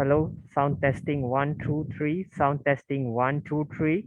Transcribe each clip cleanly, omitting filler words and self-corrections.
Hello, sound testing 1 2 3. Sound testing 1 2 3.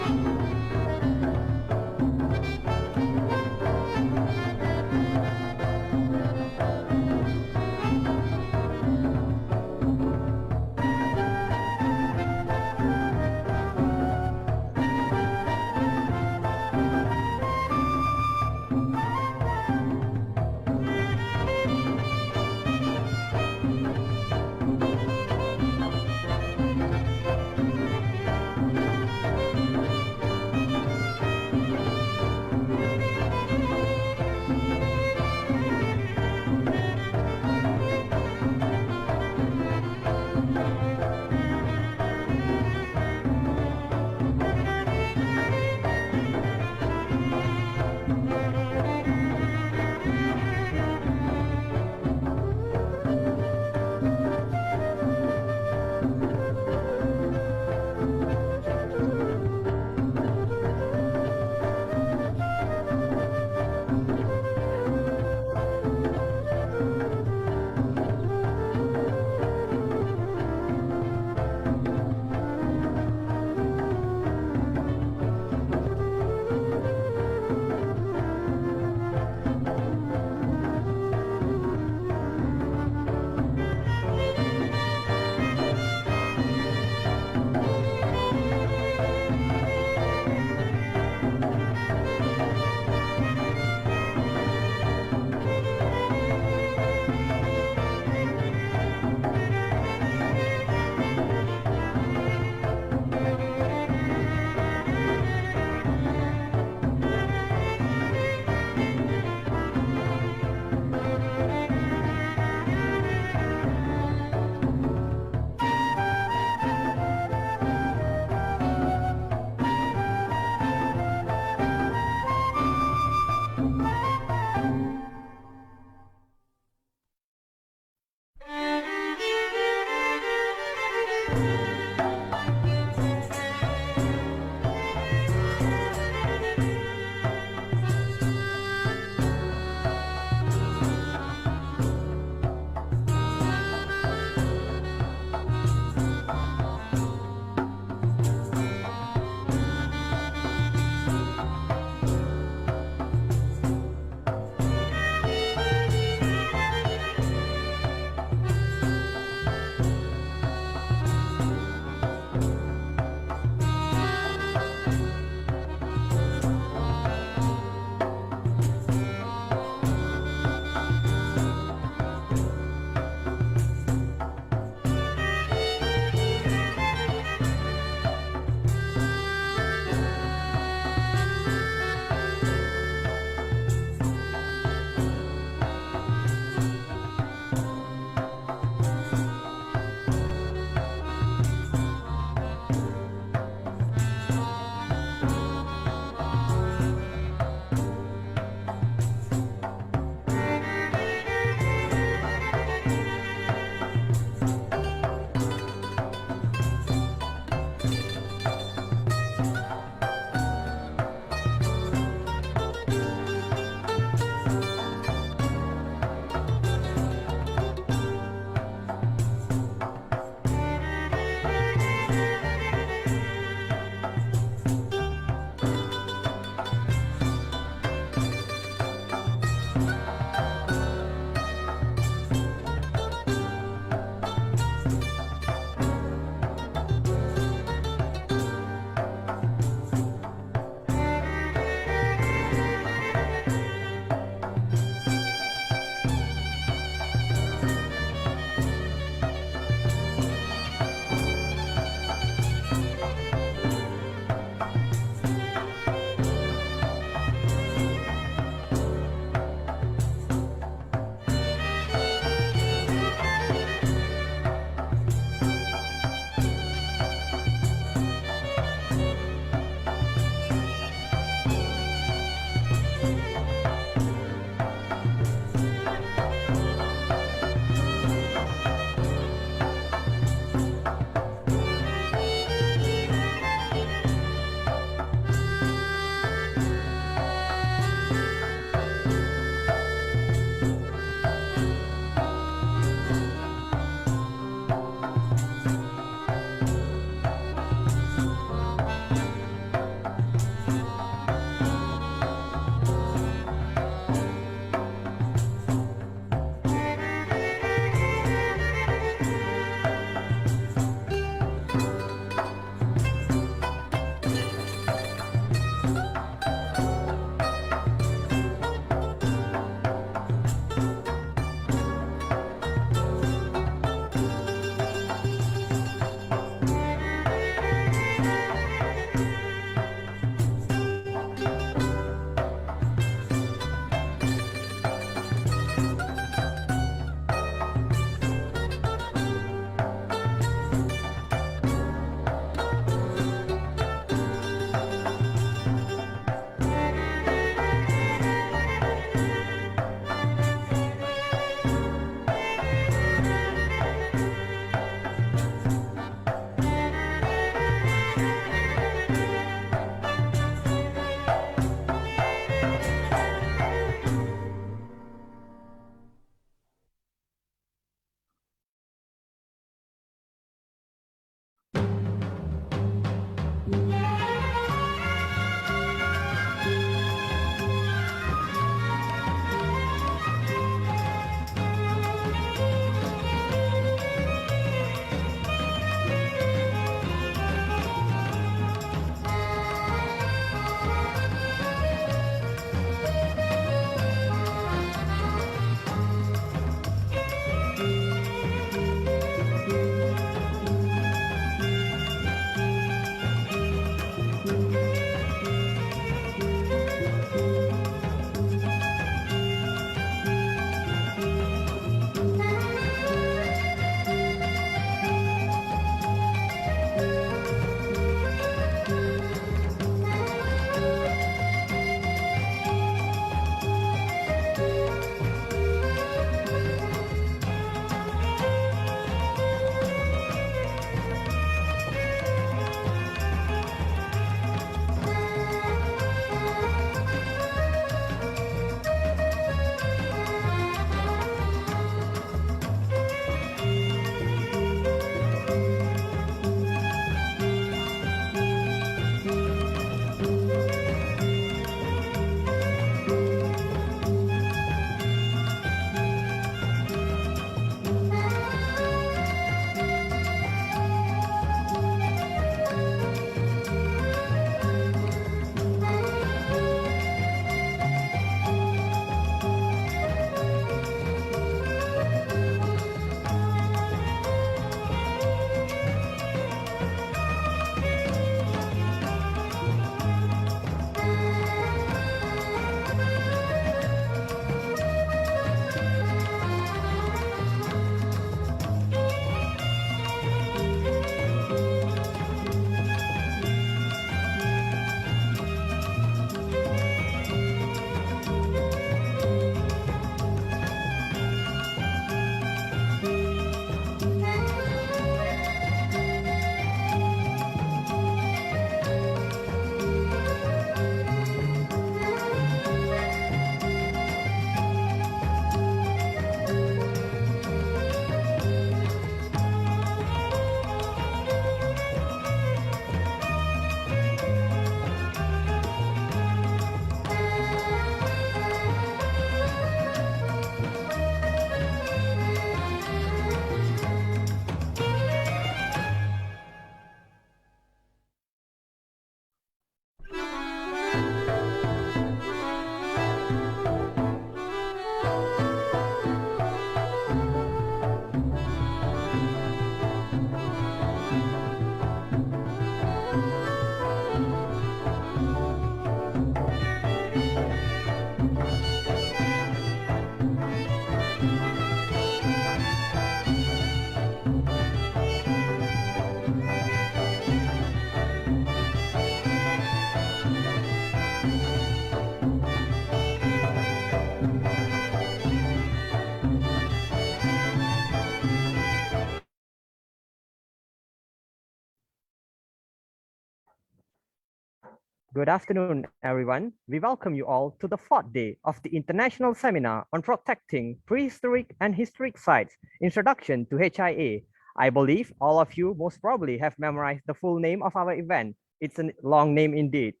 Good afternoon, everyone. We welcome you all to the fourth day of the International Seminar on Protecting Prehistoric and Historic Sites, Introduction to HIA. I believe all of you most probably have memorized the full name of our event. It's a long name indeed.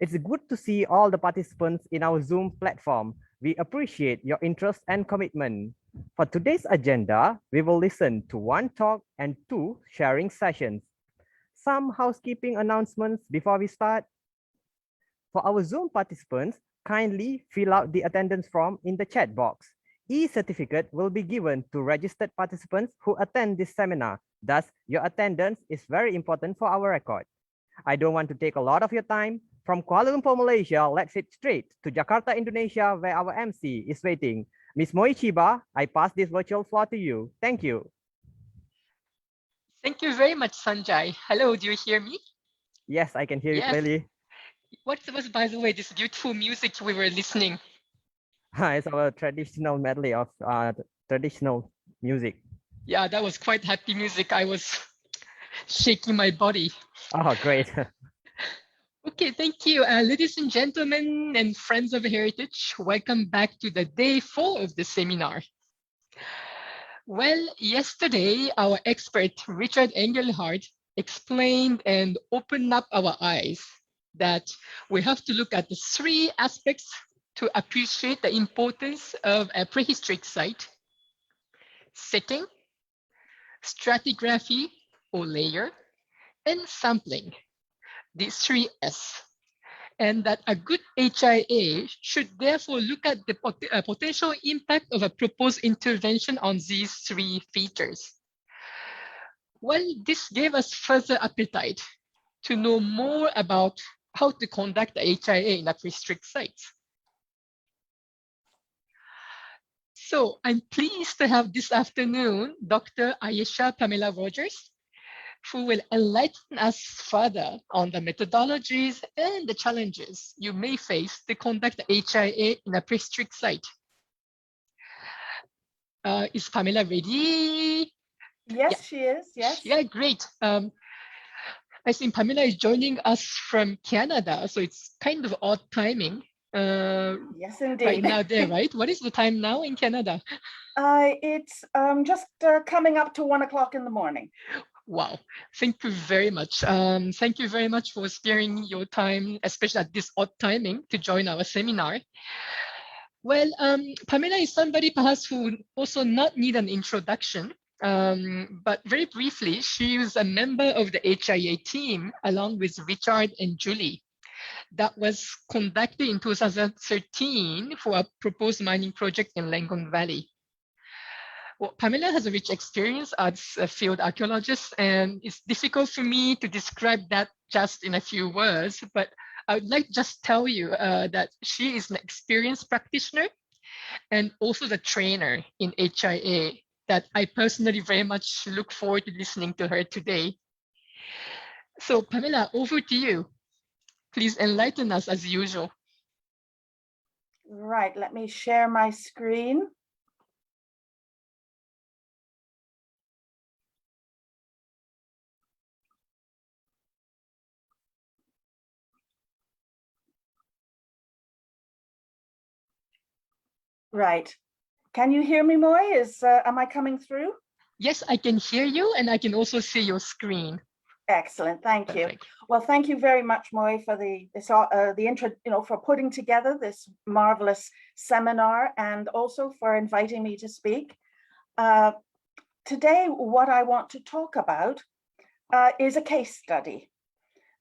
It's good to see all the participants in our Zoom platform. We appreciate your interest and commitment. For today's agenda, we will listen to one talk and two sharing sessions. Some housekeeping announcements before we start. For our Zoom participants, kindly fill out the attendance form in the chat box. E-certificate will be given to registered participants who attend this seminar. Thus, your attendance is very important for our record. I don't want to take a lot of your time. From Kuala Lumpur, Malaysia, let's head straight to Jakarta, Indonesia, where our MC is waiting. Ms. Moichiba, I pass this virtual floor to you. Thank you. Thank you very much, Sanjay. Hello, do you hear me? Yes, I can hear you clearly. What was, by the way, this beautiful music we were listening? It's our traditional medley of traditional music. Yeah, that was quite happy music. I was shaking my body. Oh, great. Okay, thank you. Ladies and gentlemen and friends of heritage, welcome back to the day 4 of the seminar. Well, yesterday, our expert, Richard Engelhardt, explained and opened up our eyes that we have to look at the 3 aspects to appreciate the importance of a prehistoric site: setting, stratigraphy or layer, and sampling, these 3 S. And that a good HIA should therefore look at the potential impact of a proposed intervention on these 3 features. Well, this gave us further appetite to know more about how to conduct the HIA in a prehistoric site. So I'm pleased to have this afternoon Dr. Ayesha Pamela Rogers, who will enlighten us further on the methodologies and the challenges you may face to conduct the HIA in a prehistoric site. Is Pamela ready? Yes, she is. Yes. Yeah, great. I think Pamela is joining us from Canada, so it's kind of odd timing. Yes, indeed. Right now there, right? What is the time now in Canada? It's just coming up to 1 o'clock in the morning. Wow, thank you very much. Thank you very much for sparing your time, especially at this odd timing, to join our seminar. Well, Pamela is somebody perhaps who also not need an introduction, but very briefly, she is a member of the HIA team along with Richard and Julie. That was conducted in 2013 for a proposed mining project in Legon Valley. Well, Pamela has a rich experience as a field archaeologist, and it's difficult for me to describe that just in a few words, but I would like to just tell you that she is an experienced practitioner and also the trainer in HIA that I personally very much look forward to listening to her today. So Pamela, over to you. Please enlighten us as usual. Right, let me share my screen. Right. Can you hear me, Moy? Am I coming through? Yes, I can hear you, and I can also see your screen. Excellent, thank Perfect. you. Well, thank you very much, Moy, for the intro, for putting together this marvelous seminar and also for inviting me to speak. Today, what I want to talk about is a case study.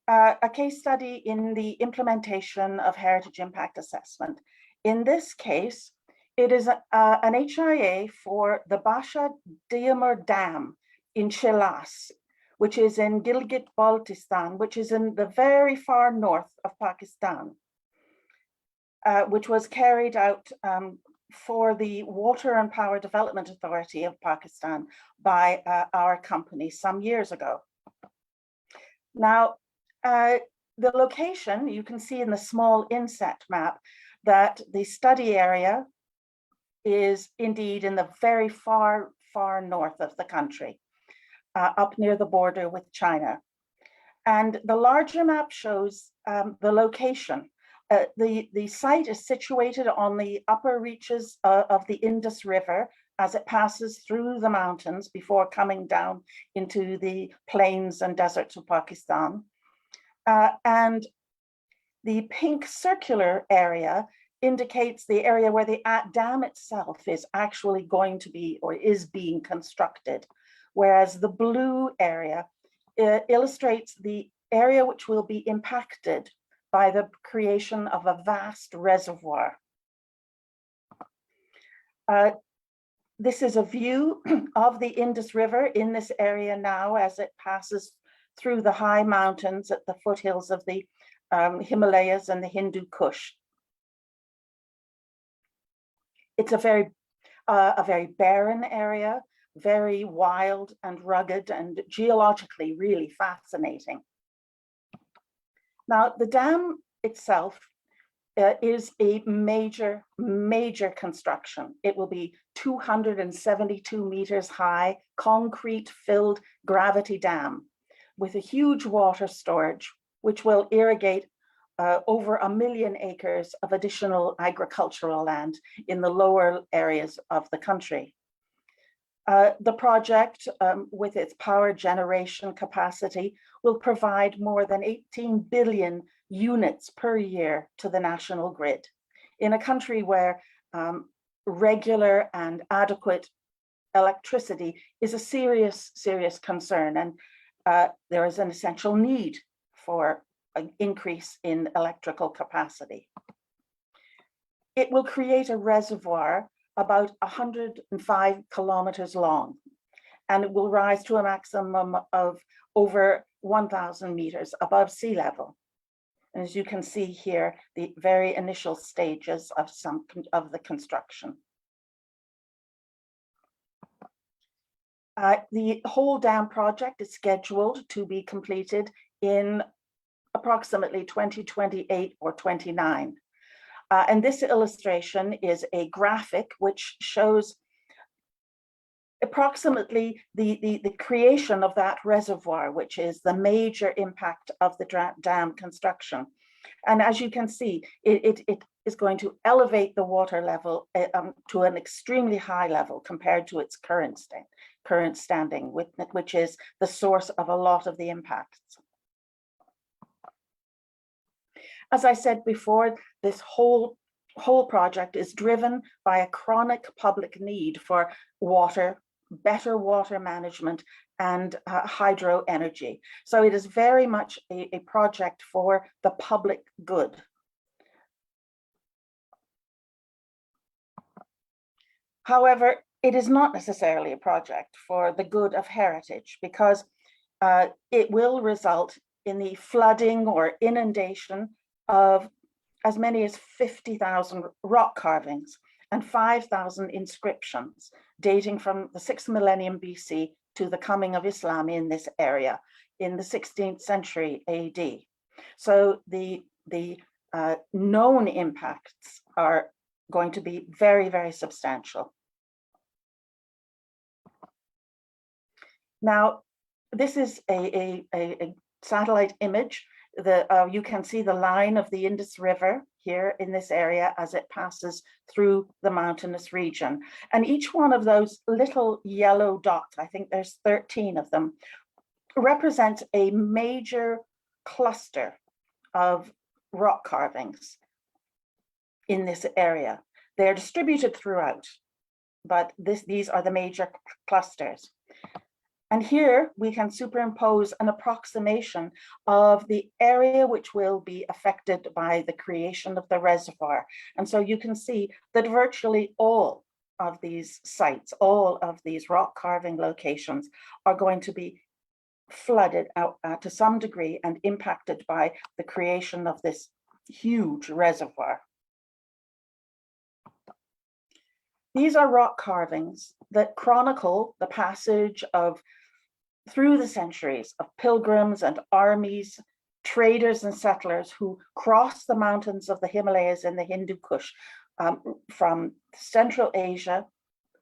A case study in the implementation of heritage impact assessment. In this case, it is an HIA for the Basha Diamur Dam in Chilas, which is in Gilgit-Baltistan, which is in the very far north of Pakistan, which was carried out for the Water and Power Development Authority of Pakistan by our company some years ago. Now, the location, you can see in the small inset map that the study area is indeed in the very far north of the country, up near the border with China. And the larger map shows the location. The site is situated on the upper reaches of the Indus River as it passes through the mountains before coming down into the plains and deserts of Pakistan. And the pink circular area indicates the area where the dam itself is actually going to be or is being constructed, whereas the blue area illustrates the area which will be impacted by the creation of a vast reservoir. This is a view of the Indus River in this area now as it passes through the high mountains at the foothills of the Himalayas and the Hindu Kush. It's a very barren area, very wild and rugged and geologically really fascinating. Now, the dam itself is a major construction. It will be 272 meters high, concrete-filled gravity dam with a huge water storage, which will irrigate over 1 million acres of additional agricultural land in the lower areas of the country. The project, with its power generation capacity, will provide more than 18 billion units per year to the national grid in a country where regular and adequate electricity is a serious concern, and there is an essential need for an increase in electrical capacity. It will create a reservoir about 105 kilometers long, and it will rise to a maximum of over 1,000 meters above sea level. And as you can see here, the very initial stages of the construction. The whole dam project is scheduled to be completed in approximately 2028 or 29. And this illustration is a graphic which shows approximately the creation of that reservoir, which is the major impact of the dam construction. And as you can see, it is going to elevate the water level to an extremely high level compared to its current standing, which is the source of a lot of the impacts. As I said before, this whole project is driven by a chronic public need for water, better water management, and hydro energy. So it is very much a project for the public good. However, it is not necessarily a project for the good of heritage, because it will result in the flooding or inundation of as many as 50,000 rock carvings and 5,000 inscriptions dating from the 6th millennium BC to the coming of Islam in this area in the 16th century AD. So the known impacts are going to be very, very substantial. Now, this is a satellite image. You can see the line of the Indus River here in this area as it passes through the mountainous region. And each one of those little yellow dots, I think there's 13 of them, represents a major cluster of rock carvings in this area. They're distributed throughout, but these are the major clusters. And here we can superimpose an approximation of the area which will be affected by the creation of the reservoir. And so you can see that virtually all of these sites, all of these rock carving locations are going to be flooded out to some degree and impacted by the creation of this huge reservoir. These are rock carvings that chronicle the passage through the centuries of pilgrims and armies, traders and settlers who crossed the mountains of the Himalayas and the Hindu Kush from Central Asia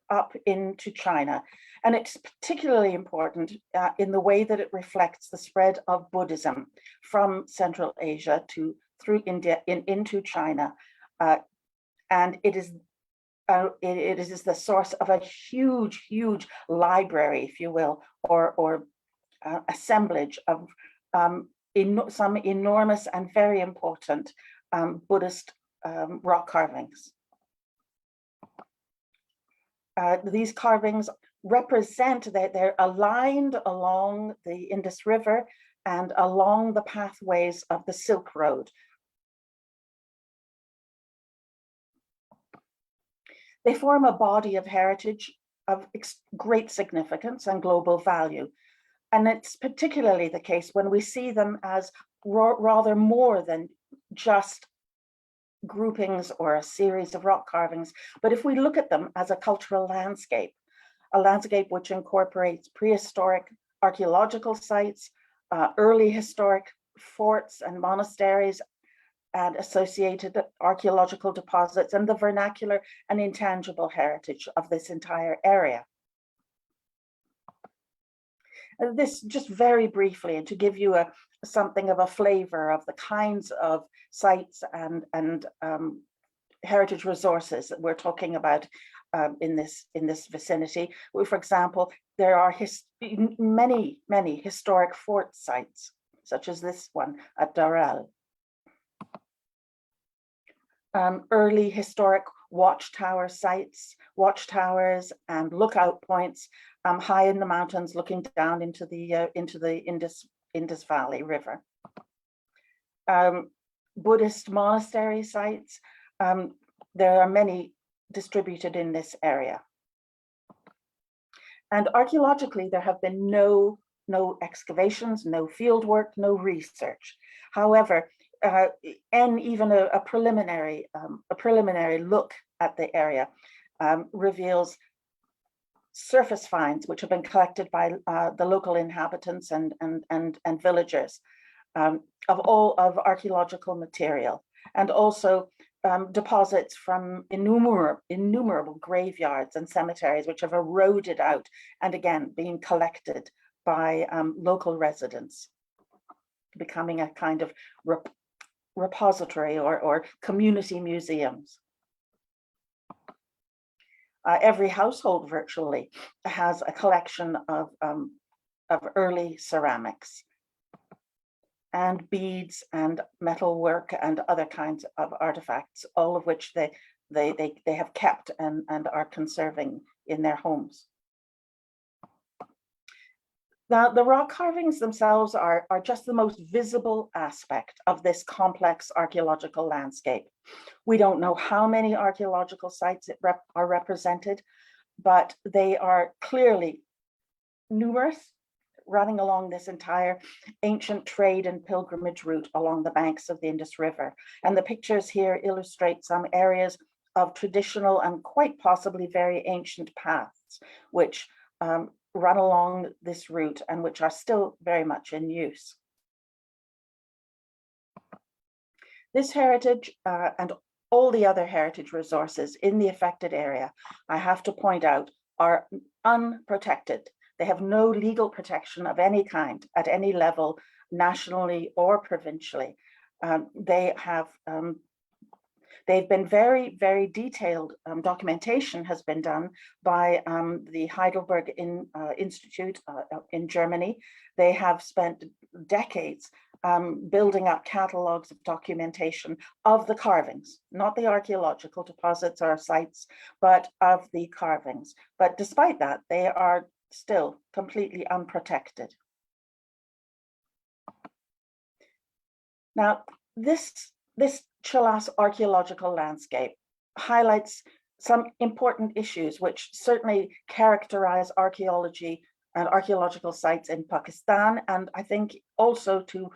up into China. And it's particularly important in the way that it reflects the spread of Buddhism from Central Asia through India into China. And it is the source of a huge, huge library, if you will, or assemblage of some enormous and very important Buddhist rock carvings. These carvings represent that they're aligned along the Indus River and along the pathways of the Silk Road. They form a body of heritage of great significance and global value. And it's particularly the case when we see them as rather more than just groupings or a series of rock carvings, but if we look at them as a cultural landscape, a landscape which incorporates prehistoric archaeological sites, early historic forts and monasteries, and associated archaeological deposits, and the vernacular and intangible heritage of this entire area. This just very briefly, and to give you something of a flavor of the kinds of sites and heritage resources that we're talking about in this vicinity. For example, there are many historic fort sites, such as this one at Darel. Early historic watchtower sites, watchtowers and lookout points high in the mountains looking down into the Indus Valley River. Buddhist monastery sites, there are many distributed in this area. And archaeologically, there have been no excavations, no field work, no research. However, and even a preliminary look at the area reveals surface finds which have been collected by the local inhabitants and villagers of all of archaeological material, and also deposits from innumerable graveyards and cemeteries which have eroded out and again being collected by local residents, becoming a kind of repository or community museums. Every household virtually has a collection of early ceramics and beads and metalwork and other kinds of artifacts, all of which they have kept and are conserving in their homes. Now, the rock carvings themselves are just the most visible aspect of this complex archaeological landscape. We don't know how many archaeological sites are represented, but they are clearly numerous, running along this entire ancient trade and pilgrimage route along the banks of the Indus River. And the pictures here illustrate some areas of traditional and quite possibly very ancient paths, which run along this route and which are still very much in use. This heritage and all the other heritage resources in the affected area, I have to point out, are unprotected. They have no legal protection of any kind at any level, nationally or provincially. They've been very, very detailed documentation has been done by the Heidelberg Institute in Germany. They have spent decades building up catalogs of documentation of the carvings, not the archaeological deposits or sites, but of the carvings. But despite that, they are still completely unprotected. Now, this Chelas archaeological landscape highlights some important issues which certainly characterize archaeology and archaeological sites in Pakistan, and I think also to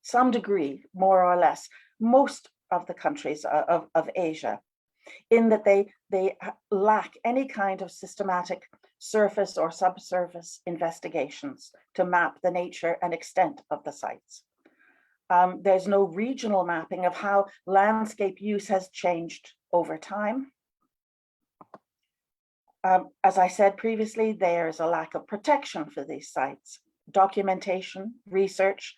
some degree, more or less, most of the countries of Asia, in that they lack any kind of systematic surface or subsurface investigations to map the nature and extent of the sites. There's no regional mapping of how landscape use has changed over time. As I said previously, there is a lack of protection for these sites, documentation, research,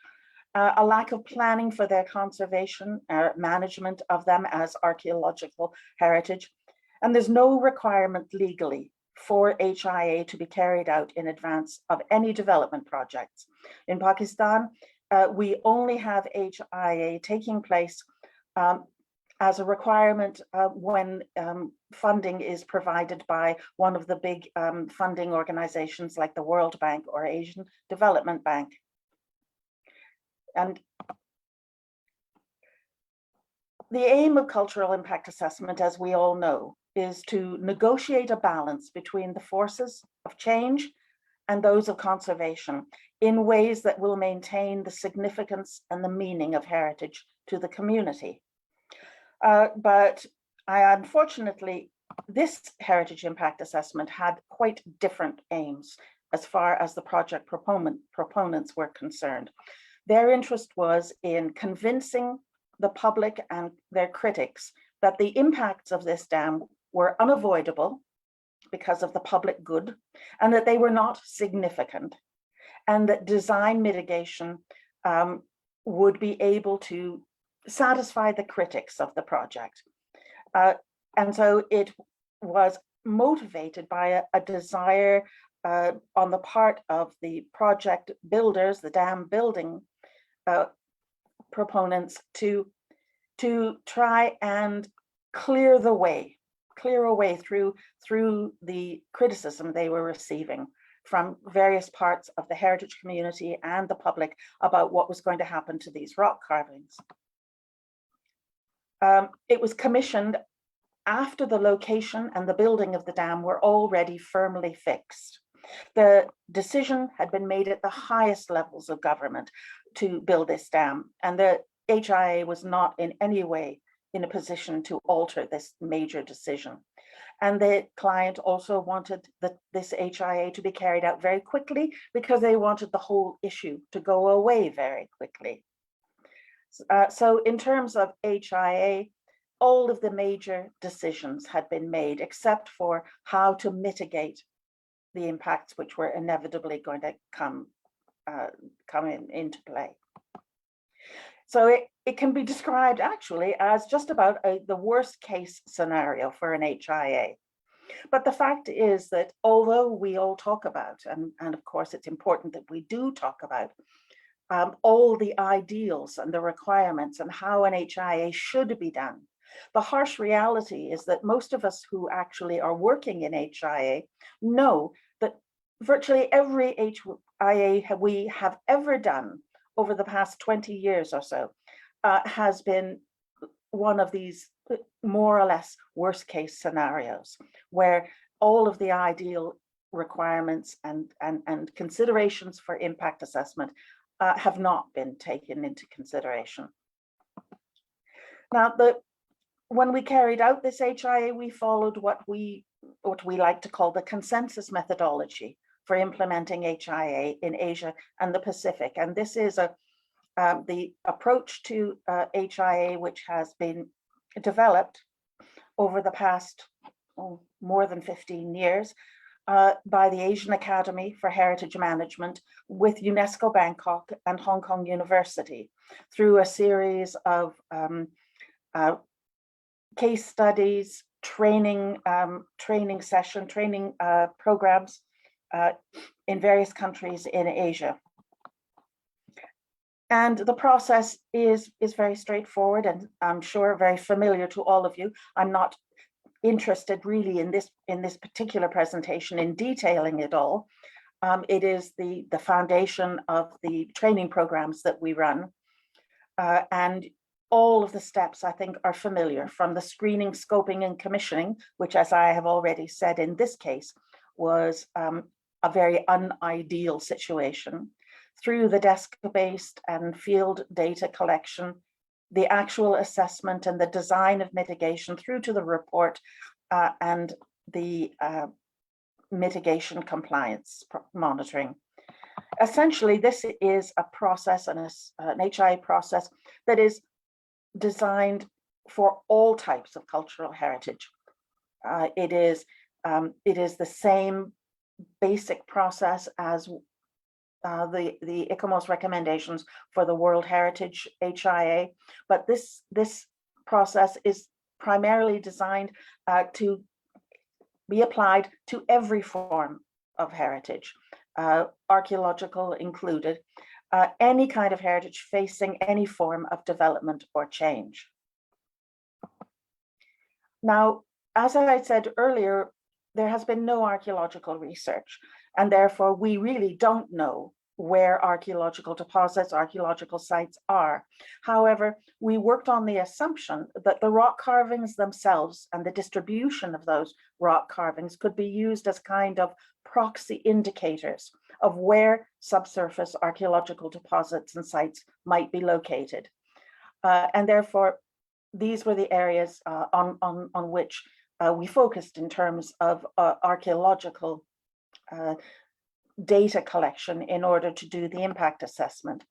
a lack of planning for their conservation, management of them as archaeological heritage. And there's no requirement legally for HIA to be carried out in advance of any development projects. In Pakistan, we only have HIA taking place as a requirement when funding is provided by one of the big funding organizations like the World Bank or Asian Development Bank. And the aim of cultural impact assessment, as we all know, is to negotiate a balance between the forces of change and those of conservation in ways that will maintain the significance and the meaning of heritage to the community. But unfortunately, this heritage impact assessment had quite different aims as far as the project proponents were concerned. Their interest was in convincing the public and their critics that the impacts of this dam were unavoidable because of the public good, and that they were not significant, and that design mitigation would be able to satisfy the critics of the project. And so it was motivated by a desire on the part of the project builders, the dam building proponents, to try and clear a way through the criticism they were receiving from various parts of the heritage community and the public about what was going to happen to these rock carvings. It was commissioned after the location and the building of the dam were already firmly fixed. The decision had been made at the highest levels of government to build this dam, and the HIA was not in any way in a position to alter this major decision. And the client also wanted this HIA to be carried out very quickly because they wanted the whole issue to go away very quickly. So in terms of HIA, all of the major decisions had been made except for how to mitigate the impacts which were inevitably going to come into play. So it can be described actually as just about the worst case scenario for an HIA. But the fact is that although we all talk about, and of course it's important that we do talk about, all the ideals and the requirements and how an HIA should be done, the harsh reality is that most of us who actually are working in HIA know that virtually every HIA we have ever done over the past 20 years or so has been one of these more or less worst case scenarios where all of the ideal requirements and considerations for impact assessment have not been taken into consideration. Now, when we carried out this HIA, we followed what we like to call the consensus methodology for implementing HIA in Asia and the Pacific. And this is the approach to HIA, which has been developed over the past more than 15 years by the Asian Academy for Heritage Management with UNESCO Bangkok and Hong Kong University through a series of case studies, training programs in various countries in Asia. And the process is very straightforward and I'm sure very familiar to all of you. I'm not interested really in this particular presentation in detailing it all. It is the foundation of the training programs that we run. And all of the steps, I think, are familiar, from the screening, scoping, and commissioning, which, as I have already said in this case, was a very unideal situation, through the desk-based and field data collection, the actual assessment and the design of mitigation, through to the report and the mitigation compliance monitoring. Essentially, this is a process, an HIA process that is designed for all types of cultural heritage. It is It is the same basic process as the ICOMOS recommendations for the World Heritage HIA, but this process is primarily designed to be applied to every form of heritage, archaeological included, any kind of heritage facing any form of development or change. Now, as I said earlier, there has been no archaeological research, and therefore we really don't know where archaeological deposits, archaeological sites are. However, we worked on the assumption that the rock carvings themselves and the distribution of those rock carvings could be used as kind of proxy indicators of where subsurface archaeological deposits and sites might be located. And therefore, these were the areas on which we focused in terms of archaeological data collection in order to do the impact assessment.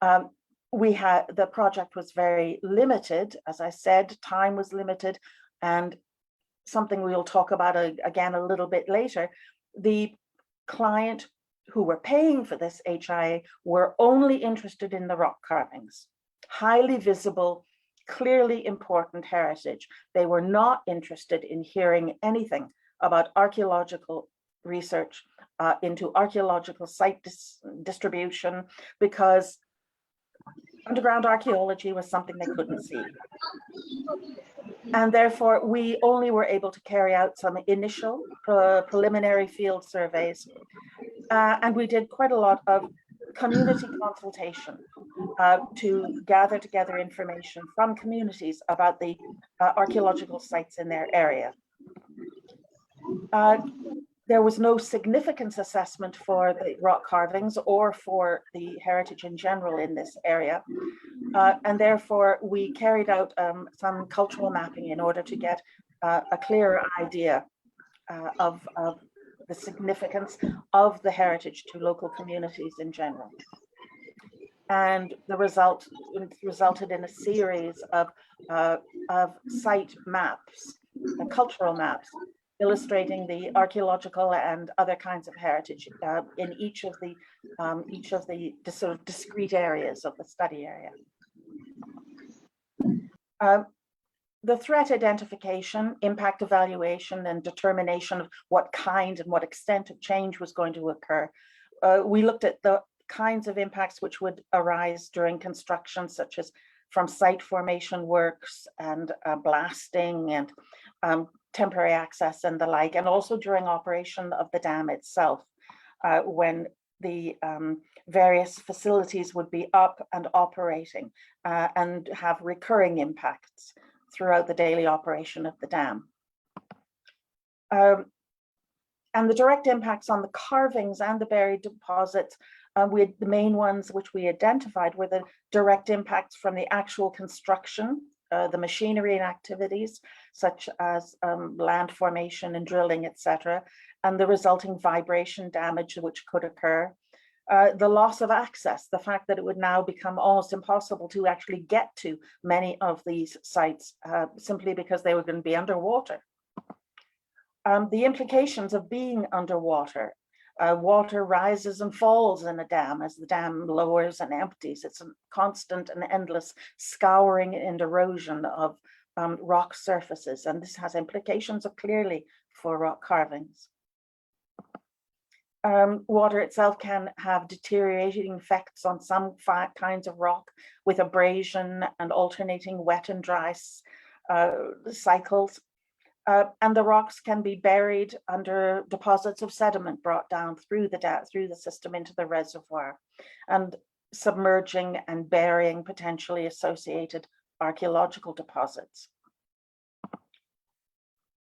The project was very limited, as I said, time was limited, and something we'll talk about again a little bit later. The client who were paying for this HIA were only interested in the rock carvings, highly visible, clearly important heritage. They were not interested in hearing anything about archaeological research into archaeological site distribution, because underground archaeology was something they couldn't see. And therefore, we only were able to carry out some initial preliminary field surveys. And we did quite a lot of community consultation to gather together information from communities about the archaeological sites in their area. There was no significance assessment for the rock carvings or for the heritage in general in this area. And therefore, we carried out some cultural mapping in order to get a clearer idea of the significance of the heritage to local communities in general. And the result resulted in a series of site maps, cultural maps, illustrating the archaeological and other kinds of heritage in each of the sort of discrete areas of the study area. The threat identification, impact evaluation, and determination of what kind and what extent of change was going to occur. We looked at the kinds of impacts which would arise during construction, such as from site formation works and blasting and temporary access and the like, and also during operation of the dam itself, when the various facilities would be up and operating and have recurring impacts throughout the daily operation of the dam. And the direct impacts on the carvings and the buried deposits, the main ones which we identified were the direct impacts from the actual construction, the machinery and activities, such as land formation and drilling, etc., and the resulting vibration damage which could occur. The loss of access, the fact that it would now become almost impossible to actually get to many of these sites simply because they were going to be underwater. The implications of being underwater. Water rises and falls in a dam as the dam lowers and empties. It's a constant and endless scouring and erosion of rock surfaces, and this has implications clearly for rock carvings. Water itself can have deteriorating effects on some kinds of rock with abrasion and alternating wet and dry cycles. And the rocks can be buried under deposits of sediment brought down through the system into the reservoir, and submerging and burying potentially associated archaeological deposits.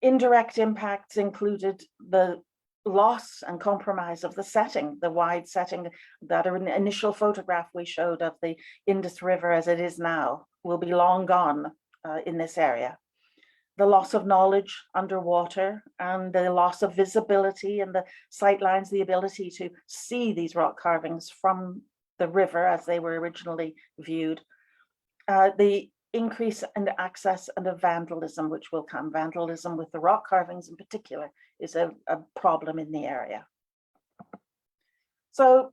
Indirect impacts included the loss and compromise of the setting, the wide setting. That initial photograph we showed of the Indus River as it is now will be long gone in this area. The loss of knowledge underwater and the loss of visibility and the sightlines, the ability to see these rock carvings from the river as they were originally viewed. The increase in the access and the vandalism, which will come. Vandalism with the rock carvings in particular is a problem in the area. So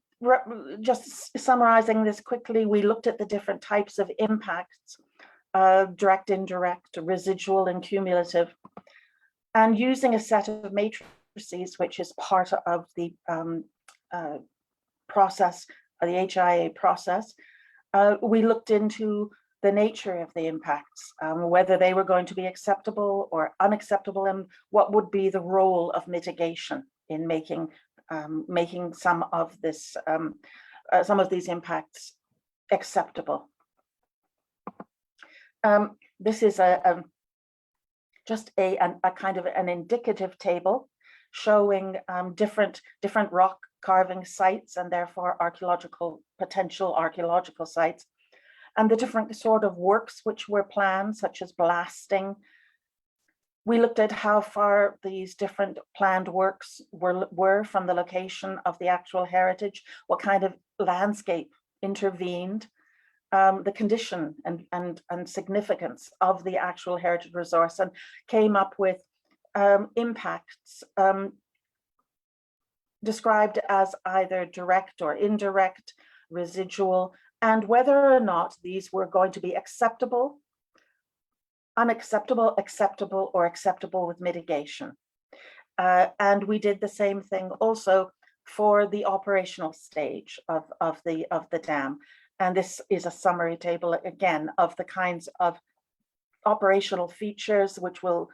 just summarizing this quickly, we looked at the different types of impacts, direct, indirect, residual, and cumulative, and using a set of matrices, which is part of the process, the HIA process. We looked into the nature of the impacts, whether they were going to be acceptable or unacceptable, and what would be the role of mitigation in making some of these impacts acceptable. This is just a kind of an indicative table showing different rock carving sites and therefore potential archaeological sites, and the different sort of works which were planned, such as blasting. We looked at how far these different planned works were from the location of the actual heritage, what kind of landscape intervened, the condition and significance of the actual heritage resource, and came up with impacts described as either direct or indirect, residual, and whether or not these were going to be acceptable, unacceptable, acceptable, or acceptable with mitigation. And we did the same thing also for the operational stage of the dam. And this is a summary table, again, of the kinds of operational features which will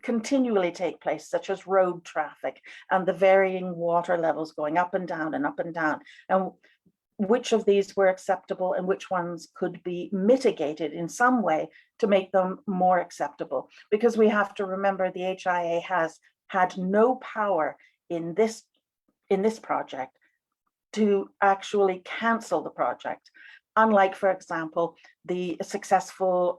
continually take place, such as road traffic and the varying water levels going up and down and up and down, and which of these were acceptable and which ones could be mitigated in some way to make them more acceptable. Because we have to remember the HIA has had no power in this project to actually cancel the project. Unlike, for example, the successful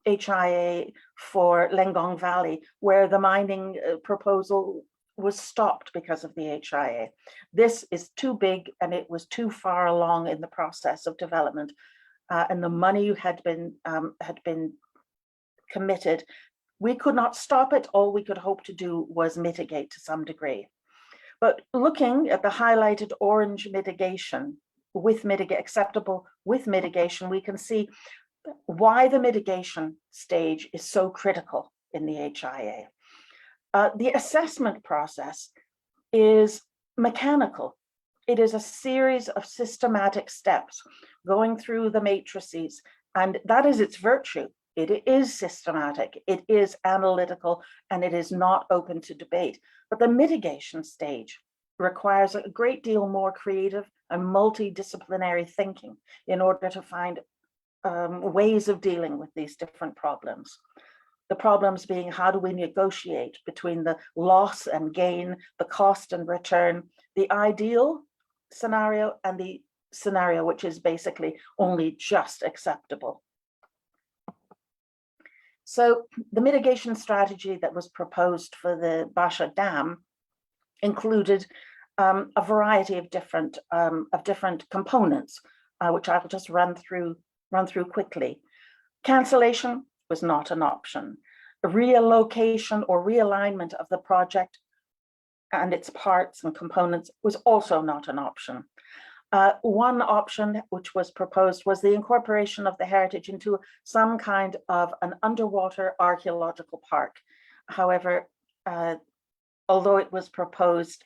HIA for Lengong Valley, where the mining proposal was stopped because of the HIA. This is too big and it was too far along in the process of development, and the money had been committed. We could not stop it. All we could hope to do was mitigate to some degree. But looking at the highlighted orange mitigation, acceptable with mitigation, we can see why the mitigation stage is so critical in the HIA. The assessment process is mechanical. It is a series of systematic steps going through the matrices, and that is its virtue. It is systematic, it is analytical, and it is not open to debate. But the mitigation stage requires a great deal more creative and multidisciplinary thinking in order to find ways of dealing with these different problems. The problems being, how do we negotiate between the loss and gain, the cost and return, the ideal scenario and the scenario which is basically only just acceptable. So the mitigation strategy that was proposed for the Basha Dam included a variety of different components, which I will just run through quickly. Cancellation was not an option. A reallocation or realignment of the project and its parts and components was also not an option. One option which was proposed was the incorporation of the heritage into some kind of an underwater archaeological park. However, although it was proposed,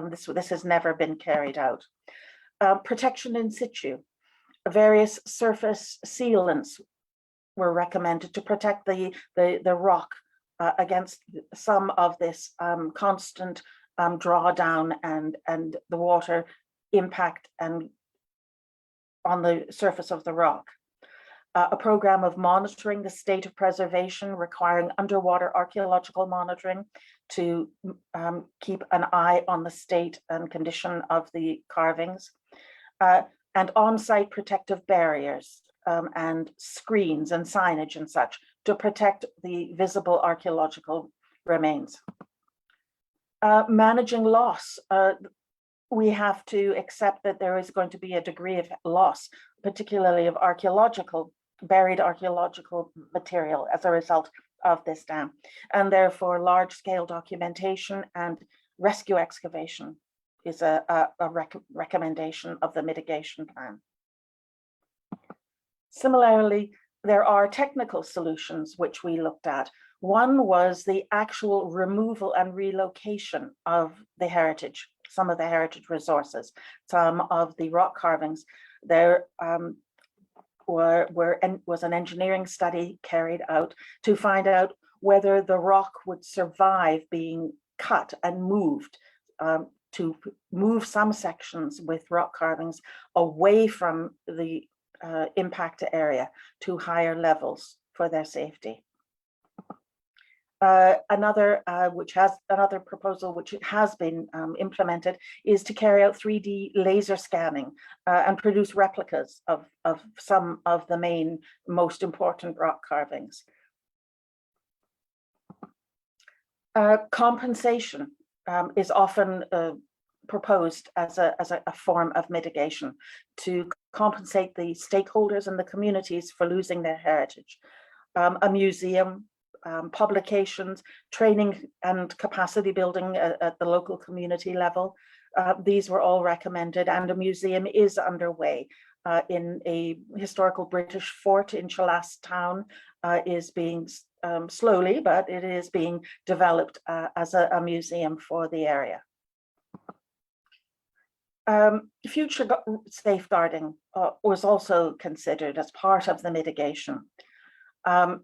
this has never been carried out. Protection in situ. Various surface sealants were recommended to protect the rock against some of this constant drawdown and the water impact and on the surface of the rock. A program of monitoring the state of preservation, requiring underwater archaeological monitoring to keep an eye on the state and condition of the carvings, and on-site protective barriers and screens and signage and such to protect the visible archaeological remains. Managing loss. We have to accept that there is going to be a degree of loss, particularly of archaeological buried archaeological material as a result of this dam, and therefore large-scale documentation and rescue excavation is a recommendation of the mitigation plan. Similarly, there are technical solutions which we looked at. One was the actual removal and relocation of the heritage, some of the heritage resources, some of the rock carvings. There was an engineering study carried out to find out whether the rock would survive being cut and moved, to move some sections with rock carvings away from the impact area to higher levels for their safety. Another proposal which has been implemented is to carry out 3D laser scanning and produce replicas of some of the main, most important rock carvings. Compensation is often proposed as a form of mitigation to compensate the stakeholders and the communities for losing their heritage. A museum, publications, training and capacity building at the local community level. These were all recommended, and a museum is underway in a historical British fort in Challas Town, is being slowly, but it is being developed as a museum for the area. Future safeguarding was also considered as part of the mitigation. A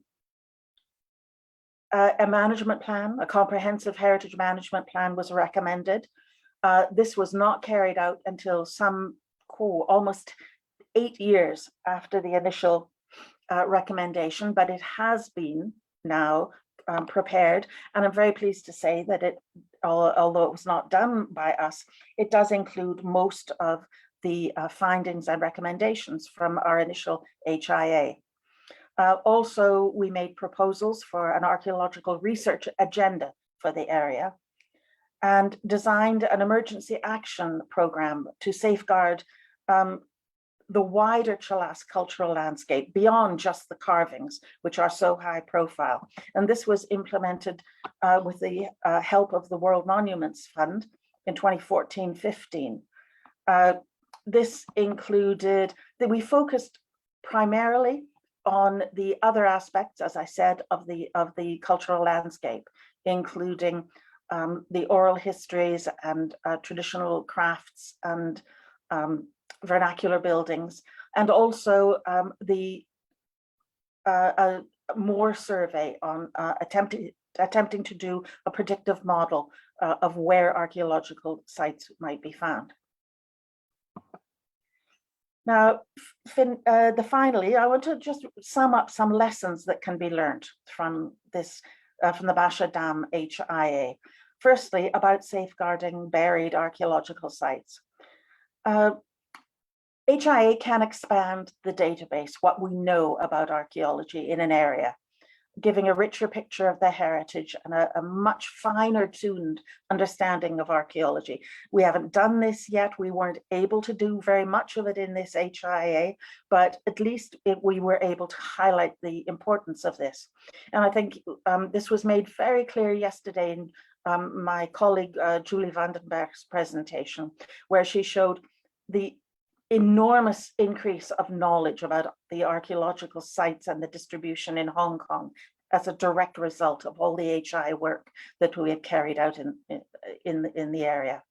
management plan, a comprehensive heritage management plan was recommended. This was not carried out until almost 8 years after the initial recommendation, but it has been now prepared. And I'm very pleased to say that although it was not done by us, it does include most of the findings and recommendations from our initial HIA. Also, we made proposals for an archaeological research agenda for the area and designed an emergency action program to safeguard the wider Challas cultural landscape beyond just the carvings, which are so high profile. And this was implemented with the help of the World Monuments Fund in 2014-15. This included that we focused primarily on the other aspects, as I said, of the cultural landscape, including the oral histories and traditional crafts and vernacular buildings, and also more survey on attempting to do a predictive model of where archaeological sites might be found. Now, finally, I want to just sum up some lessons that can be learned from this, from the Basha Dam HIA. Firstly, about safeguarding buried archaeological sites. HIA can expand the database, what we know about archaeology in an area, giving a richer picture of the heritage and a much finer tuned understanding of archaeology. We haven't done this yet. We weren't able to do very much of it in this HIA, but at least we were able to highlight the importance of this. And I think this was made very clear yesterday in my colleague Julie Vandenberg's presentation, where she showed the enormous increase of knowledge about the archaeological sites and the distribution in Hong Kong as a direct result of all the HI work that we have carried out in the area.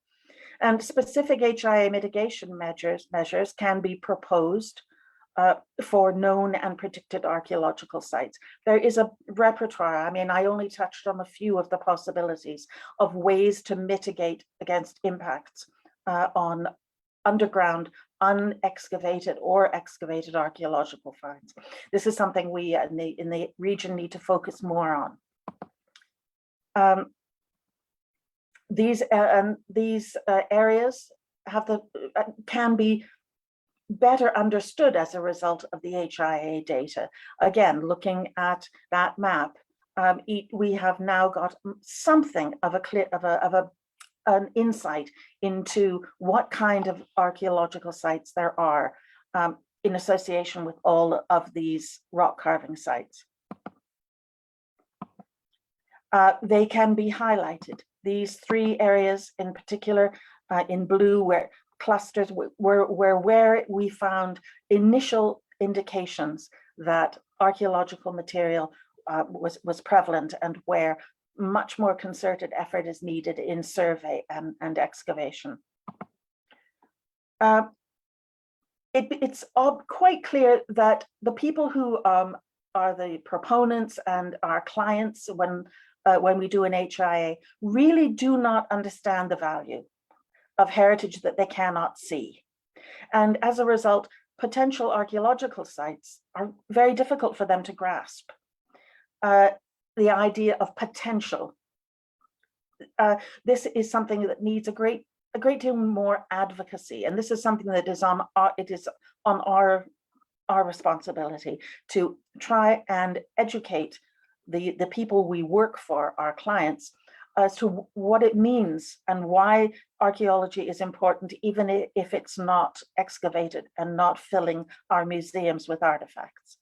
And specific HIA mitigation measures can be proposed for known and predicted archaeological sites. There is a repertoire. I mean, I only touched on a few of the possibilities of ways to mitigate against impacts on underground, unexcavated or excavated archaeological finds. This is something we in the region need to focus more on. These areas can be better understood as a result of the HIA data. Again, looking at that map, we have now got something of an insight into what kind of archaeological sites there are in association with all of these rock carving sites. They can be highlighted. These three areas in particular, in blue, where clusters where we found initial indications that archaeological material was prevalent, and where much more concerted effort is needed in survey and excavation. It's quite clear that the people who are the proponents and our clients when we do an HIA really do not understand the value of heritage that they cannot see. And as a result, potential archaeological sites are very difficult for them to grasp. The idea of potential. This is something that needs a great deal more advocacy, and this is something that is on our responsibility to try and educate the people we work for, our clients, as to what it means and why archaeology is important, even if it's not excavated and not filling our museums with artifacts.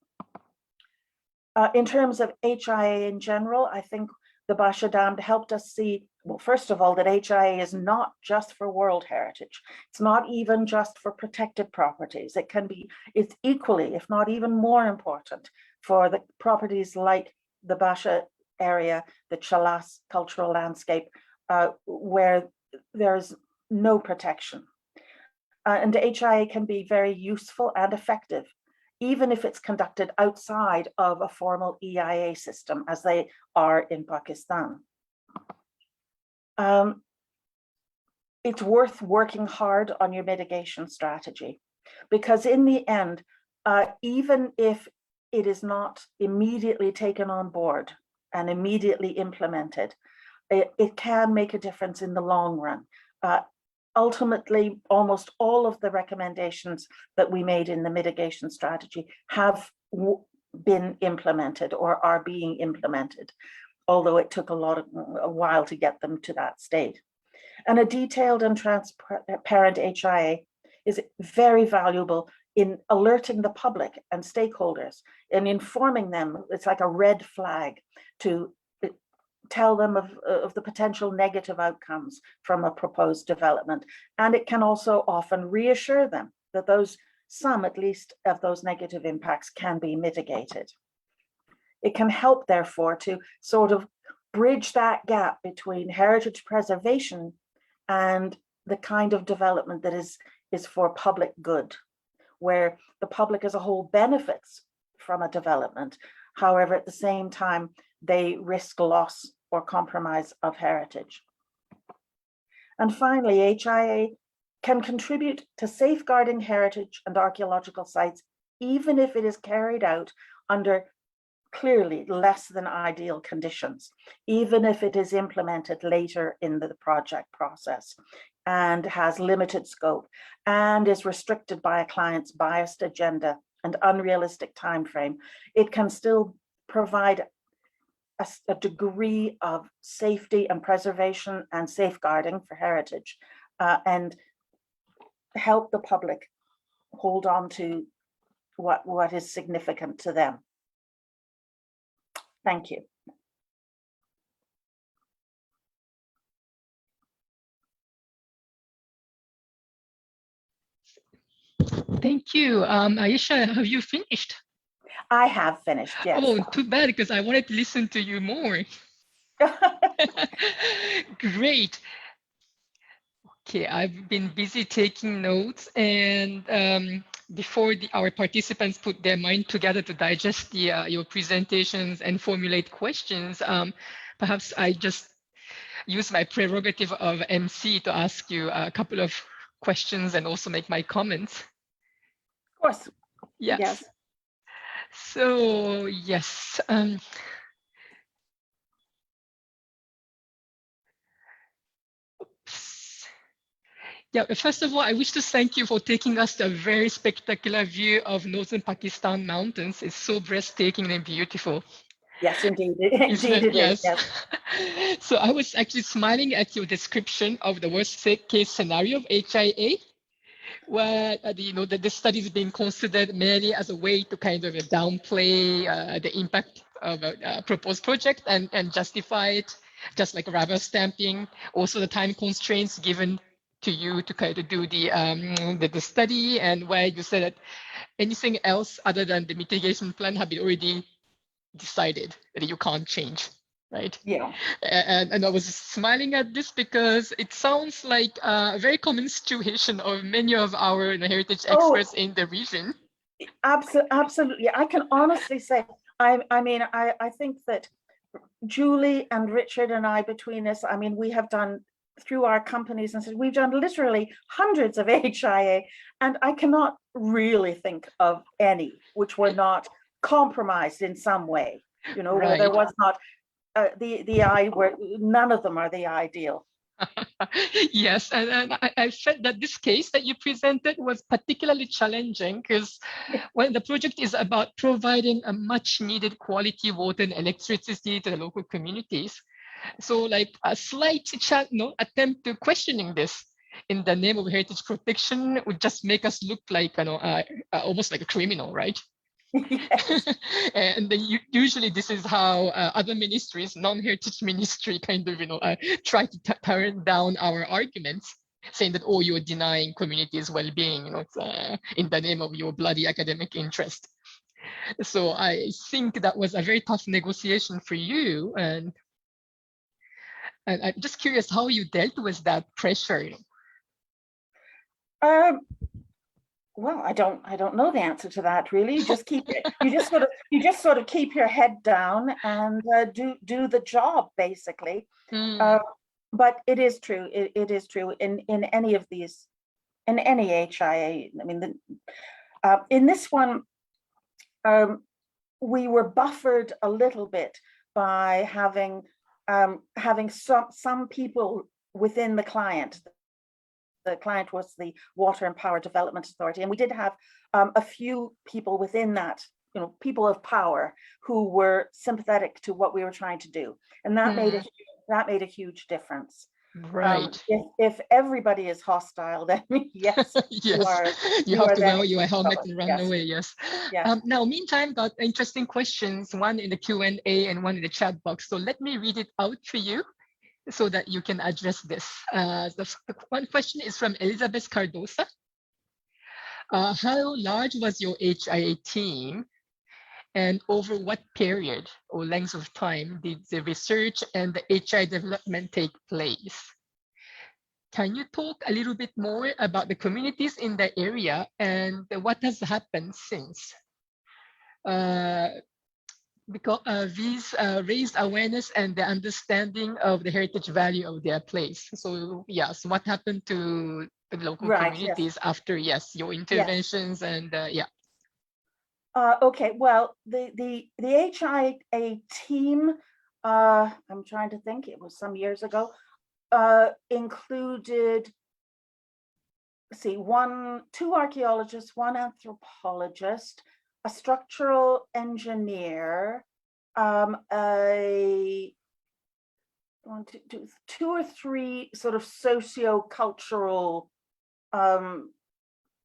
In terms of HIA in general, I think the Basha Dam helped us see, well, first of all, that HIA is not just for World Heritage. It's not even just for protected properties. It's equally, if not even more important, for the properties like the Basha area, the Chalas cultural landscape, where there's no protection. And HIA can be very useful and effective, even if it's conducted outside of a formal EIA system, as they are in Pakistan. It's worth working hard on your mitigation strategy, because in the end, even if it is not immediately taken on board and immediately implemented, it can make a difference in the long run. Ultimately, almost all of the recommendations that we made in the mitigation strategy have been implemented or are being implemented, although it took a while to get them to that state. And a detailed and transparent HIA is very valuable in alerting the public and stakeholders and informing them. It's like a red flag to tell them of the potential negative outcomes from a proposed development. And it can also often reassure them that some at least of those negative impacts can be mitigated. It can help, therefore, to sort of bridge that gap between heritage preservation and the kind of development that is for public good, where the public as a whole benefits from a development. However, at the same time, they risk loss or compromise of heritage. And finally, HIA can contribute to safeguarding heritage and archaeological sites, even if it is carried out under clearly less than ideal conditions, even if it is implemented later in the project process and has limited scope and is restricted by a client's biased agenda and unrealistic timeframe. It can still provide a degree of safety and preservation and safeguarding for heritage, and help the public hold on to what is significant to them. Thank you. Thank you. Ayesha, have you finished? I have finished, yes. Oh, too bad, because I wanted to listen to you more. Great. Okay, I've been busy taking notes, and before our participants put their mind together to digest your presentations and formulate questions, perhaps I just use my prerogative of MC to ask you a couple of questions and also make my comments. Of course. Yes. Yes. So, yes. Yeah, first of all, I wish to thank you for taking us to a very spectacular view of northern Pakistan mountains. It's so breathtaking and beautiful. Yes, indeed. Indeed it is. Yes. So I was actually smiling at your description of the worst case scenario of HIA. where the study is being considered merely as a way to kind of downplay the impact of a proposed project and justify it, just like rubber stamping. Also, the time constraints given to you to kind of do the study, and where you said that anything else other than the mitigation plan have been already decided that you can't change, right? Yeah. And I was smiling at this because it sounds like a very common situation of many of our heritage Oh, experts in the region. absolutely. I can honestly say, I think that Julie and Richard and I, between us, I mean, we have done through our companies and so we've done literally hundreds of HIA, and I cannot really think of any which were not compromised in some way, where there Right. was not where none of them are the ideal. Yes, and I felt that this case that you presented was particularly challenging because when the project is about providing a much needed quality water and electricity to the local communities. So like a slight attempt to questioning this in the name of heritage protection would just make us look like, almost like a criminal, right? Yes. And then usually this is how other ministries, non-heritage ministry, kind of try to turn down our arguments, saying that, oh, you're denying communities' well-being, in the name of your bloody academic interest. So I think that was a very tough negotiation for you, and I'm just curious how you dealt with that pressure. Well, I don't know the answer to that really. You just keep it. You just sort of keep your head down and do the job basically. But it is true. It is true in any of these, in any HIA. I mean, in this one, we were buffered a little bit by having some people within the client. The client was the Water and Power Development Authority, and we did have a few people within that, people of power who were sympathetic to what we were trying to do, and that made a huge difference. Right. If everybody is hostile, then yes, yes, you have to wear your helmet and run away. Yes. Now, meantime, got interesting questions. One in the Q&A and one in the chat box. So let me read it out for you, so that you can address this. The one question is from Elizabeth Cardosa. How large was your HIA team, and over what period or length of time did the research and the HIA development take place? Can you talk a little bit more about the communities in the area and what has happened since? Because these raised awareness and the understanding of the heritage value of their place. So yes, what happened to the local communities after your interventions and yeah. Okay, well, the HIA team, I'm trying to think, it was some years ago, included, two archaeologists, one anthropologist, a structural engineer, two or three sort of socio-cultural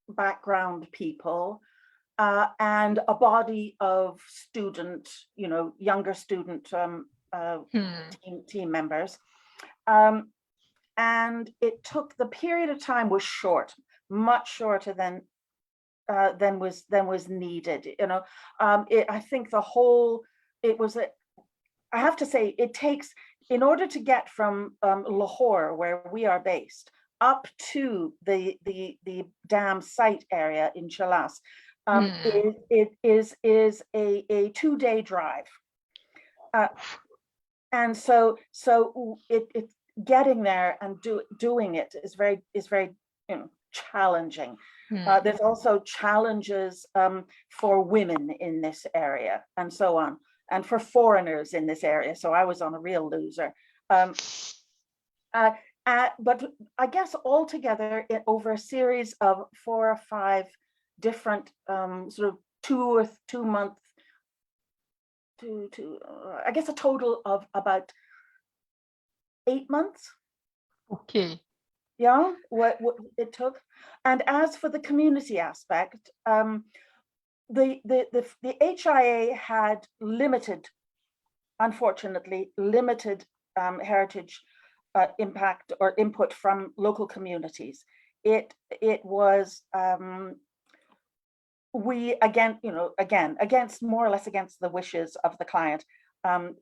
background people, and a body of student, younger student team members. And it took, the period of time was short, much shorter than was needed. I think I have to say, it takes, in order to get from Lahore, where we are based, up to the dam site area in Chalas, it is a 2-day drive. And so it getting there and doing it is very challenging. There's also challenges for women in this area and so on, and for foreigners in this area. So I was on a real loser. But I guess altogether, over a series of 4 or 5 different sort of 2 month, I guess a total of about 8 months. Okay. Yeah, what it took. And as for the community aspect, the HIA had limited, unfortunately, limited heritage impact or input from local communities. It was we again, against more or less against the wishes of the client,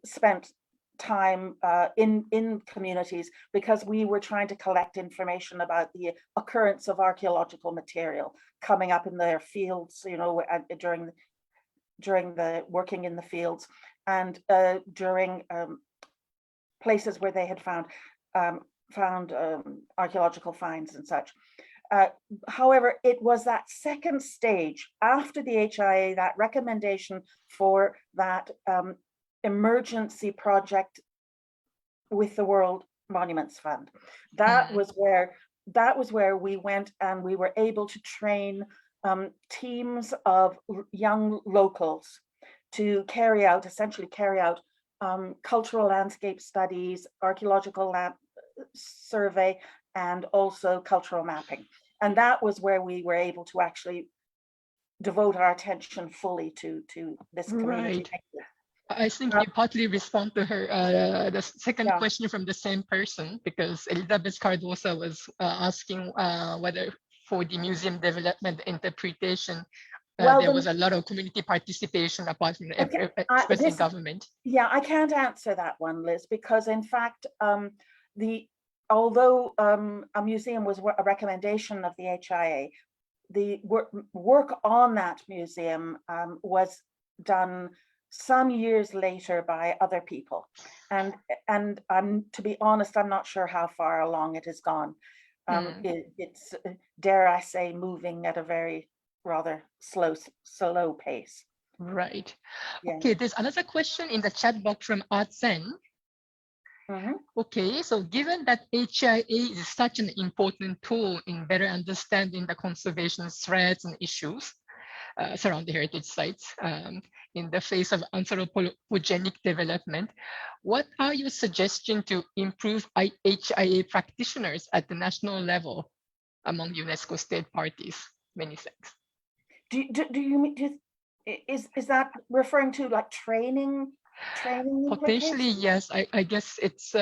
spent time in communities because we were trying to collect information about the occurrence of archaeological material coming up in their fields, during the working in the fields, and during places where they had found archaeological finds and such. However, it was that second stage after the HIA, that recommendation for that emergency project with the World Monuments Fund. That was where we went, and we were able to train teams of young locals to essentially carry out cultural landscape studies, archaeological survey, and also cultural mapping. And that was where we were able to actually devote our attention fully to this community. Right. I think you partly respond to her the second question from the same person, because Elizabeth Cardosa was asking whether for the museum development interpretation, there was a lot of community participation apart from the expressing government. Yeah, I can't answer that one, Liz, because in fact, although a museum was a recommendation of the HIA, the work on that museum was done some years later by other people, and to be honest, I'm not sure how far along it has gone. It's, dare I say, moving at a very rather slow pace. Right. Yeah. Okay, there's another question in the chat box from Artsen. Okay, so given that HIA is such an important tool in better understanding the conservation threats and issues surrounding heritage sites in the face of anthropogenic development, what are your suggestions to improve HIA practitioners at the national level among UNESCO state parties? Many thanks. Do you mean, is that referring to like training? Potentially, yes. I guess it's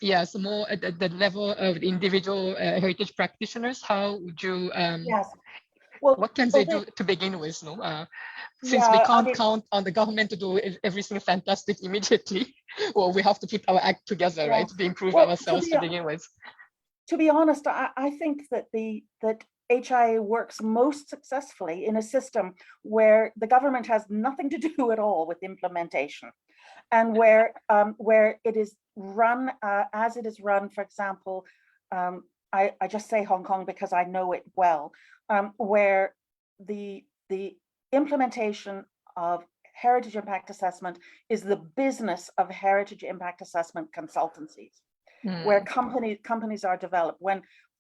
yes, more at the level of individual heritage practitioners. How would you yes. Well, what can they do to begin with? No, since we can't count on the government to do everything fantastic immediately, well, we have to put our act together, right, to improve ourselves to begin with. To be honest, I think that that HIA works most successfully in a system where the government has nothing to do at all with implementation, and where it is run as it is run. For example, I just say Hong Kong because I know it well, where the implementation of heritage impact assessment is the business of heritage impact assessment consultancies. Where companies are developed.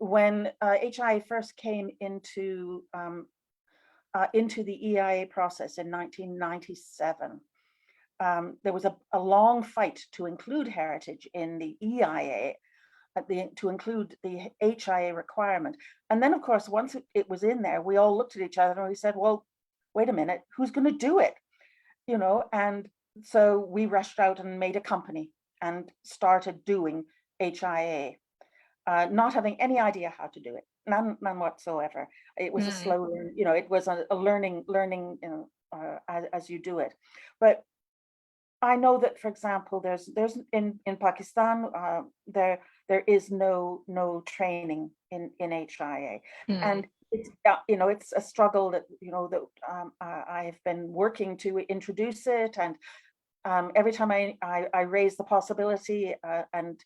When HIA first came into the EIA process in 1997, there was a long fight to include heritage in the EIA, to include the HIA requirement. And then, of course, once it was in there, we all looked at each other and we said, well, wait a minute, who's going to do it? And so we rushed out and made a company and started doing HIA, not having any idea how to do it, none whatsoever. It was a slow, it was a learning, as you do it. But I know that, for example, there's in Pakistan, there is no training in HIA, and it's it's a struggle that that I've been working to introduce it, and every time I raise the possibility, and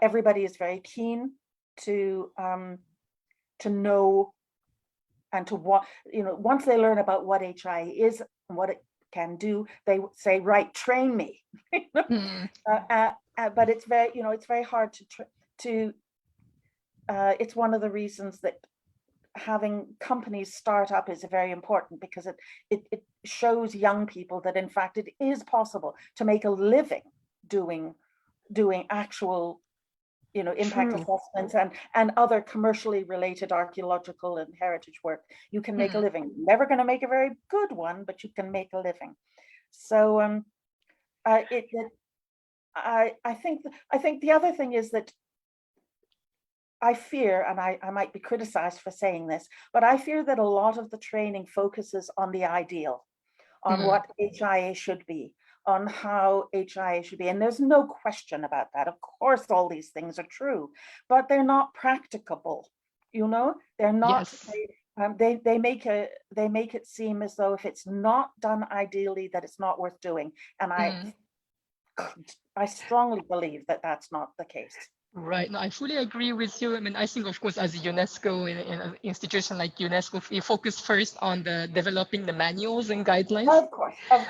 everybody is very keen to know and to what, once they learn about what HIA is and what it can do, they say, right, train me. But it's very, it's very hard to it's one of the reasons that having companies start up is very important, because it shows young people that in fact it is possible to make a living doing actual impact True. assessments and other commercially related archaeological and heritage work. You can make a Mhm. living. Never going to make a very good one, but you can make a living. So I think the other thing is that I fear, and I might be criticized for saying this, but I fear that a lot of the training focuses on the ideal, on Mhm. what HIA should be, on how HIA should be. And there's no question about that. Of course, all these things are true, but they're not practicable. They're not. Yes. They make it seem as though if it's not done ideally, that it's not worth doing. And Mhm. I strongly believe that that's not the case. Right. No, I fully agree with you. I mean, I think, of course, as a UNESCO, in an institution like UNESCO, we focus first on the developing the manuals and guidelines. Of course. But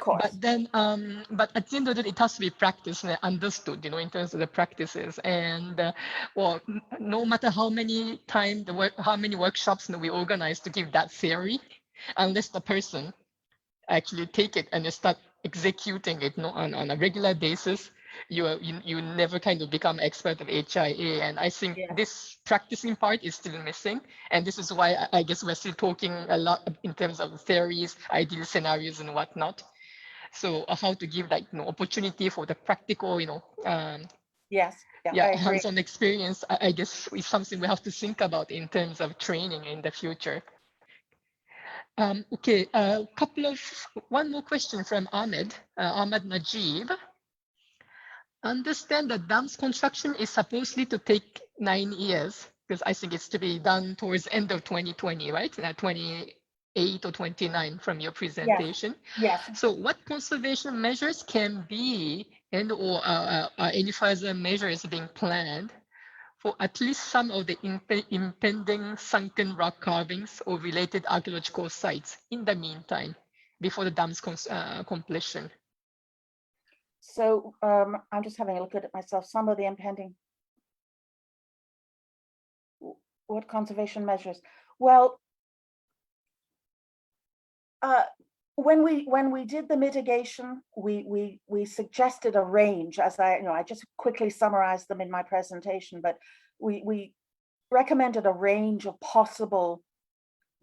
at the end of it, it has to be practiced and understood, in terms of the practices. And well, no matter how many how many workshops we organize to give that theory, unless the person actually take it and start executing it on a regular basis, you never kind of become expert of HIA. And I think Yeah. this practicing part is still missing. And this is why I guess we're still talking a lot in terms of theories, ideal scenarios and whatnot. So how to give opportunity for the practical, Yes. Yeah, I agree. hands-on experience, I guess is something we have to think about in terms of training in the future. Okay, one more question from Ahmed Najib. Understand that dams construction is supposedly to take 9 years, because I think it's to be done towards end of 2020, right? 28 or 29 from your presentation. Yes. So what conservation measures can be or are any further measures being planned for at least some of the impending sunken rock carvings or related archaeological sites in the meantime, before the dam's completion? So I'm just having a look at it myself. Some of the impending, what conservation measures? Well, when we did the mitigation, we suggested a range, as I just quickly summarized them in my presentation, but we recommended a range of possible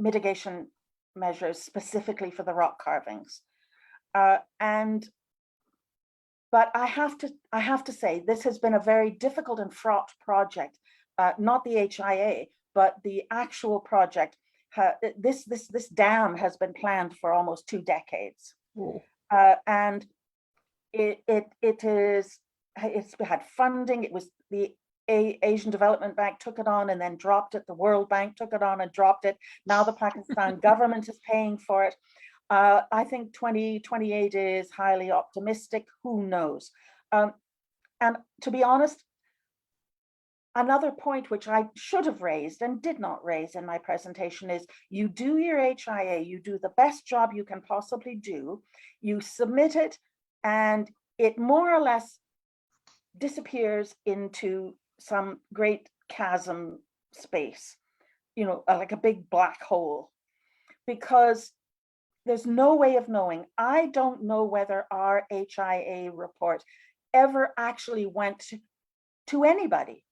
mitigation measures specifically for the rock carvings. But I have to say, this has been a very difficult and fraught project. Not the HIA, but the actual project. This dam has been planned for almost 2 decades, and it's had funding. It was the Asian Development Bank took it on and then dropped it. The World Bank took it on and dropped it. Now the Pakistan government is paying for it. I think 2028 is highly optimistic. Who knows? And to be honest, another point which I should have raised and did not raise in my presentation is you do your HIA, you do the best job you can possibly do, you submit it, and it more or less disappears into some great chasm space, like a big black hole, because there's no way of knowing. I don't know whether our HIA report ever actually went to anybody.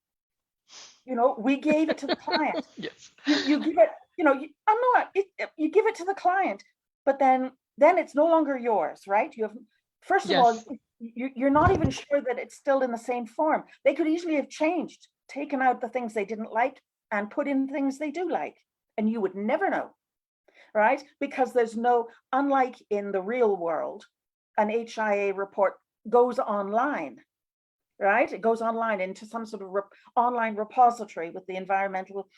We gave it to the client. Yes. You give it, you give it to the client, but then it's no longer yours, right? You have, first of all, you're not even sure that it's still in the same form. They could easily have changed, taken out the things they didn't like and put in things they do like, and you would never know. Right? Because there's unlike in the real world, an HIA report goes online, right? It goes online into some sort of online repository with the environmental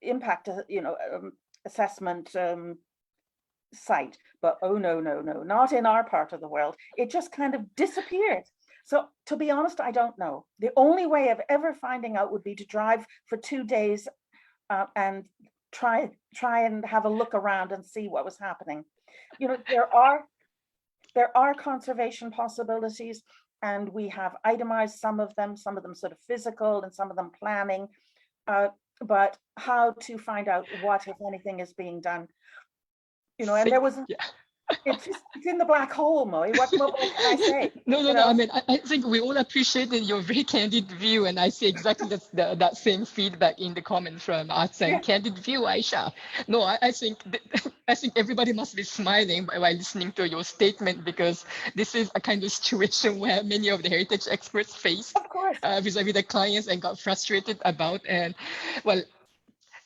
impact, assessment site. But oh, no, not in our part of the world. It just kind of disappeared. So to be honest, I don't know. The only way of ever finding out would be to drive for 2 days and try and have a look around and see what was happening. There are conservation possibilities, and we have itemized some of them sort of physical and some of them planning, but how to find out what, if anything, is being done, and there was it's in the black hole, Mo. What more can I say? No, no, You no. I know? mean, I think we all appreciated your very candid view, and I see exactly that same feedback in the comment from us and Yeah. candid view, Aisha. No, I think I think everybody must be smiling while listening to your statement, because this is a kind of situation where many of the heritage experts faced Of course. vis-a-vis the clients and got frustrated about. And well,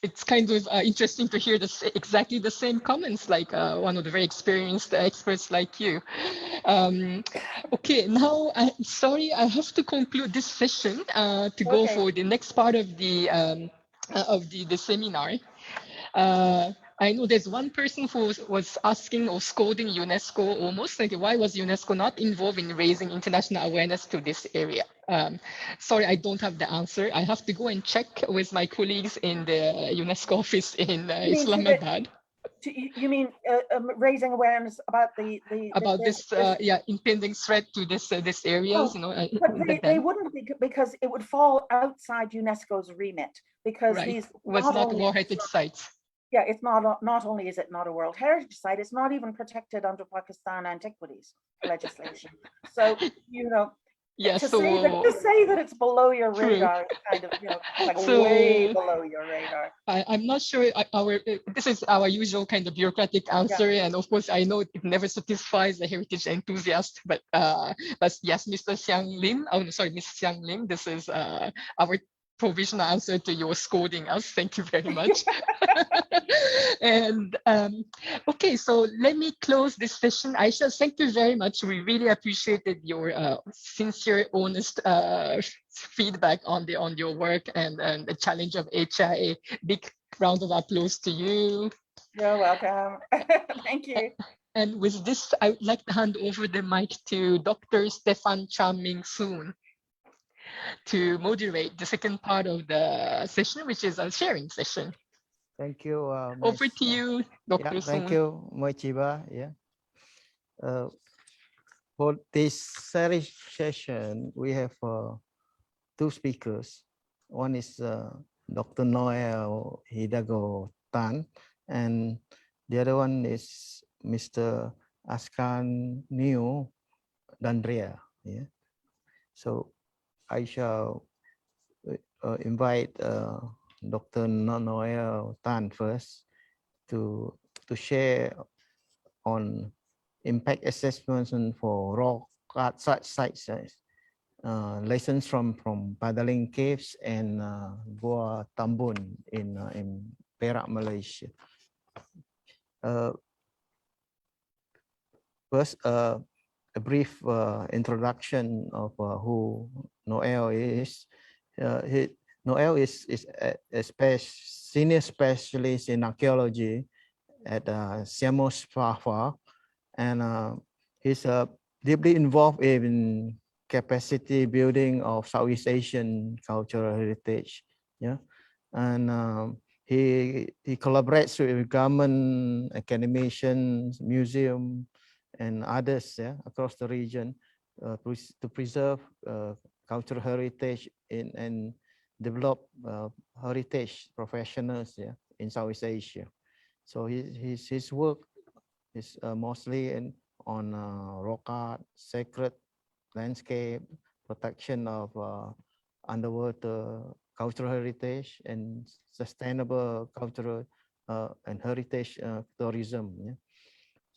it's kind of interesting to hear exactly the same comments, like one of the very experienced experts like you. Okay, now sorry, I have to conclude this session to go Okay. for the next part of the seminar. I know there's one person who was asking or scolding UNESCO almost, like, why was UNESCO not involved in raising international awareness to this area? Sorry, I don't have the answer. I have to go and check with my colleagues in the UNESCO office in You mean Islamabad you mean raising awareness about about this, impending threat to this areas, oh, but they wouldn't be, because it would fall outside UNESCO's remit, because right, these was not World Heritage sites. Yeah, it's not only is it not a World Heritage Site, it's not even protected under Pakistan antiquities legislation. So, you know, Yeah, to so say that it's below your true. radar is kind of, you know, like So way below your radar. I'm not sure this is our usual kind of bureaucratic answer, and of course I know it never satisfies the heritage enthusiast, but yes, Mr. Xiang Lim, oh no, sorry, Miss Xiang Lim, this is our provisional answer to your scolding us. Thank you very much. And okay, so let me close this session. Aisha, thank you very much. We really appreciated your sincere, honest feedback on your work and the challenge of HIA. Big round of applause to you. You're welcome. Thank you. And with this, I would like to hand over the mic to Dr. Stefan Cha-Ming Soon to moderate the second part of the session, which is a sharing session. Thank you. Over to you, Dr. Soon. Thank you, Mochiba. Yeah. For this session, we have two speakers. One is Dr. Noel Hidalgo Tan, and the other one is Mr. Askan New Dandria. Yeah. So I shall invite Dr. Noel Tan first to share on impact assessments for rock art sites, lessons from paddling caves and Gua Tambun in Perak, Malaysia. First, a brief introduction of who Noel is. Noel is a senior specialist in archaeology at Siamos Fafa, and he's deeply involved in capacity building of Southeast Asian cultural heritage. Yeah, and he collaborates with government, academicians, museum, and others, yeah, across the region to preserve cultural heritage and develop heritage professionals, yeah, in Southeast Asia. So his work is mostly on rock art, sacred landscape, protection of underwater cultural heritage, and sustainable cultural and heritage tourism. Yeah.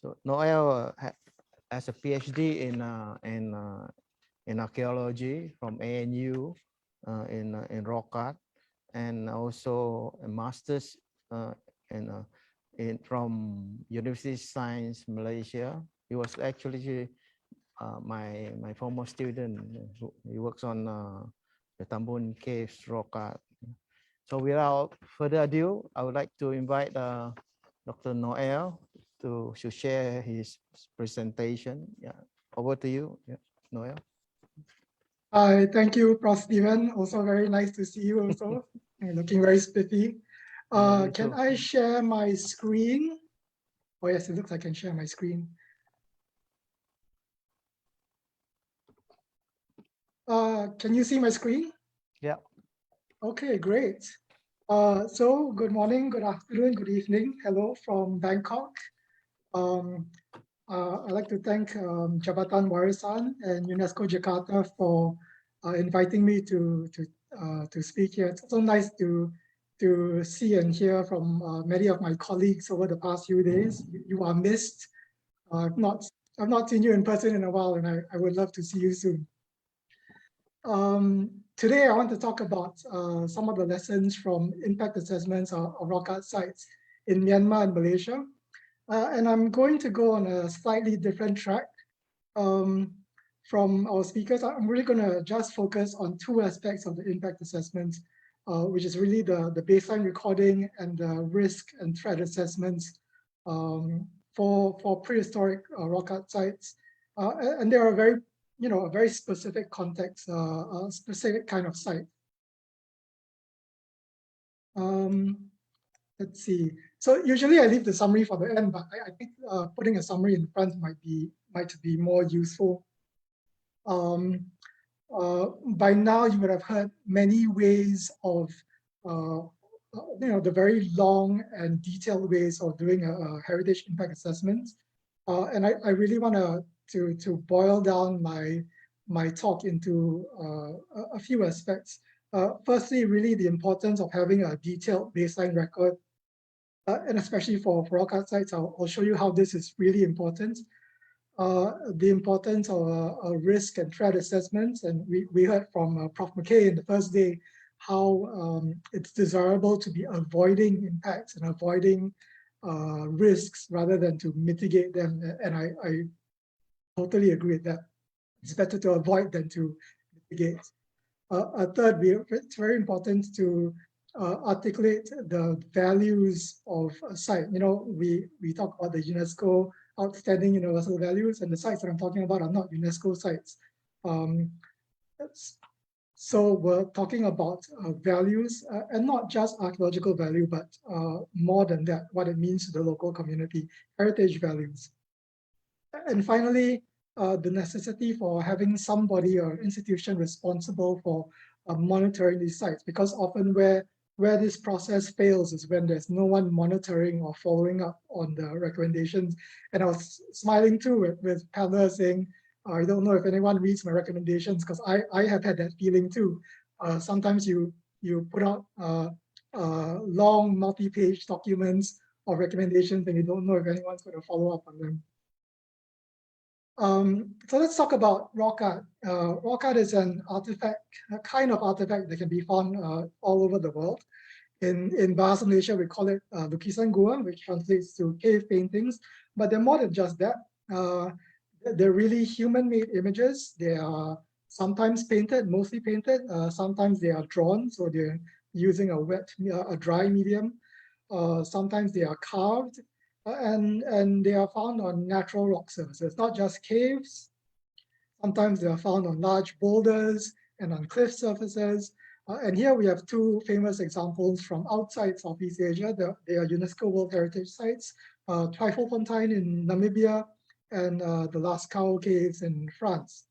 So Noel has a PhD in archaeology from ANU in rock art, and also a master's from University of Science Malaysia. He was actually my former student. He works on the Tambun Caves rock art. So without further ado, I would like to invite Dr. Noel to share his presentation. Yeah, over to you, yeah, Noel. Hi, thank you, Prof. Stephen. Also very nice to see you also. You're looking very spiffy. Can I share my screen? Oh yes, it looks like I can share my screen. Can you see my screen? Yeah. Okay, great. So good morning, good afternoon, good evening. Hello from Bangkok. I'd like to thank Jabatan Warisan and UNESCO Jakarta for inviting me to speak here. It's so nice to see and hear from many of my colleagues over the past few days. You are missed. I've not seen you in person in a while, and I would love to see you soon. Today, I want to talk about some of the lessons from impact assessments of rock art sites in Myanmar and Malaysia. And I'm going to go on a slightly different track from our speakers. I'm really going to just focus on two aspects of the impact assessment, which is really the baseline recording and the risk and threat assessments for prehistoric rock art sites. And they are a very specific context, a specific kind of site. Let's see. So usually I leave the summary for the end, but I think putting a summary in front might be more useful. By now you would have heard many ways of, the very long and detailed ways of doing a heritage impact assessment. And I really want to boil down my talk into a few aspects. Firstly, really the importance of having a detailed baseline record. And especially for rock art sites, I'll show you how this is really important. The importance of risk and threat assessments. And we heard from Prof. McKay in the first day how it's desirable to be avoiding impacts and avoiding risks rather than to mitigate them. And I totally agree with that. It's better to avoid than to mitigate. Third, it's very important to articulate the values of a site. We talk about the UNESCO outstanding universal values, and the sites that I'm talking about are not UNESCO sites. So we're talking about values, and not just archaeological value, but more than that, what it means to the local community, heritage values. And finally, the necessity for having somebody or institution responsible for monitoring these sites, because often where this process fails is when there's no one monitoring or following up on the recommendations. And I was smiling too with Pamela saying, I don't know if anyone reads my recommendations, because I have had that feeling too. Sometimes you put out long multi-page documents or recommendations and you don't know if anyone's going to follow up on them. So let's talk about rock art. Rock art is an artifact, a kind of artifact that can be found all over the world. In Bahasa Malaysia, we call it lukisan gua, which translates to cave paintings. But they're more than just that. They're really human-made images. They are sometimes painted, mostly painted. Sometimes they are drawn, so they're using a dry medium. Sometimes they are carved. And they are found on natural rock surfaces, not just caves. Sometimes they are found on large boulders and on cliff surfaces. And here we have two famous examples from outside Southeast Asia. They are UNESCO World Heritage Sites, Tweefontein in Namibia and the Lascaux Caves in France.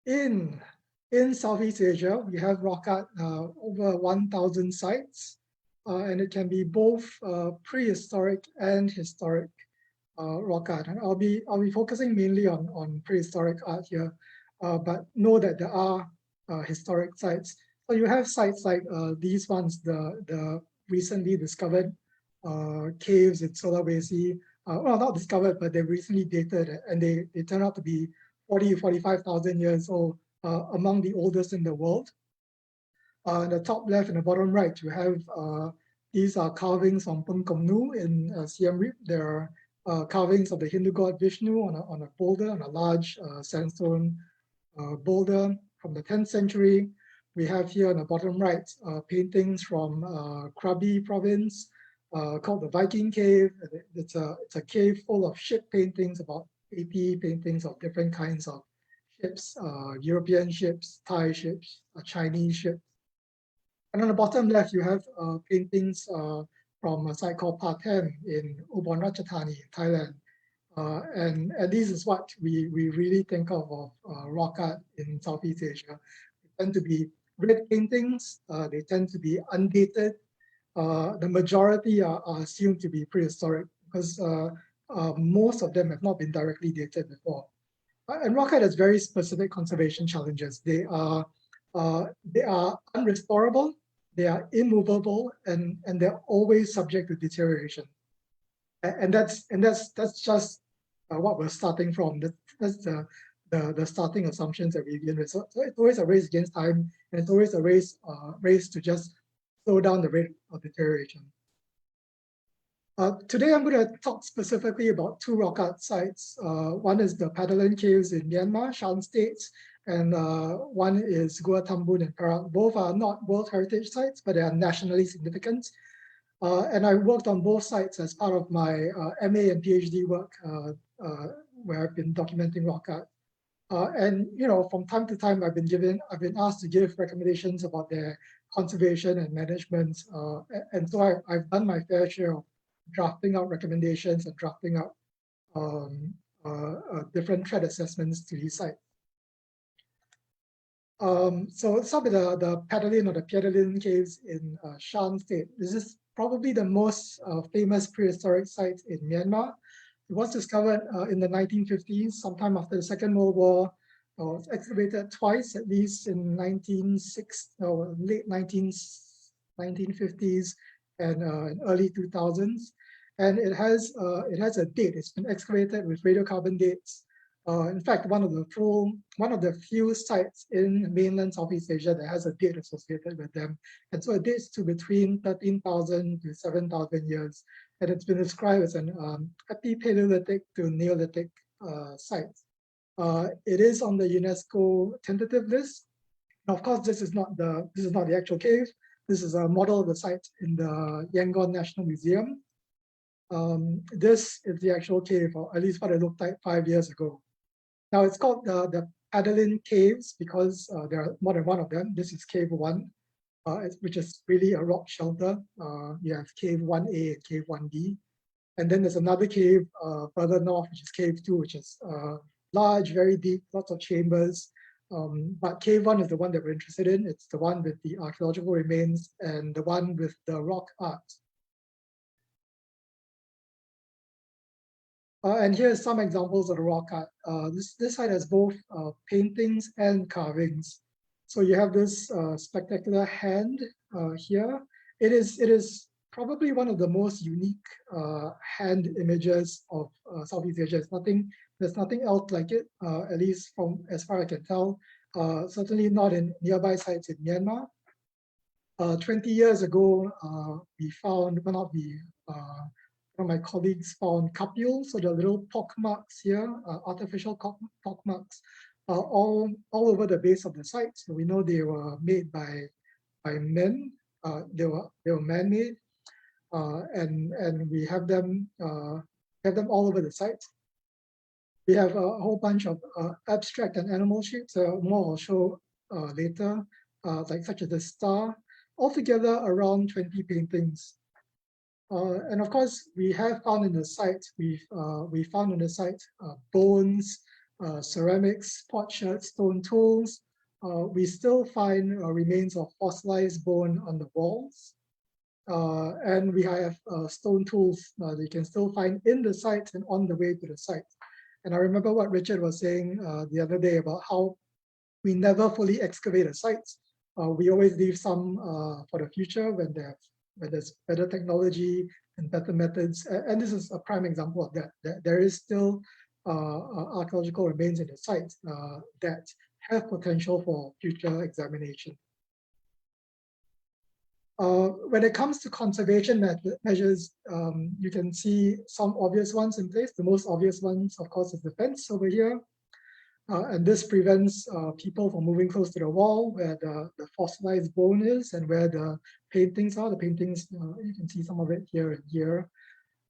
In Southeast Asia, we have rock art over 1,000 sites. And it can be both prehistoric and historic rock art. And I'll be focusing mainly on prehistoric art here, but know that there are historic sites. So you have sites like these ones, the recently discovered caves in Sulawesi. Well, not discovered, but they recently dated, and they turn out to be 45,000 years old, among the oldest in the world. In the top left and the bottom right, you have these are carvings from Pungkomnu in Siem Reap. There are carvings of the Hindu god Vishnu on a boulder, on a large sandstone boulder from the 10th century. We have here on the bottom right paintings from Krabi province called the Viking Cave. It's a cave full of ship paintings, about 80 paintings of different kinds of ships, European ships, Thai ships, Chinese ships. And on the bottom left, you have paintings from a site called Patem in Ubon Ratchathani, Thailand. And this is what we really think of rock art in Southeast Asia. They tend to be red paintings. They tend to be undated. the majority are assumed to be prehistoric because most of them have not been directly dated before. And rock art has very specific conservation challenges. They are unrestorable, they are immovable, and they're always subject to deterioration. And that's just what we're starting from. That's the starting assumptions that we begin with. So it's always a race against time, and it's always a race to just slow down the rate of deterioration. Today, I'm going to talk specifically about two rock art sites. One is the Petaling Caves in Myanmar, Shan State, and one is Gua Tambun in Perak. Both are not World Heritage sites, but they are nationally significant. And I worked on both sites as part of my MA and PhD work, where I've been documenting rock art. And from time to time, I've been asked to give recommendations about their conservation and management. And so I've done my fair share of drafting out recommendations and drafting out different threat assessments to these sites. So let's start with the Petaling or the Petaling Caves in Shan State. This is probably the most famous prehistoric site in Myanmar. It was discovered in the 1950s, sometime after the Second World War. It was excavated twice, at least in late 1950s and early 2000s. And it has a date. It's been excavated with radiocarbon dates. In fact, one of the few sites in mainland Southeast Asia that has a date associated with them. And so it dates to between 13,000 to 7,000 years. And it's been described as an Epipaleolithic to Neolithic site. It is on the UNESCO tentative list. Now, of course, this is not the actual cave. This is a model of the site in the Yangon National Museum. This is the actual cave, or at least what it looked like 5 years ago. Now it's called the Petaling Caves because there are more than one of them. This is Cave 1, which is really a rock shelter. You have Cave 1A and Cave 1B. And then there's another cave further north, which is Cave 2, which is large, very deep, lots of chambers. But Cave 1 is the one that we're interested in. It's the one with the archaeological remains and the one with the rock art. And here's some examples of the rock art. This site has both paintings and carvings. So you have this spectacular hand here. It is probably one of the most unique hand images of Southeast Asia. There's nothing else like it, at least from as far as I can tell. Certainly not in nearby sites in Myanmar. 20 years ago, we found, one of my colleagues found cupules, so the little pock marks here, artificial pock marks, all over the base of the site. So we know they were made by men. They were man-made, and we have them all over the site. We have a whole bunch of abstract and animal shapes. More I'll show later, like such as the star. Altogether, around 20 paintings. And of course, we have found in the site, we found in the site bones, ceramics, potsherds, stone tools. We still find remains of fossilized bone on the walls. And we have stone tools that you can still find in the site and on the way to the site. And I remember what Richard was saying the other day about how we never fully excavate a site. We always leave some for the future when there's better technology and better methods. And this is a prime example of that. There is still archaeological remains in the site that have potential for future examination. When it comes to conservation measures, you can see some obvious ones in place. The most obvious ones, of course, is the fence over here. And this prevents people from moving close to the wall where the fossilized bone is and where the paintings are. The paintings, you can see some of it here and here.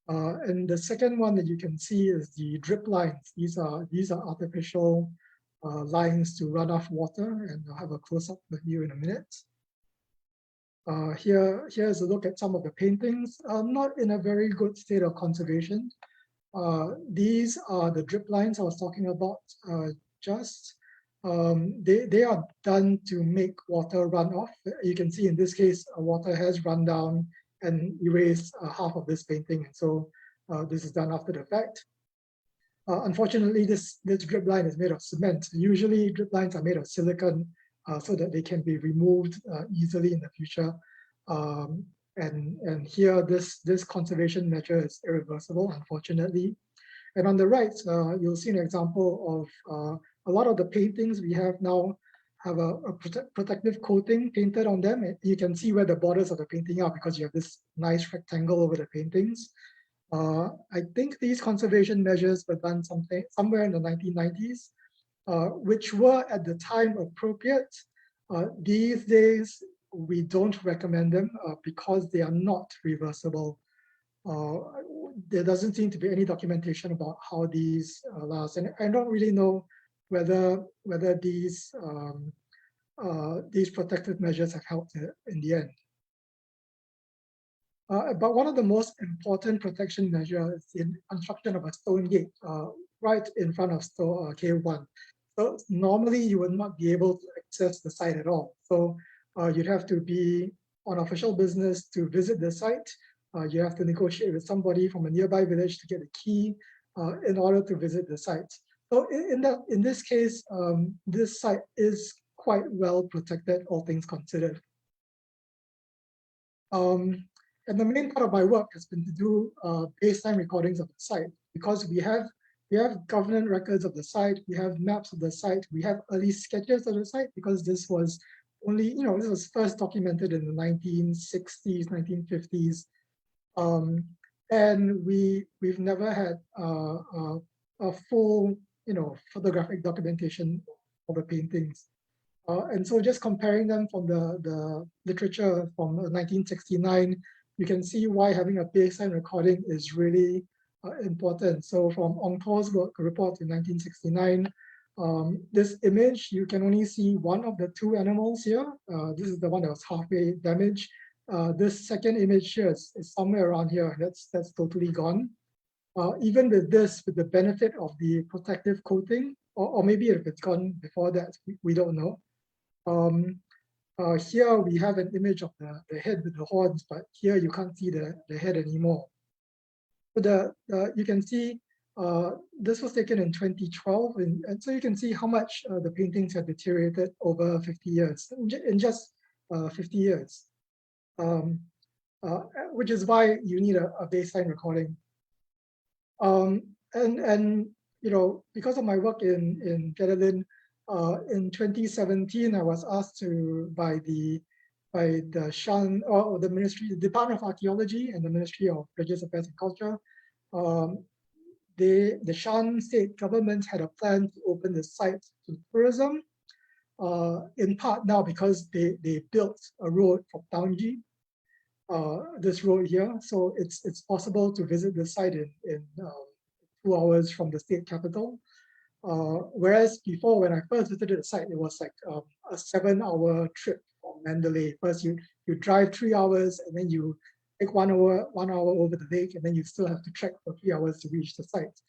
And the second one that you can see is the drip lines. These are artificial lines to run off water, and I'll have a close-up with you in a minute. Here's a look at some of the paintings, not in a very good state of conservation. These are the drip lines I was talking about they are done to make water run off. You can see in this case, water has run down and erase half of this painting. And so this is done after the fact. Unfortunately, this drip line is made of cement. Usually drip lines are made of silicon so that they can be removed easily in the future. And here, this conservation measure is irreversible, unfortunately. And on the right, you'll see an example of a lot of the paintings we have now have a protective coating painted on them. And you can see where the borders of the painting are because you have this nice rectangle over the paintings. I think these conservation measures were done somewhere in the 1990s, which were at the time appropriate. These days, we don't recommend them because they are not reversible. There doesn't seem to be any documentation about how these last, and I don't really know whether these protective measures have helped in the end. But one of the most important protection measures is the construction of a stone gate right in front of Cave 1. So normally you would not be able to access the site at all. So you'd have to be on official business to visit the site. You have to negotiate with somebody from a nearby village to get a key in order to visit the site. So in this case, this site is quite well protected, all things considered. And the main part of my work has been to do baseline recordings of the site because we have government records of the site, we have maps of the site, we have early sketches of the site because this was only, this was first documented in the 1960s, 1950s. And we've never had a full, photographic documentation of the paintings. And so just comparing them from the literature from 1969, you can see why having a baseline recording is really important. So from Ong To's work report in 1969, this image, you can only see one of the two animals here. This is the one that was halfway damaged. This second image here is somewhere around here. That's totally gone. Even with this, with the benefit of the protective coating, or maybe if it's gone before that, we don't know. Here we have an image of the head with the horns, but here you can't see the head anymore. So you can see this was taken in 2012, and so you can see how much the paintings have deteriorated over 50 years, in just 50 years, which is why you need a baseline recording. And because of my work in Pedalin, in 2017, I was asked by the Shan, or the Ministry, the Department of Archaeology and the Ministry of Religious Affairs and Culture. The Shan state government had a plan to open the site to tourism, in part now because they built a road from Taunji, this road here. So it's possible to visit the site in 2 hours from the state capital. Whereas before, when I first visited the site, it was like a 7-hour trip from Mandalay. First, you drive 3 hours, and then you take 1 hour over the lake, and then you still have to trek for 3 hours to reach the site.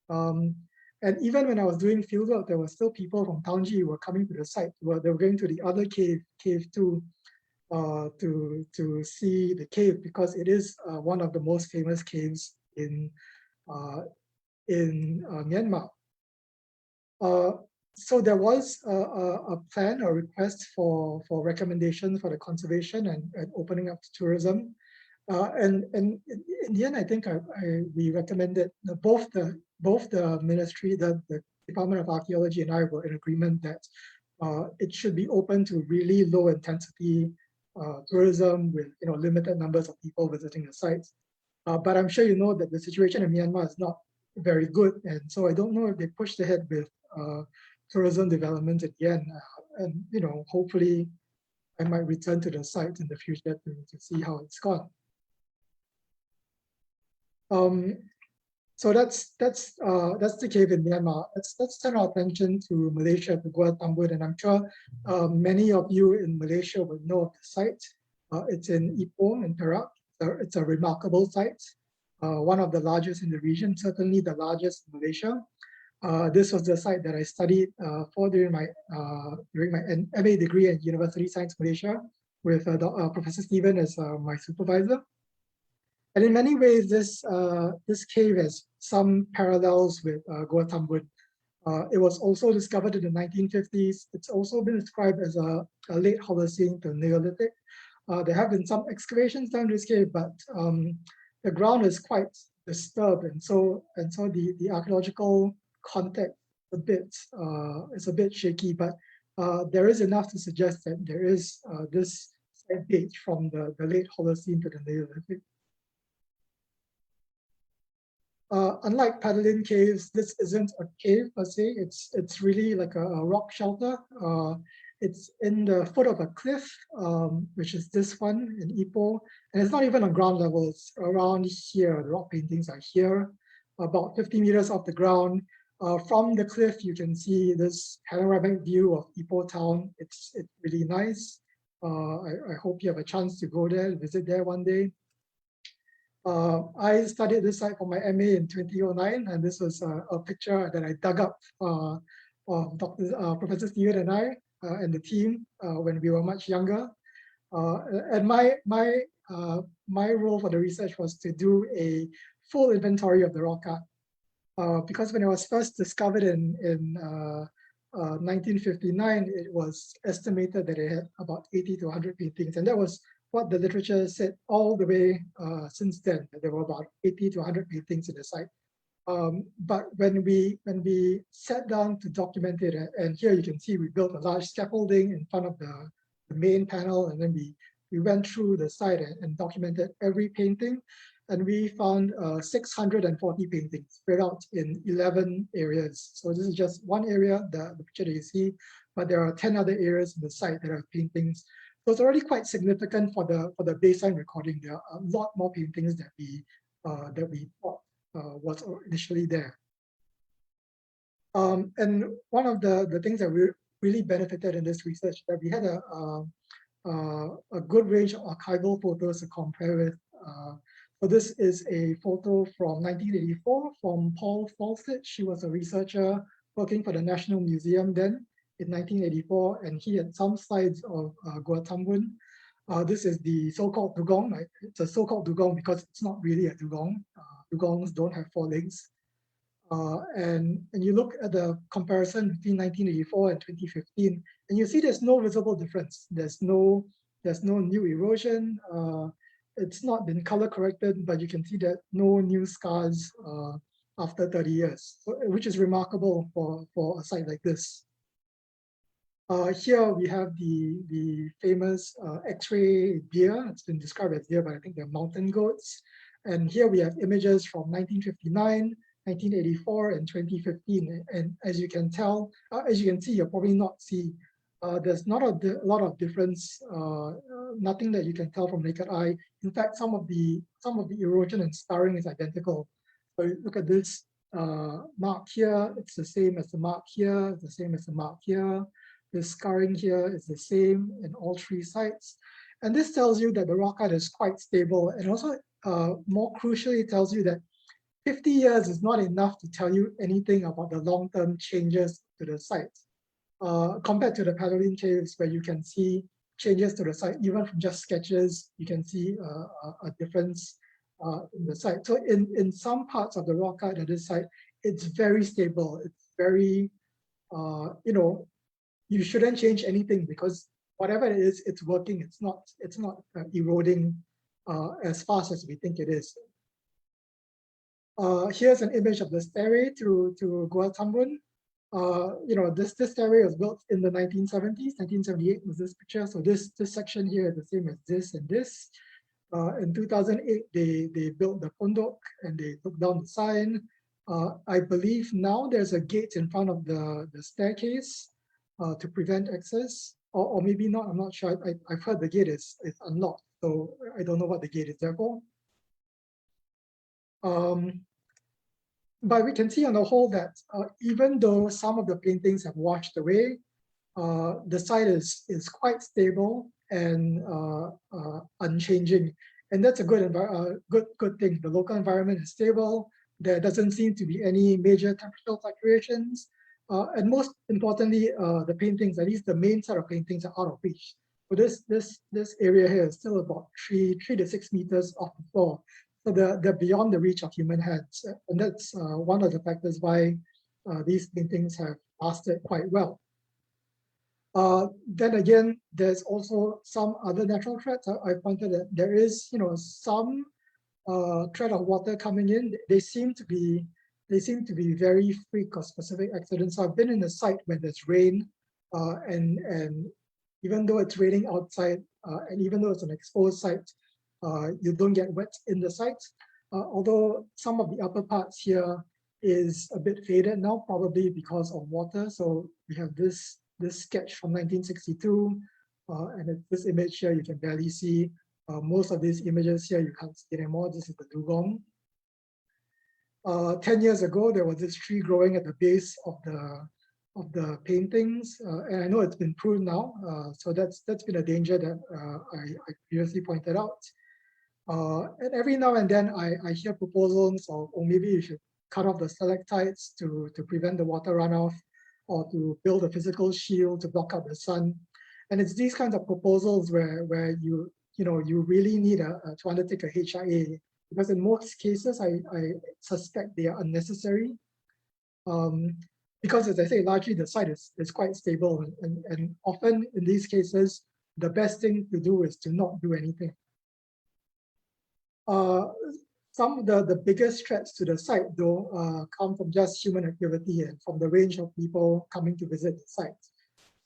And even when I was doing fieldwork, there were still people from Taunji who were coming to the site. They were going to the other cave 2, to see the cave because it is one of the most famous caves in Myanmar. So there was a plan, a request for recommendations for the conservation and opening up to tourism. And in the end, I think we recommended both the ministry, the Department of Archaeology, and I were in agreement that it should be open to really low intensity tourism with limited numbers of people visiting the sites. But I'm sure you know that the situation in Myanmar is not very good, and so I don't know if they pushed ahead with tourism development at the end. And hopefully, I might return to the site in the future to see how it's gone. So that's the cave in Myanmar. Let's turn our attention to Malaysia, to Gua Tambun, and I'm sure many of you in Malaysia will know of the site. It's in Ipoh in Perak. It's a remarkable site, one of the largest in the region, certainly the largest in Malaysia. This was the site that I studied for during my MA degree at University of Science Malaysia. with Professor Stephen as my supervisor. And in many ways, this cave has some parallels with Gua Tambun. It was also discovered in the 1950s. It's also been described as a late Holocene to Neolithic. There have been some excavations down this cave, but the ground is quite disturbed, and so the archaeological context is a bit shaky. But there is enough to suggest that there is this site date from the late Holocene to the Neolithic. Unlike Paddling Caves, this isn't a cave per se. It's really like a rock shelter. It's in the foot of a cliff, which is this one in Ipoh, and it's not even on ground level. It's around here. The rock paintings are here, about 50 meters off the ground. From the cliff, you can see this panoramic view of Ipoh town. It's really nice. I hope you have a chance to go there, visit there one day. I studied this site for my MA in 2009, and this was a picture that I dug up of Professor Stephen and I and the team when we were much younger. And my role for the research was to do a full inventory of the rock art. Because when it was first discovered in 1959, it was estimated that it had about 80 to 100 paintings, and that was what the literature said all the way since then. There were about 80 to 100 paintings in the site. But when we sat down to document it, and here you can see we built a large scaffolding in front of the main panel, and then we went through the site and documented every painting, and we found 640 paintings spread out in 11 areas. So this is just one area, the picture that you see, but there are 10 other areas in the site that have paintings. So it's already quite significant for the baseline recording. There are a lot more paintings that we thought was initially there. And one of the things that we really benefited in this research, that we had a good range of archival photos to compare with. So this is a photo from 1984 from Paul Fawcett. She was a researcher working for the National Museum then in 1984, and he had some slides of Gua Tambun. This is the so-called dugong. Right? It's a so-called dugong because it's not really a dugong. Dugongs don't have four legs. And you look at the comparison between 1984 and 2015, and you see there's no visible difference. There's no new erosion. It's not been color corrected, but you can see that no new scars after 30 years, which is remarkable for a site like this. Here we have the famous X-ray deer. It's been described as deer, but I think they're mountain goats. And here we have images from 1959, 1984, and 2015. And as you can tell, as you can see, you'll probably not see, there's not a lot of difference, nothing that you can tell from naked eye. In fact, some of the erosion and scarring is identical. So look at this mark here, it's the same as the mark here, it's the same as the mark here. The scarring here is the same in all three sites. And this tells you that the rock art is quite stable, and also more crucially, it tells you that 50 years is not enough to tell you anything about the long-term changes to the site. Compared to the Paddling Caves, where you can see changes to the site, even from just sketches, you can see a difference in the site. So in some parts of the rock art at this site, it's very stable. It's very, you shouldn't change anything because whatever it is, it's working. It's not eroding as fast as we think it is. Here's an image of the stairway to Gua Tambun. This stairway was built in the 1970s. 1978 was this picture. So this section here is the same as this and this. In 2008, they built the pondok and they took down the sign. I believe now there's a gate in front of the staircase to prevent access, or maybe not. I'm not sure. I've heard the gate is unlocked, so I don't know what the gate is there for. But we can see on the whole that even though some of the paintings have washed away, the site is quite stable and unchanging, and that's a good thing. The local environment is stable. There doesn't seem to be any major temperature fluctuations, and most importantly, the paintings, at least the main set of paintings, are out of reach. So this area here is still about 3 to 6 meters off the floor. So they're beyond the reach of human hands. And that's one of the factors why these paintings have lasted quite well. Then again, there's also some other natural threats. I pointed that there is, some threat of water coming in. They seem to be very freak or specific accidents. So I've been in a site where there's rain, and even though it's raining outside, and even though it's an exposed site, you don't get wet in the site. Although some of the upper parts here is a bit faded now, probably because of water. So we have this sketch from 1962, and this image here you can barely see. Most of these images here you can't see anymore. This is the dugong. 10 years ago, there was this tree growing at the base of the paintings, and I know it's been pruned now. So that's been a danger that I previously pointed out. And every now and then I hear proposals of, oh, maybe you should cut off the stalactites to prevent the water runoff, or to build a physical shield to block out the sun. And it's these kinds of proposals where you really need to undertake a HIA, because in most cases I suspect they are unnecessary. Because, as I say, largely the site is quite stable, and often in these cases the best thing to do is to not do anything. Some of the biggest threats to the site, though, come from just human activity and from the range of people coming to visit the site.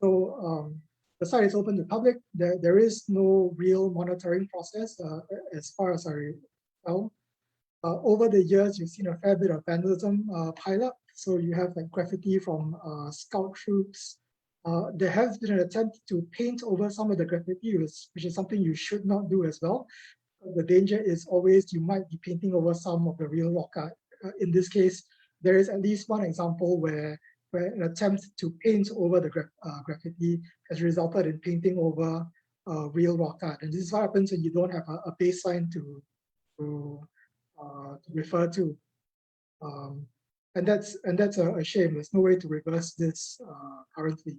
So the site is open to public. There is no real monitoring process as far as I know. Over the years, you've seen a fair bit of vandalism pile up. So you have like graffiti from scout troops. There has been an attempt to paint over some of the graffiti, which is something you should not do as well. The danger is always you might be painting over some of the real rock art. In this case, there is at least one example where an attempt to paint over the graffiti has resulted in painting over real rock art. And this is what happens when you don't have a baseline to refer to. And that's a shame. There's no way to reverse this currently.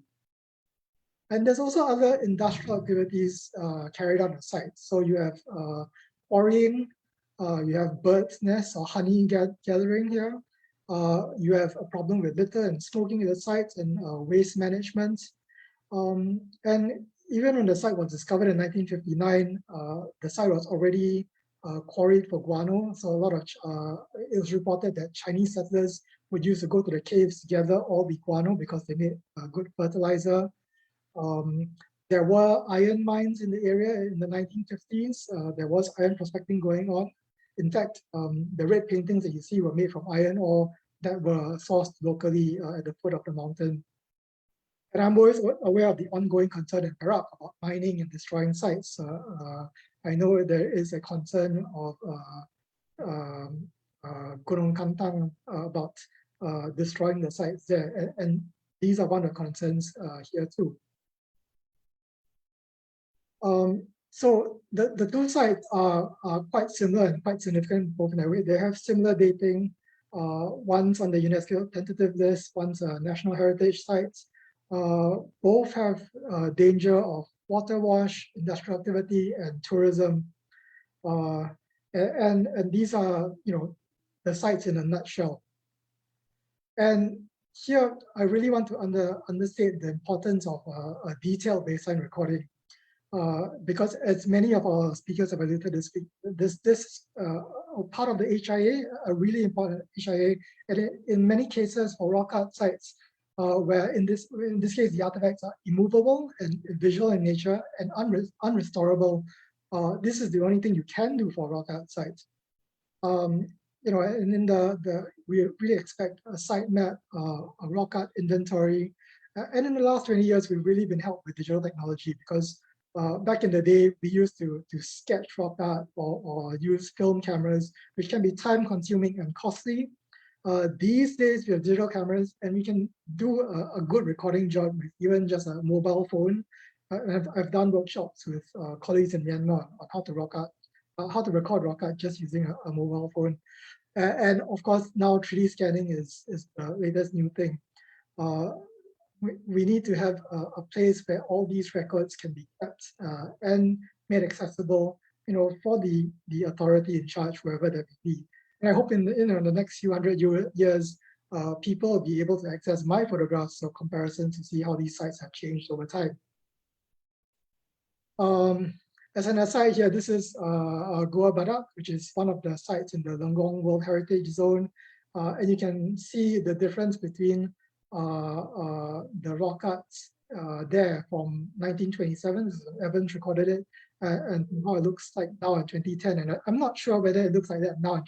And there's also other industrial activities carried on the site. So you have quarrying, you have bird's nests or honey gathering here. You have a problem with litter and smoking at the site, and waste management. And even when the site was discovered in 1959, the site was already quarried for guano. So a lot of it was reported that Chinese settlers would use to go to the caves to gather all the guano because they made good fertilizer. There were iron mines in the area in the 1950s. There was iron prospecting going on. In fact, the red paintings that you see were made from iron ore that were sourced locally at the foot of the mountain. And I'm always aware of the ongoing concern in Perak about mining and destroying sites. I know there is a concern of Gunung Kantang about destroying the sites there. And these are one of the concerns here too. So the two sites are quite similar and quite significant both in a way. They have similar dating. One's on the UNESCO tentative list, one's a national heritage sites. Both have danger of water wash, industrial activity, and tourism. And these are, the sites in a nutshell. And here, I really want to understate the importance of a detailed baseline recording. Because as many of our speakers have alluded to this part of the HIA, a really important HIA, and in many cases for rock art sites, where in this case the artifacts are immovable and visual in nature and unrestorable, this is the only thing you can do for rock art sites. And in we really expect a site map, a rock art inventory, and in the last 20 years we've really been helped with digital technology, because back in the day, we used to sketch rock art or use film cameras, which can be time consuming and costly. These days, we have digital cameras and we can do a good recording job with even just a mobile phone. I've done workshops with colleagues in Myanmar on how to record rock art just using a mobile phone. And of course, now 3D scanning is the latest new thing. we need to have a place where all these records can be kept and made accessible, for the authority in charge, wherever that may be. And I hope in the next few hundred years, people will be able to access my photographs or comparisons to see how these sites have changed over time. As an aside here, this is Goa Badak, which is one of the sites in the Lenggong World Heritage Zone. And you can see the difference between the rock cuts there from 1927, Evans recorded it, and how it looks like now in 2010. And I'm not sure whether it looks like that now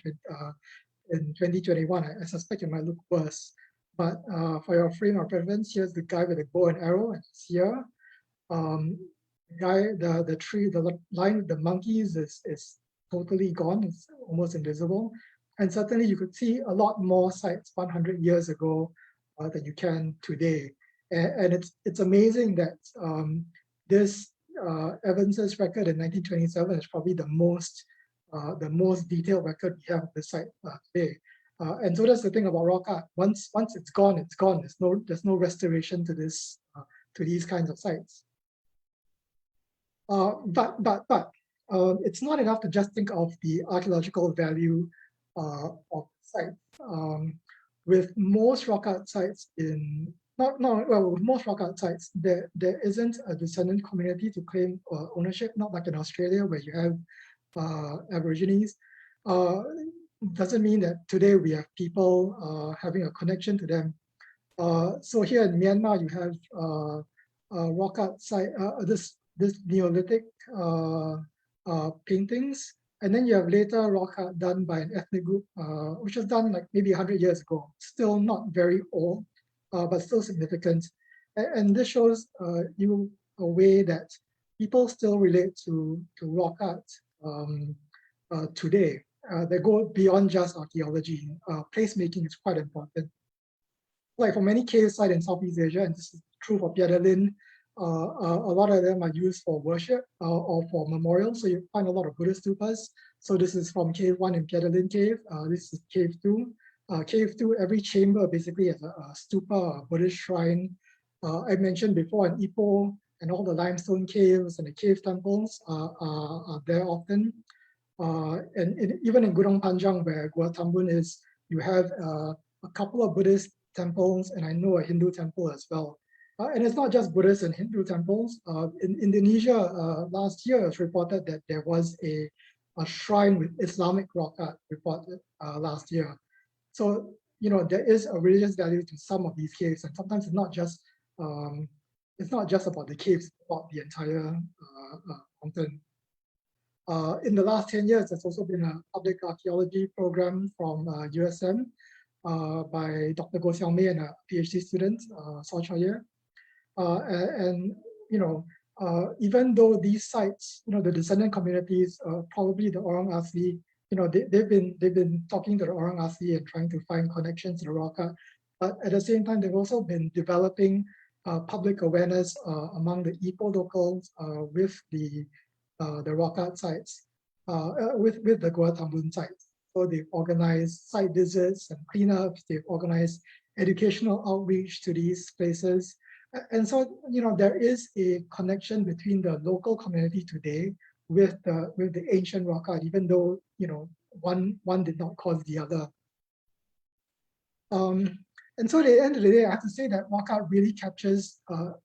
in 2021. I suspect it might look worse. But for your frame of reference, here's the guy with the bow and arrow, and here, the tree, the line with the monkeys is totally gone. It's almost invisible. And certainly you could see a lot more sites 100 years ago than you can today. And it's amazing that this Evans's record in 1927 is probably the most detailed record we have of the site today. And so that's the thing about rock art. Once it's gone, it's gone. There's no restoration to this to these kinds of sites. But it's not enough to just think of the archaeological value of sites. With most rock art sites with most rock art sites, there isn't a descendant community to claim ownership, not like in Australia where you have Aborigines. Doesn't mean that today we have people having a connection to them. So here in Myanmar, you have rock art site, this Neolithic paintings, and then you have later rock art done by an ethnic group, which was done like maybe 100 years ago. Still not very old, but still significant. And this shows you a way that people still relate to rock art today. They go beyond just archaeology. Placemaking is quite important. Like for many cave sites in Southeast Asia, and this is true for Pia De Lin, a lot of them are used for worship or for memorials. So you find a lot of Buddhist stupas. So this is from Cave 1 in Pia De Lin Cave. This is Cave 2. Cave 2, every chamber basically has a stupa, a Buddhist shrine. I mentioned before in Ipoh, and all the limestone caves and the cave temples are there often. And even in Gurong Panjang, where Gua Tambun is, you have a couple of Buddhist temples, and I know a Hindu temple as well. And it's not just Buddhist and Hindu temples. In Indonesia, last year, it was reported that there was a shrine with Islamic rock art reported last year. So, there is a religious value to some of these caves, and sometimes it's not just about the caves, it's about the entire mountain. In the last 10 years, there's also been a public archaeology program from USM by Dr. Goh Xiao Mei and a PhD student, Saw Choi Ye. And even though these sites, the descendant communities, probably the Orang Asli, they've been talking to the Orang Asli and trying to find connections to the rock art. But at the same time, they've also been developing public awareness among the Ipoh locals with the rock art sites, with the Gua Tambun sites. So they've organized site visits and cleanups. They've organized educational outreach to these places. And so, there is a connection between the local community today with the ancient rock art, even though, one did not cause the other. And so at the end of the day, I have to say that rock art really captures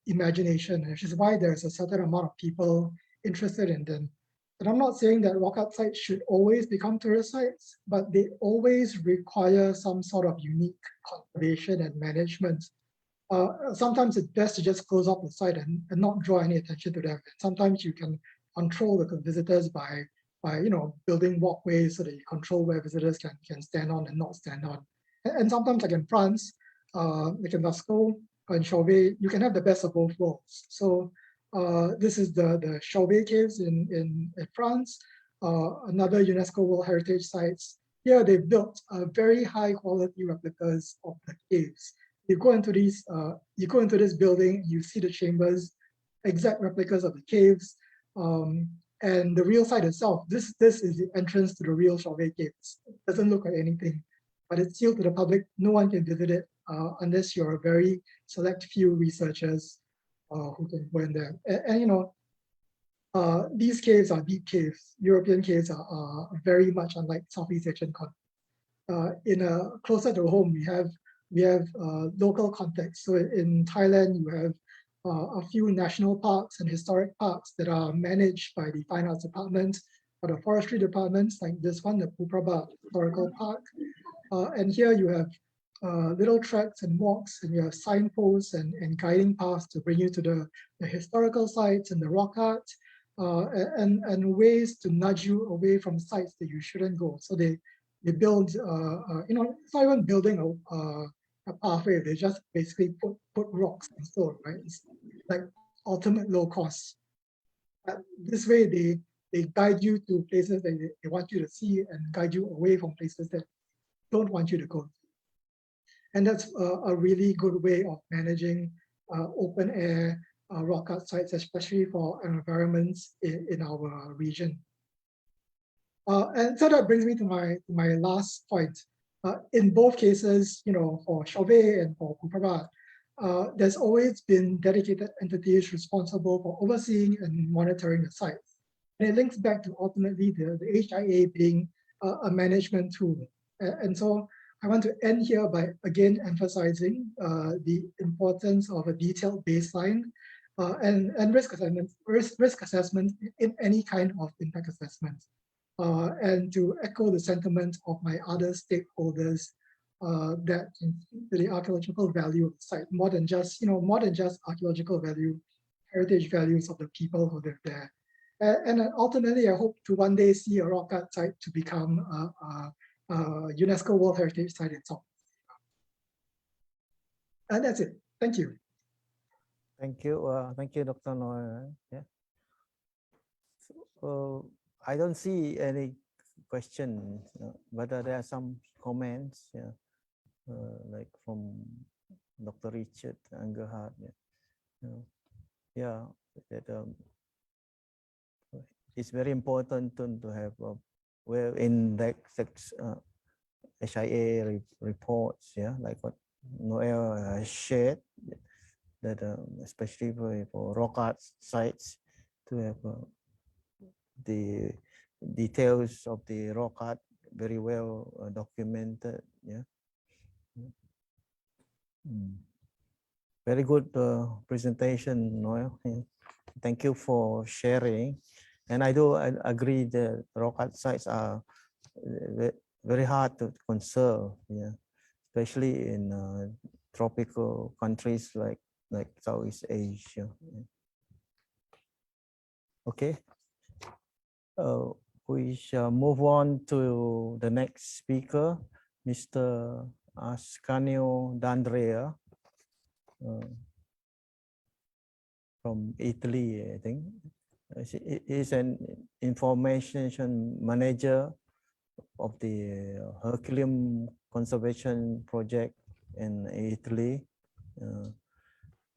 imagination, which is why there's a certain amount of people interested in them. And I'm not saying that rock art sites should always become tourist sites, but they always require some sort of unique conservation and management. Sometimes it's best to just close up the site and not draw any attention to them. And sometimes you can control the visitors by building walkways so that you control where visitors can stand on and not stand on. And sometimes, like in France, like in Lascaux or in Chauvet, you can have the best of both worlds. So this is the Chauvet caves in France, another UNESCO World Heritage sites. Here they've built very high quality replicas of the caves. You go into this building, you see the chambers, exact replicas of the caves, and the real site itself. This is the entrance to the real Chauvet caves. It doesn't look like anything, but it's sealed to the public. No one can visit it. unless you're a very select few researchers who can go in there. These caves are deep caves. European caves are very much unlike Southeast Asian closer to home, we have local context. So in Thailand, you have a few national parks and historic parks that are managed by the Fine Arts Department or the Forestry Departments, like this one, the Pupraba Historical Park. And here you have little tracks and walks, and you have signposts and guiding paths to bring you to the historical sites and the rock art, and ways to nudge you away from sites that you shouldn't go. So they build, it's not even building a pathway. They just basically put rocks and stone, right? It's like ultimate low cost. But this way, they guide you to places that they want you to see and guide you away from places that don't want you to go. And that's a really good way of managing open air rock art sites, especially for environments in our region. And so that brings me to my last point. In both cases, for Chauvet and for Pupraba, there's always been dedicated entities responsible for overseeing and monitoring the sites. And it links back to ultimately the HIA being a management tool. And so I want to end here by again emphasizing the importance of a detailed baseline and risk assessment in any kind of impact assessment. And to echo the sentiment of my other stakeholders, that the archaeological value of the site, more than just archaeological value, heritage values of the people who live there. And ultimately, I hope to one day see a rock art site to become a UNESCO World Heritage Site itself. And that's it. Thank you. Thank you, Dr. Noy. Yeah. So, I don't see any questions, but there are some comments, like from Dr. Richard Angerhard. That it's very important to have well-indexed HIA reports, like what Noel has shared, that especially for rock art sites, to have the details of the rock art very well documented. Very good presentation, Noel. Thank you for sharing. And I agree that rock art sites are very hard to conserve, especially in tropical countries like Southeast Asia. Okay. We shall move on to the next speaker, Mr. Ascanio D'Andrea from Italy, I think. He's an information manager of the Herculeum Conservation Project in Italy.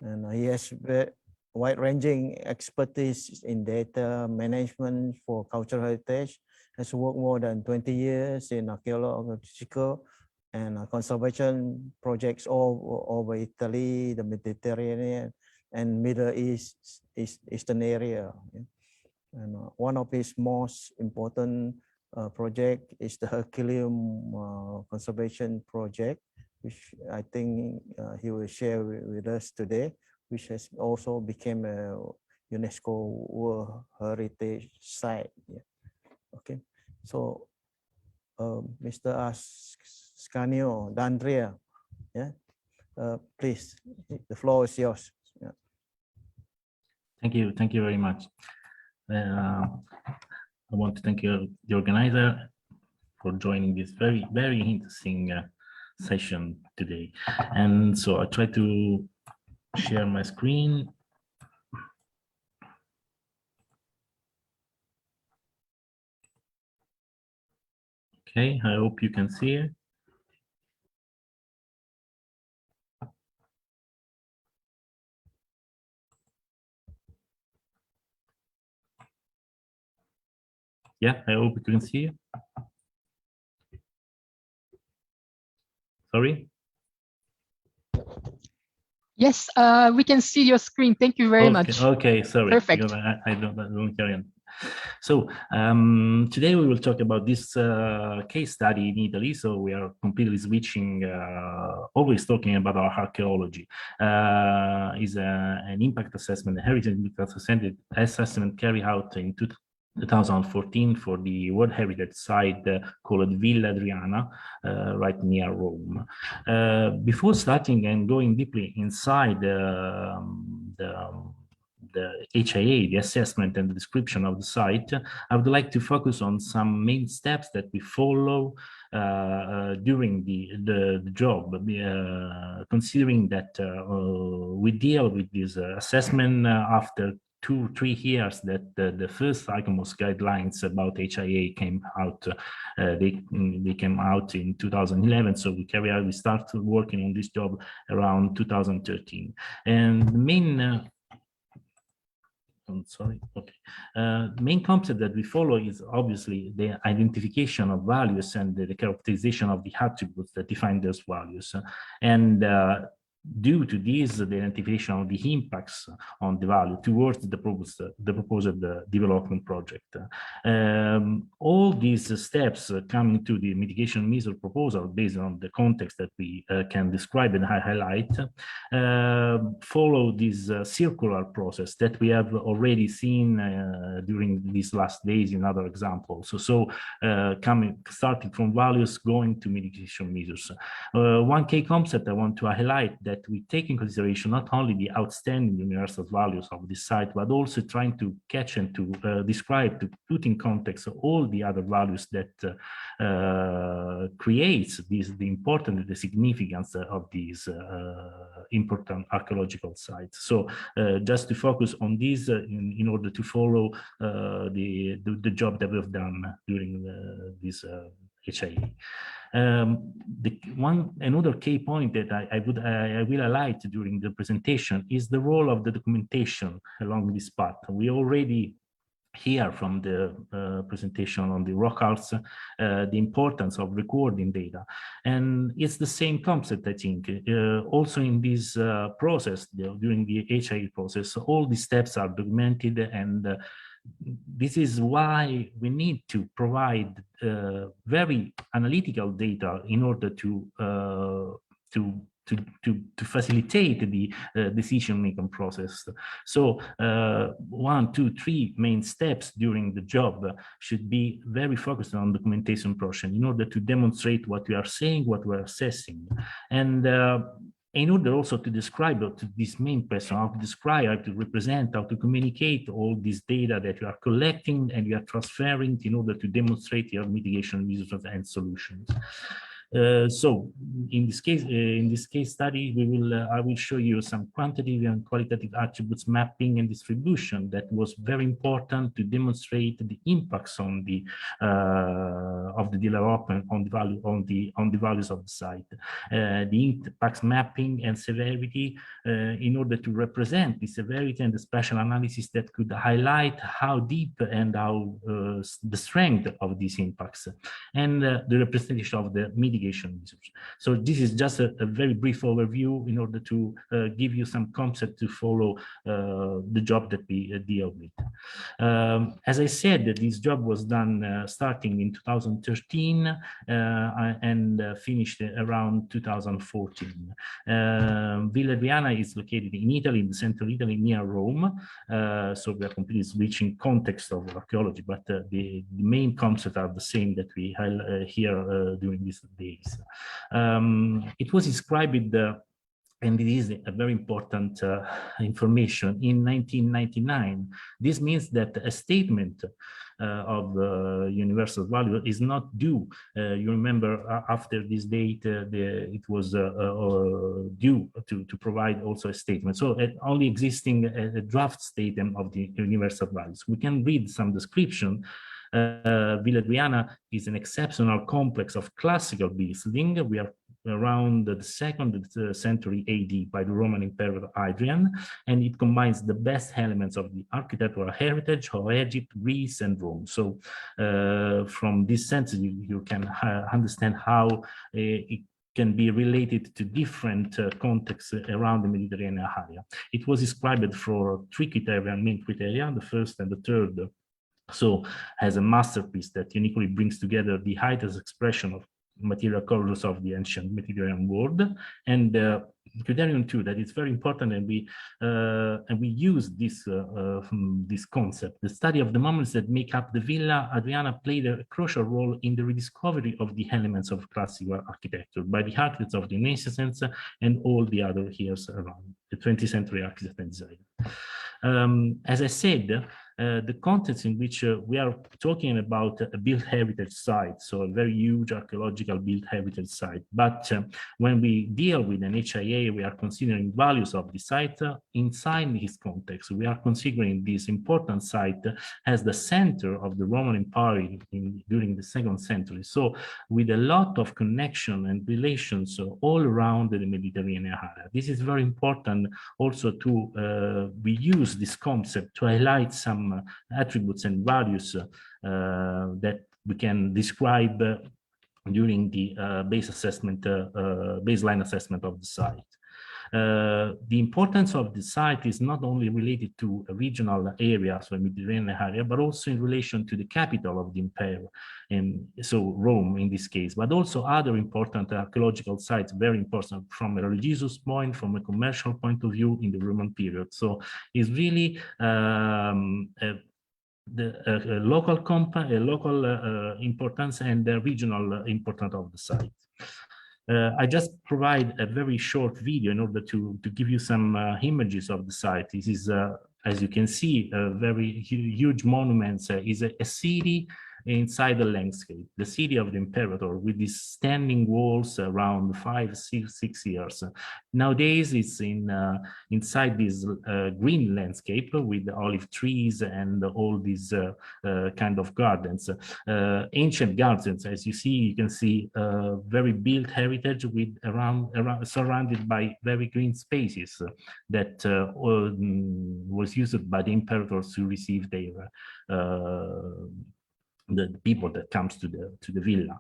And he has wide-ranging expertise in data management for cultural heritage, has worked more than 20 years in archaeological and conservation projects all over Italy, the Mediterranean, and Middle Eastern area. And one of his most important project is the Herculeum Conservation Project, which I think he will share with us today, which has also become a UNESCO World Heritage Site. Okay, so Mr. Ascanio D'Andrea, please, the floor is yours. Thank you very much. I want to thank you, the organizer, for joining this very interesting session today. And so I try to share my screen. Okay, I hope you can see it. Yeah, I hope you can see it. Sorry? Yes, we can see your screen. Thank you very much. Okay, sorry. Perfect. Because I don't carry on. So today we will talk about this case study in Italy. So we are completely switching, always talking about our archaeology. Is an impact assessment, a heritage impact assessment carried out in 2014 for the World Heritage Site called Villa Adriana, right near Rome. Before starting and going deeply inside the HIA, the assessment and the description of the site, I would like to focus on some main steps that we follow during the job, considering that we deal with this assessment after 2-3 years that the first ICOMOS guidelines about HIA came out. They came out in 2011, so we started working on this job around 2013. And the main I'm sorry. Okay. The main concept that we follow is obviously the identification of values and the characterization of the attributes that define those values. And due to this, the identification of the impacts on the value towards the proposed development project. All these steps coming to the mitigation measure proposal based on the context that we can describe and highlight follow this circular process that we have already seen during these last days in other examples. So starting from values, going to mitigation measures. One key concept I want to highlight that we take in consideration not only the outstanding universal values of this site, but also trying to catch and to describe, to put in context all the other values that creates the importance and the significance of these important archaeological sites. So just to focus on these in order to follow the job that we've done during this HIA. Another key point that I will highlight during the presentation is the role of the documentation along this path. We already hear from the presentation on the rock arts the importance of recording data, and it's the same concept, I think. Also in this process, during the HIA process, all the steps are documented, and this is why we need to provide very analytical data in order to facilitate the decision-making process. So 1, 2, 3 main steps during the job should be very focused on documentation portion in order to demonstrate what we are saying, what we are assessing. And in order also to describe to this main person, how to describe, how to represent, how to communicate all this data that you are collecting and you are transferring in order to demonstrate your mitigation measures and solutions. So in this case study, I will show you some quantitative and qualitative attributes mapping and distribution that was very important to demonstrate the impacts on the of the development on the values of the site. The impacts mapping and severity in order to represent the severity and the spatial analysis that could highlight how deep and how the strength of these impacts, and the representation of the mitigation measures. So this is just a very brief overview in order to give you some concept to follow the job that we deal with. As I said, this job was done starting in 2013 and finished around 2014. Villa Adriana is located in Italy, in central Italy, near Rome. So we are completely switching context of archaeology, but the main concepts are the same that we hear during these days. It was inscribed, and it is a very important information, in 1999. This means that a statement of universal value is not due. You remember after this date, it was due to provide also a statement. So only existing a draft statement of the universal values. We can read some description. Villa Adriana is an exceptional complex of classical building. We are around the 2nd century AD by the Roman Emperor Hadrian, and it combines the best elements of the architectural heritage of Egypt, Greece, and Rome. So from this sense, you can understand how can be related to different contexts around the Mediterranean area. It was described for 3 criteria, main criteria, the first and the third. So as a masterpiece that uniquely brings together the highest expression of material colors of the ancient Mediterranean world, and criterion 2 that is very important, and we use this concept. The study of the moments that make up the Villa Adriana played a crucial role in the rediscovery of the elements of classical architecture by the architects of the Renaissance and all the other years around the 20th century architect and design. As I said, the context in which we are talking about a built heritage site, so a very huge archaeological built heritage site. But when we deal with an HIA, we are considering values of the site inside this context. We are considering this important site as the center of the Roman Empire during the 2nd century. So with a lot of connection and relations all around the Mediterranean area. This is very important also to, we use this concept to highlight some attributes and values that we can describe during the baseline assessment of the site. The importance of the site is not only related to a regional area, so a Mediterranean area, but also in relation to the capital of the empire, and so Rome in this case, but also other important archaeological sites, very important from a religious point, from a commercial point of view in the Roman period. So it's really the local importance and the regional importance of the site. I just provide a very short video in order to give you some images of the site. This is, as you can see, a very huge monuments. Is a city inside the landscape, the city of the imperator, with these standing walls around 5, 6 years. Nowadays, it's inside this green landscape with olive trees and all these kind of gardens, ancient gardens. As you see, you can see very built heritage with around surrounded by very green spaces that was used by the imperators to receive their the people that comes to the villa.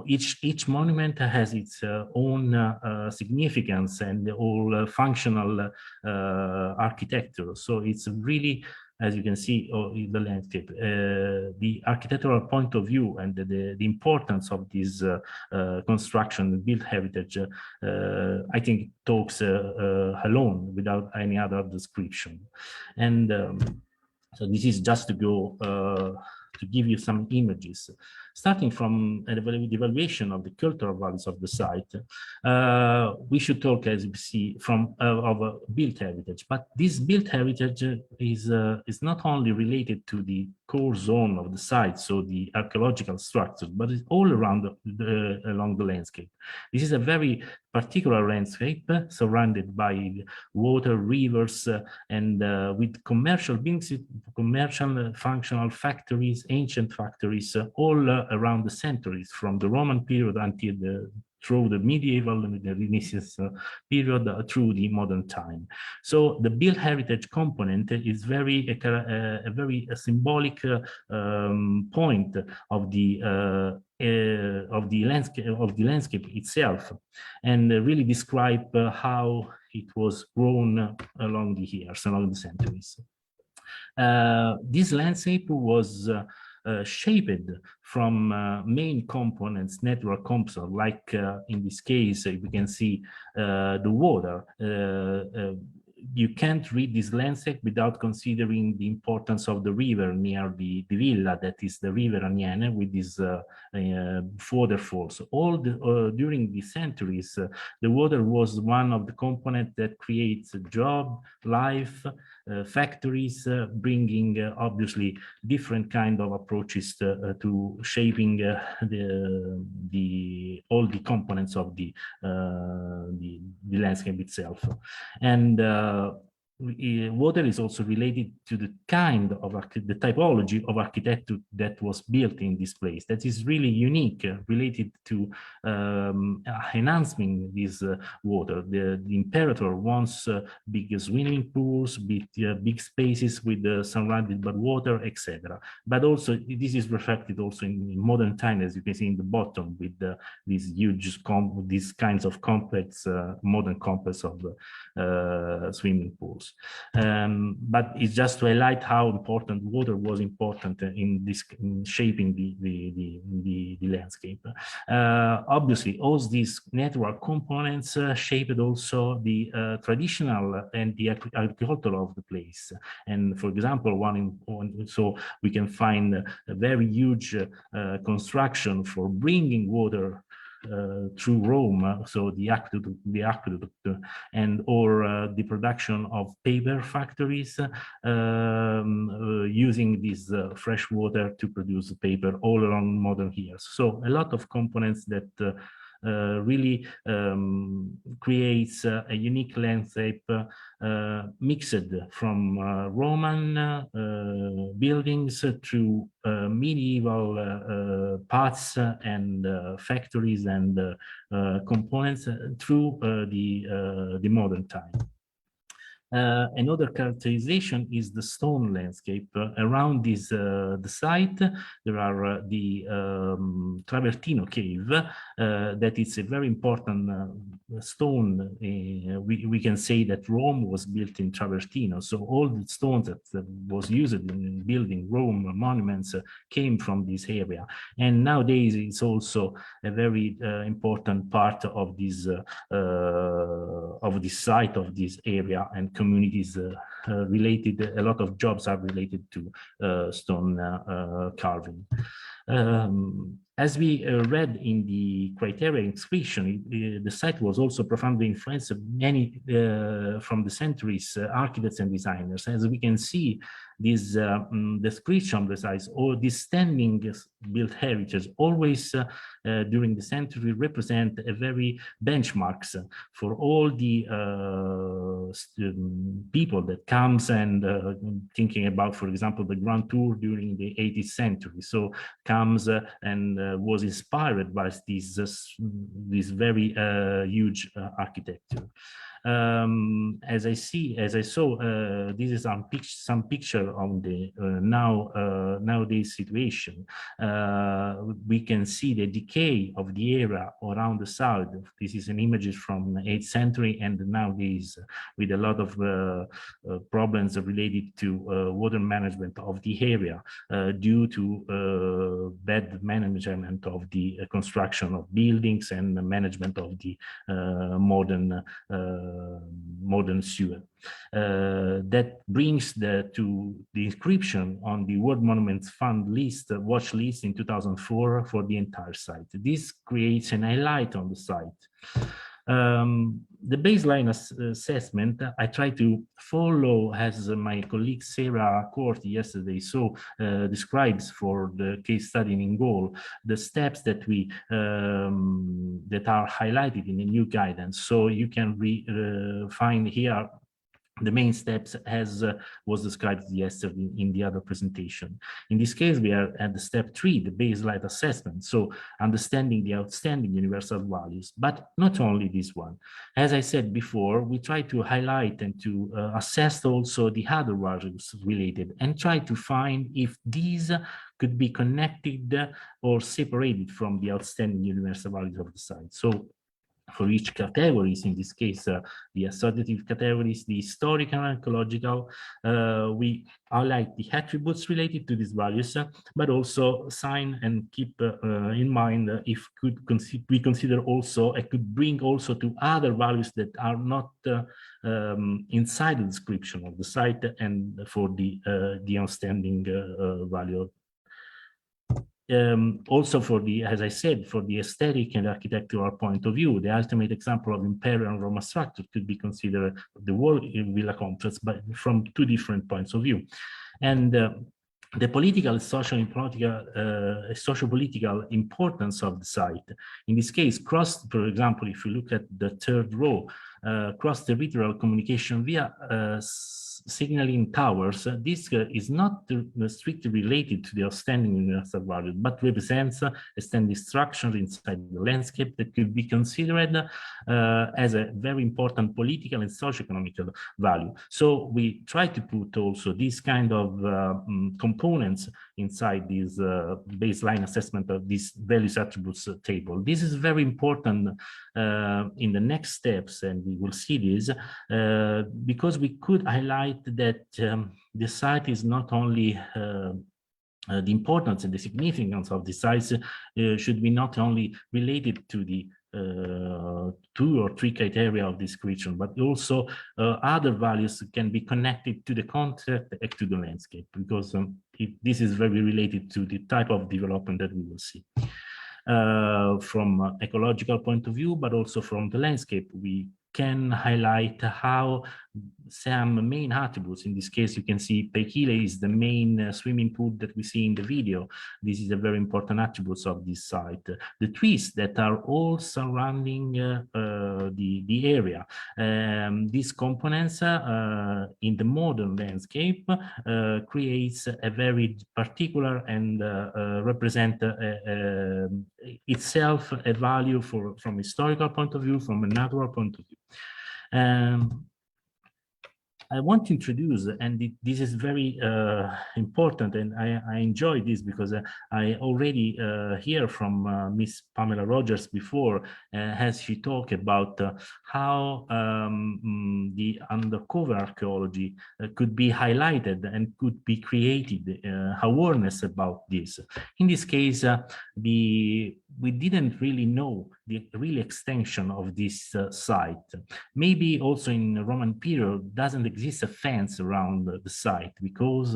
Each monument has its own significance and all functional architecture. So it's really, as you can see in the landscape, the architectural point of view and the importance of this construction, built heritage, I think talks alone without any other description. And so this is just to go to give you some images. Starting from the evaluation of the cultural values of the site, we should talk, as we see, from of a built heritage. But this built heritage is not only related to the core zone of the site, so the archaeological structures, but it's all around along the landscape. This is a very particular landscape surrounded by water, rivers, and with commercial buildings, commercial functional factories, ancient factories, all around the centuries, from the Roman period until through the medieval and the Renaissance period through the modern time. So the built heritage component is a very symbolic point of the landscape itself, and really describe how it was grown along the years, along the centuries. This landscape was shaped from main components, natural components, like in this case, we can see the water. You can't read this landscape without considering the importance of the river near the villa, that is the river Aniene, with this waterfalls. All during the centuries, the water was one of the components that creates a job, life, factories, bringing obviously different kind of approaches to shaping all the components of the landscape itself. And water is also related to the kind of the typology of architecture that was built in this place. That is really unique, related to enhancing this water. The imperator wants big swimming pools, big spaces with surrounded by water, etc. But also this is reflected also in modern time, as you can see in the bottom, with these huge, these kinds of complex, modern complex of swimming pools. But it's just to highlight how important water was important in shaping the landscape. Obviously, all these network components shaped also the traditional and the agriculture of the place. And for example, so we can find a very huge construction for bringing water through Rome, so the aqueduct, and or the production of paper factories using this fresh water to produce paper all around modern years. So a lot of components that really creates a unique landscape mixed from Roman buildings to medieval paths and factories and components through the modern time. Another characterization is the stone landscape. Around this the site, there are the Travertino cave, that is a very important stone. We can say that Rome was built in Travertino, so all the stones that was used in building Rome monuments came from this area. And nowadays it's also a very important part of this site, of this area, and communities related, a lot of jobs are related to stone carving. As we read in the criteria inscription, the site was also profoundly influenced many from the centuries architects and designers. As we can see, this description of the site, or this standing built heritage, always during the century represent a very benchmarks for all the people that comes and thinking about, for example, the Grand Tour during the 18th century. So comes and was inspired by this very huge architecture. As I saw, this is some picture on the nowadays situation. We can see the decay of the area around the south. This is an image from the 8th century, and nowadays with a lot of problems related to water management of the area due to bad management of the construction of buildings and the management of the modern sewer. That brings to the inscription on the World Monuments Fund list, watch list in 2004 for the entire site. This creates an highlight on the site. The baseline assessment, I try to follow, as my colleague Sarah Corti yesterday describes for the case study in Gaul, the steps that we that are highlighted in the new guidance. So you can find here the main steps as was described yesterday in the other presentation. In this case, we are at the step 3, the baseline assessment. So understanding the outstanding universal values, but not only this one. As I said before, we try to highlight and to assess also the other values related and try to find if these could be connected or separated from the outstanding universal values of the site. So for each categories, in this case, the associative categories, the historical and ecological, we highlight the attributes related to these values, but also sign and keep in mind if we consider also, it could bring also to other values that are not inside the description of the site, and for the outstanding value. Also for the, as I said, for the aesthetic and architectural point of view, the ultimate example of imperial and Roman structure could be considered the whole villa complex, but from 2 different points of view. And the political, social, and socio-political importance of the site. In this case, for example, if you look at the 3rd row, cross-territorial communication via signaling towers. This is not strictly related to the outstanding universal value, but represents extended structure inside the landscape that could be considered as a very important political and socio-economical value. So we try to put also these kind of components inside this baseline assessment of this values attributes table. This is very important in the next steps, and we will see this because we could highlight that the site is not only the importance and the significance of the sites should be not only related to the 2 or 3 criteria of description, but also other values can be connected to the concept and to the landscape, because this is very related to the type of development that we will see. From ecological point of view, but also from the landscape, we can highlight how some main attributes. In this case, you can see Peikile is the main swimming pool that we see in the video. This is a very important attributes of this site. The trees that are all surrounding the area. These components in the modern landscape creates a very particular and represent itself a value from historical point of view, from a natural point of view. I want to introduce, and this is very important, and I enjoy this because I already hear from Miss Pamela Rogers before, as she talked about how the undercover archaeology could be highlighted and could be created awareness about this. In this case, we didn't really know the real extension of this site. Maybe also in the Roman period doesn't exist a fence around the site because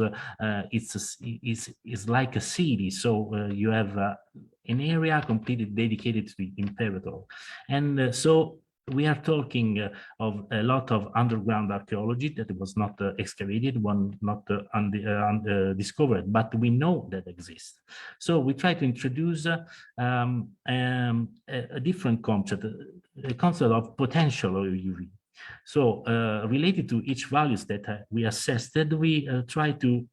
it's like a city. So you have an area completely dedicated to the imperator. And so we are talking of a lot of underground archaeology that was not excavated, not discovered, but we know that exists. So we try to introduce a different concept, a concept of potential UV. So related to each values that we assessed, we try to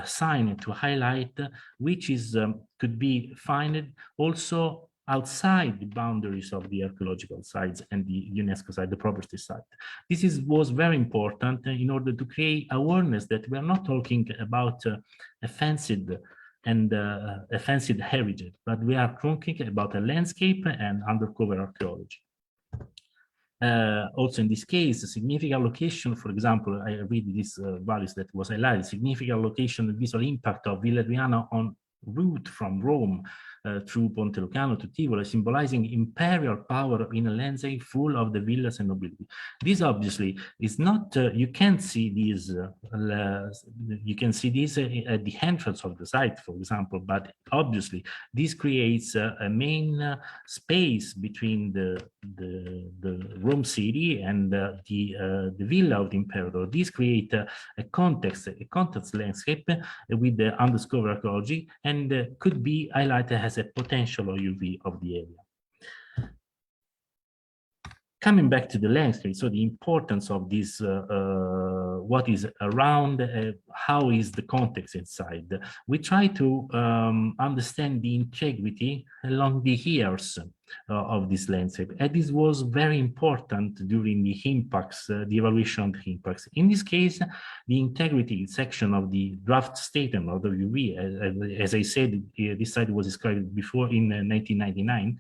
sign to highlight which is could be found also outside the boundaries of the archaeological sites and the UNESCO site, the property site. This was very important in order to create awareness that we are not talking about a fenced heritage, but we are talking about a landscape and undercover archaeology. Also in this case, a significant location, for example, I read these values that was highlighted, significant location, visual impact of Villa Adriana on route from Rome through Ponte Lucano to Tivoli, symbolizing imperial power in a landscape full of the villas and nobility. This obviously is not, you can't see these, you can see this at the entrance of the site, for example, but obviously this creates a main space between the Rome city and the villa of the imperator. This creates a context landscape with the undiscovered archaeology and could be highlighted as a potential UV of the area. Coming back to the landscape, so the importance of this, what is around, how is the context inside. We try to understand the integrity along the years of this landscape. And this was very important during the impacts, the evaluation of the impacts. In this case, the integrity section of the draft statement of the UV, as I said, this site was described before in 1999,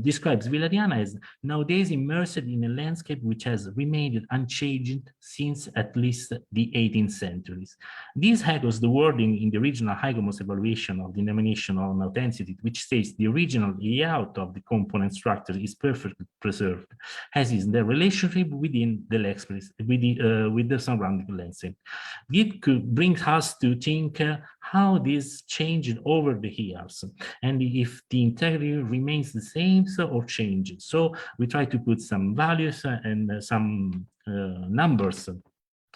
describes Villa Adriana as nowadays immersed in a landscape which has remained unchanged since at least the 18th centuries. This echoes the wording in the original HICOMOS evaluation of the denomination on authenticity, which states the original layout of the component structure is perfectly preserved, as is the relationship within the with the surrounding landscape. It could bring us to think how this changed over the years, and if the integrity remains the same or changes. So we try to put some values and some numbers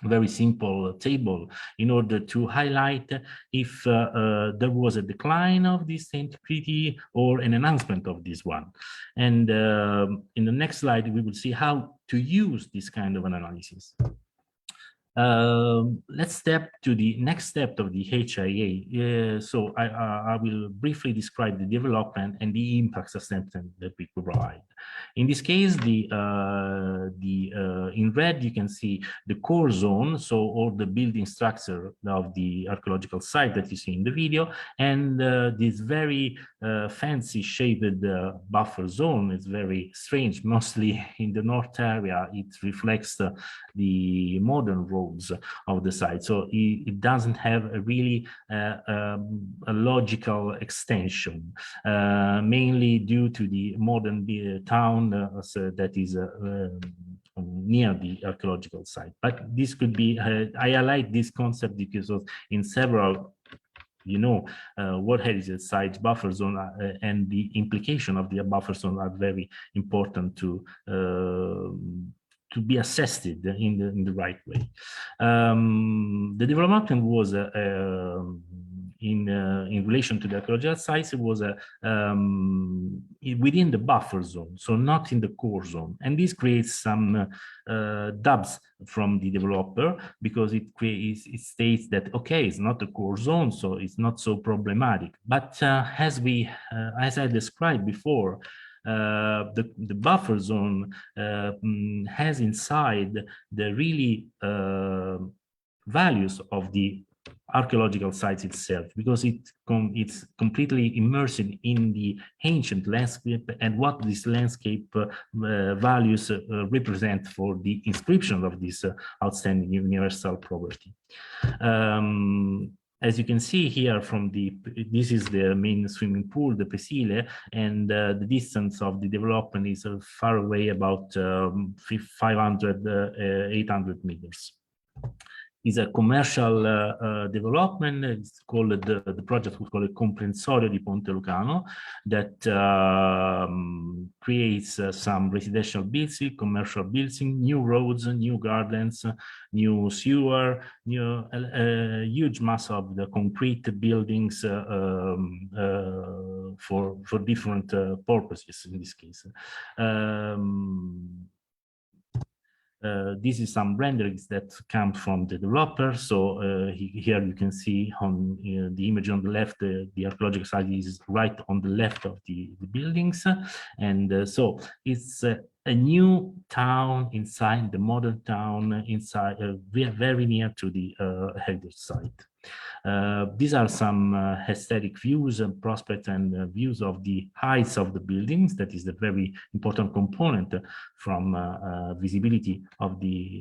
very simple table in order to highlight if there was a decline of this antiquity or an enhancement of this one. And in the next slide, we will see how to use this kind of an analysis. Let's step to the next step of the HIA. So I will briefly describe the development and the impact assessment that we provide. In this case, in red, you can see the core zone, so all the building structure of the archaeological site that you see in the video, and this very fancy shaded buffer zone is very strange. Mostly in the north area, it reflects the modern roads of the site. So it doesn't have a really a logical extension, mainly due to the modern town that is near the archaeological site. But this could be, I highlight this concept because in several World Heritage Site buffer zone and the implication of the buffer zone are very important to be assessed in the right way. The development was in relation to the archaeological sites, it was within the buffer zone, so not in the core zone, and this creates some doubts from the developer, because it states that okay, it's not a core zone, so it's not so problematic. But as I described before, the buffer zone has inside the really values of the archaeological sites itself, because it's completely immersed in the ancient landscape and what this landscape values represent for the inscription of this outstanding universal property. As you can see here from this is the main swimming pool, the Presile, and the distance of the development is far away, about 500, 800 meters. Is a commercial development. It's called the project was called Comprensorio di Ponte Lucano, that creates some residential building, commercial building, new roads, new gardens, new sewer, huge mass of the concrete buildings for different purposes in this case. This is some renderings that come from the developer. So here you can see on the image on the left, the archaeological site is right on the left of the buildings. And so it's a new town inside the modern town, inside very near to the heritage site. These are some aesthetic views and prospects and views of the heights of the buildings. That is the very important component from visibility of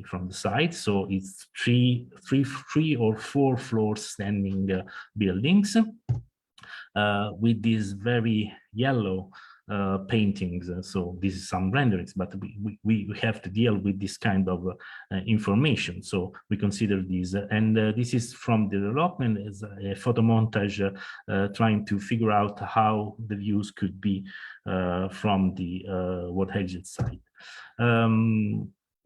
from the site. So it's three or four floors standing buildings with these very yellow paintings. So this is some renderings, but we have to deal with this kind of information. So we consider these, and this is from the development as a photo montage trying to figure out how the views could be from the World Heritage Site.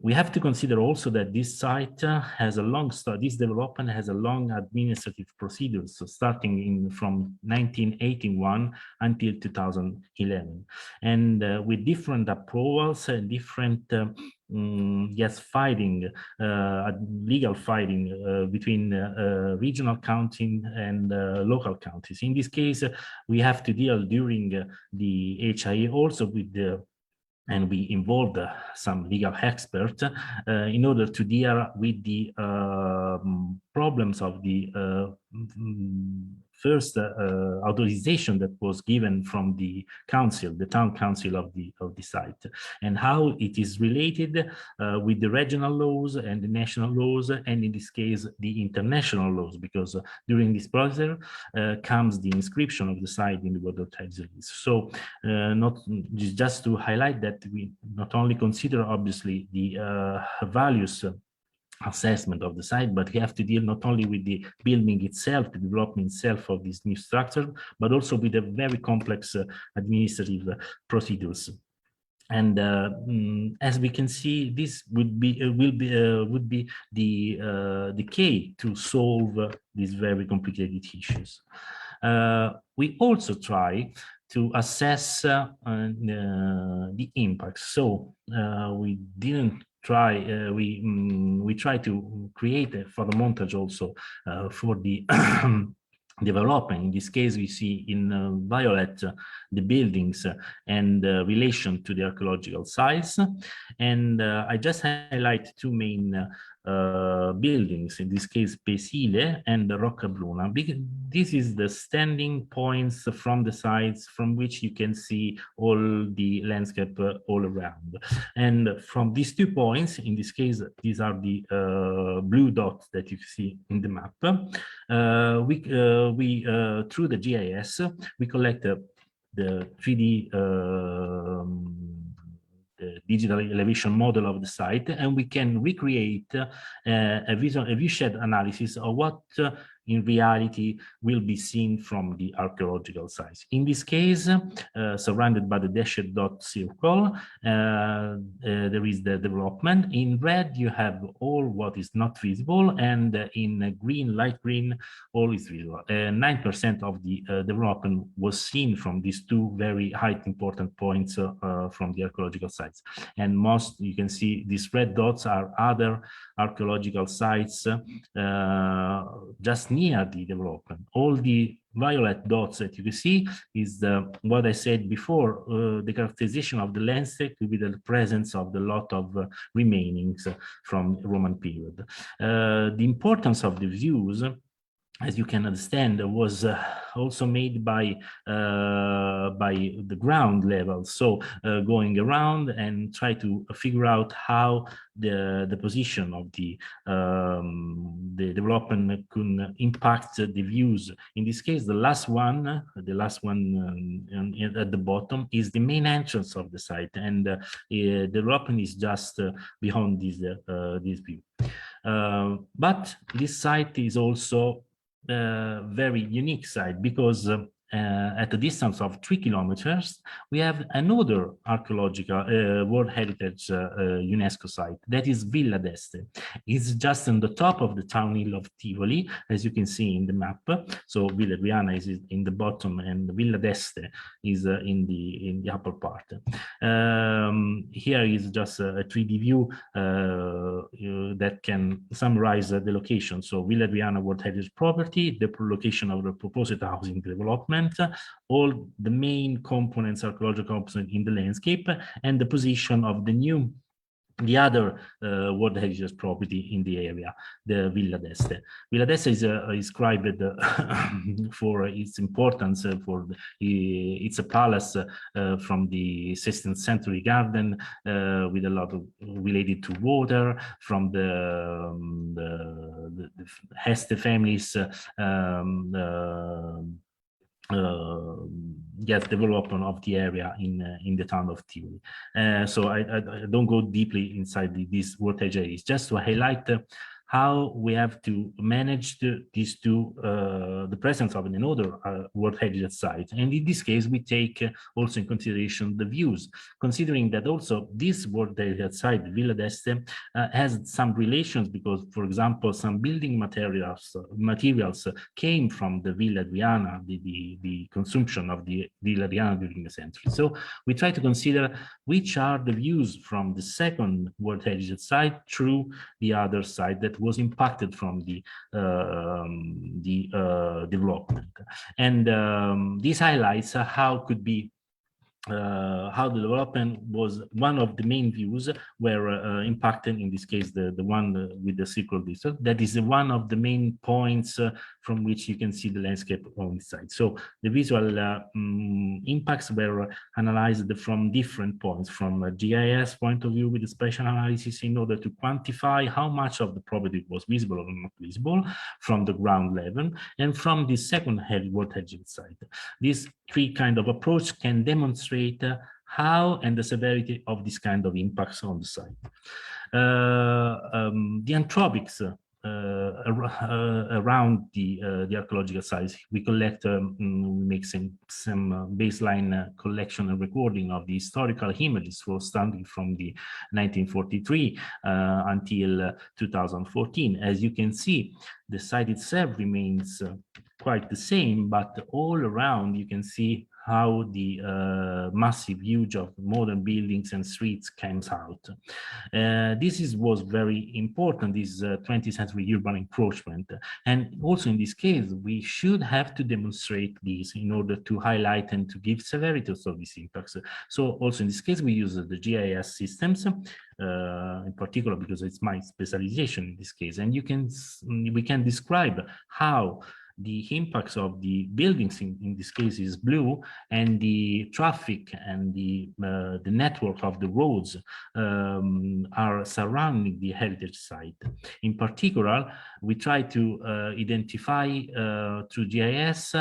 We have to consider also that this site has a long this development has a long administrative procedures, so starting from 1981 until 2011, and with different approvals and different legal fighting between regional county and local counties. In this case, we have to deal during the HIA also with and we involved some legal experts in order to deal with the problems of the first authorization that was given from the council, the town council of the site, and how it is related with the regional laws and the national laws, and in this case the international laws, because during this process comes the inscription of the site in the World Heritage List. So just to highlight that we not only consider obviously the values assessment of the site, but we have to deal not only with the building itself, the development itself of this new structure, but also with the very complex administrative procedures. And as we can see, this would be the key to solve these very complicated issues. We also try to assess the impacts. So we didn't try. We try to create a photo montage also for the development. In this case, we see in violet the buildings and relation to the archaeological sites. And I just highlight two main buildings, in this case Pesile and Roccabruna, because this is the standing points from the sites from which you can see all the landscape all around. And from these 2 points, in this case, these are the blue dots that you see in the map. Through the GIS, we collect the 3D digital elevation model of the site, and we can recreate a viewshed analysis of what in reality will be seen from the archaeological sites. In this case, surrounded by the dashed dot circle, there is the development. In red, you have all what is not visible, and in green, light green, all is visible. 9% of the development was seen from these 2 very high important points from the archaeological sites. And most, you can see these red dots are other archaeological sites just near the development. All the violet dots that you can see is what I said before, the characterization of the landscape with the presence of the lot of remainings from Roman period. The importance of the views, as you can understand, was also made by the ground level. So going around and try to figure out how the position of the development could impact the views. In this case, the last one at the bottom is the main entrance of the site, and development is just behind this view. But this site is also very unique site because at a distance of 3 kilometers, we have another archaeological World Heritage UNESCO site, that is Villa d'Este. It's just on the top of the town hill of Tivoli, as you can see in the map. So Villa Adriana is in the bottom, and Villa d'Este is in the upper part. Here is just a 3D view that can summarize the location. So Villa Adriana World Heritage Property, the location of the proposed housing development, all the main components, archaeological components in the landscape, and the position of the other World Heritage property in the area, the Villa d'Este. Villa d'Este is described for its importance. It's a palace from the 16th century garden with a lot of related to water from the Este families. Development of the area in the town of Tivoli. So I don't go deeply inside this World Heritage areas, just to highlight how we have to manage these 2, the presence of another World Heritage site. And in this case, we take also in consideration the views, considering that also this World Heritage site, Villa d'Este, has some relations because, for example, some building materials came from the Villa Adriana, the consumption of the Villa Adriana during the century. So we try to consider which are the views from the second World Heritage site through the other site that was impacted from the development. And this highlights how could be how the development was one of the main views were impacted, in this case, the one with the circle district. That is one of the main points from which you can see the landscape on the site. So the visual impacts were analyzed from different points, from a GIS point of view with a spatial analysis in order to quantify how much of the property was visible or not visible from the ground level, and from the second World Heritage site. This 3 kind of approach can demonstrate how and the severity of this kind of impacts on the site. The anthropics around the archaeological sites. We collect, we make some baseline collection and recording of the historical images starting from the 1943 until 2014. As you can see, the site itself remains quite the same, but all around you can see how the massive huge of modern buildings and streets comes out. This was very important, this 20th century urban encroachment. And also in this case, we should have to demonstrate this in order to highlight and to give severity of these impacts. So also in this case, we use the GIS systems, in particular because it's my specialization in this case. And we can describe how the impacts of the buildings in this case is blue, and the traffic and the network of the roads are surrounding the heritage site. In particular, we try to identify through GIS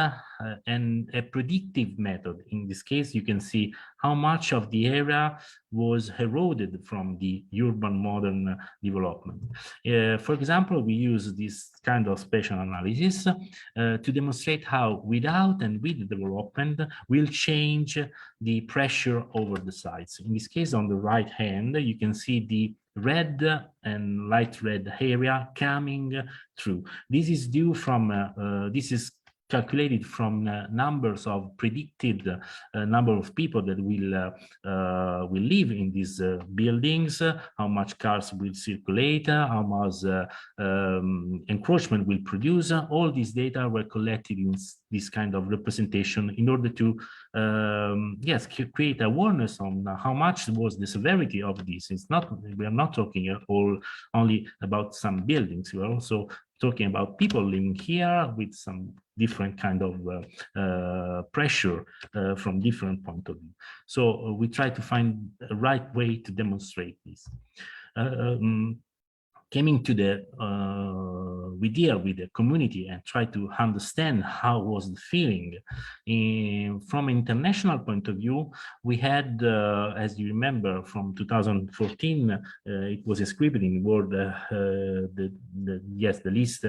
and a predictive method. In this case, you can see how much of the area was eroded from the urban modern development. For example, we use this kind of spatial analysis to demonstrate how without and with the development will change the pressure over the sites. In this case, on the right hand, you can see the red and light red area coming through. This is due from, this is calculated from numbers of predicted number of people that will live in these buildings, how much cars will circulate, how much encroachment will produce. All these data were collected in this kind of representation in order to yes, create awareness on how much was the severity of this. It's not, we are not talking at all only about some buildings. We are also talking about people living here with some different kind of pressure from different point of view. So we try to find a right way to demonstrate this. Coming to the, we deal with the community and try to understand how was the feeling. From an international point of view, we had, as you remember, from 2014, it was inscribed in World, the list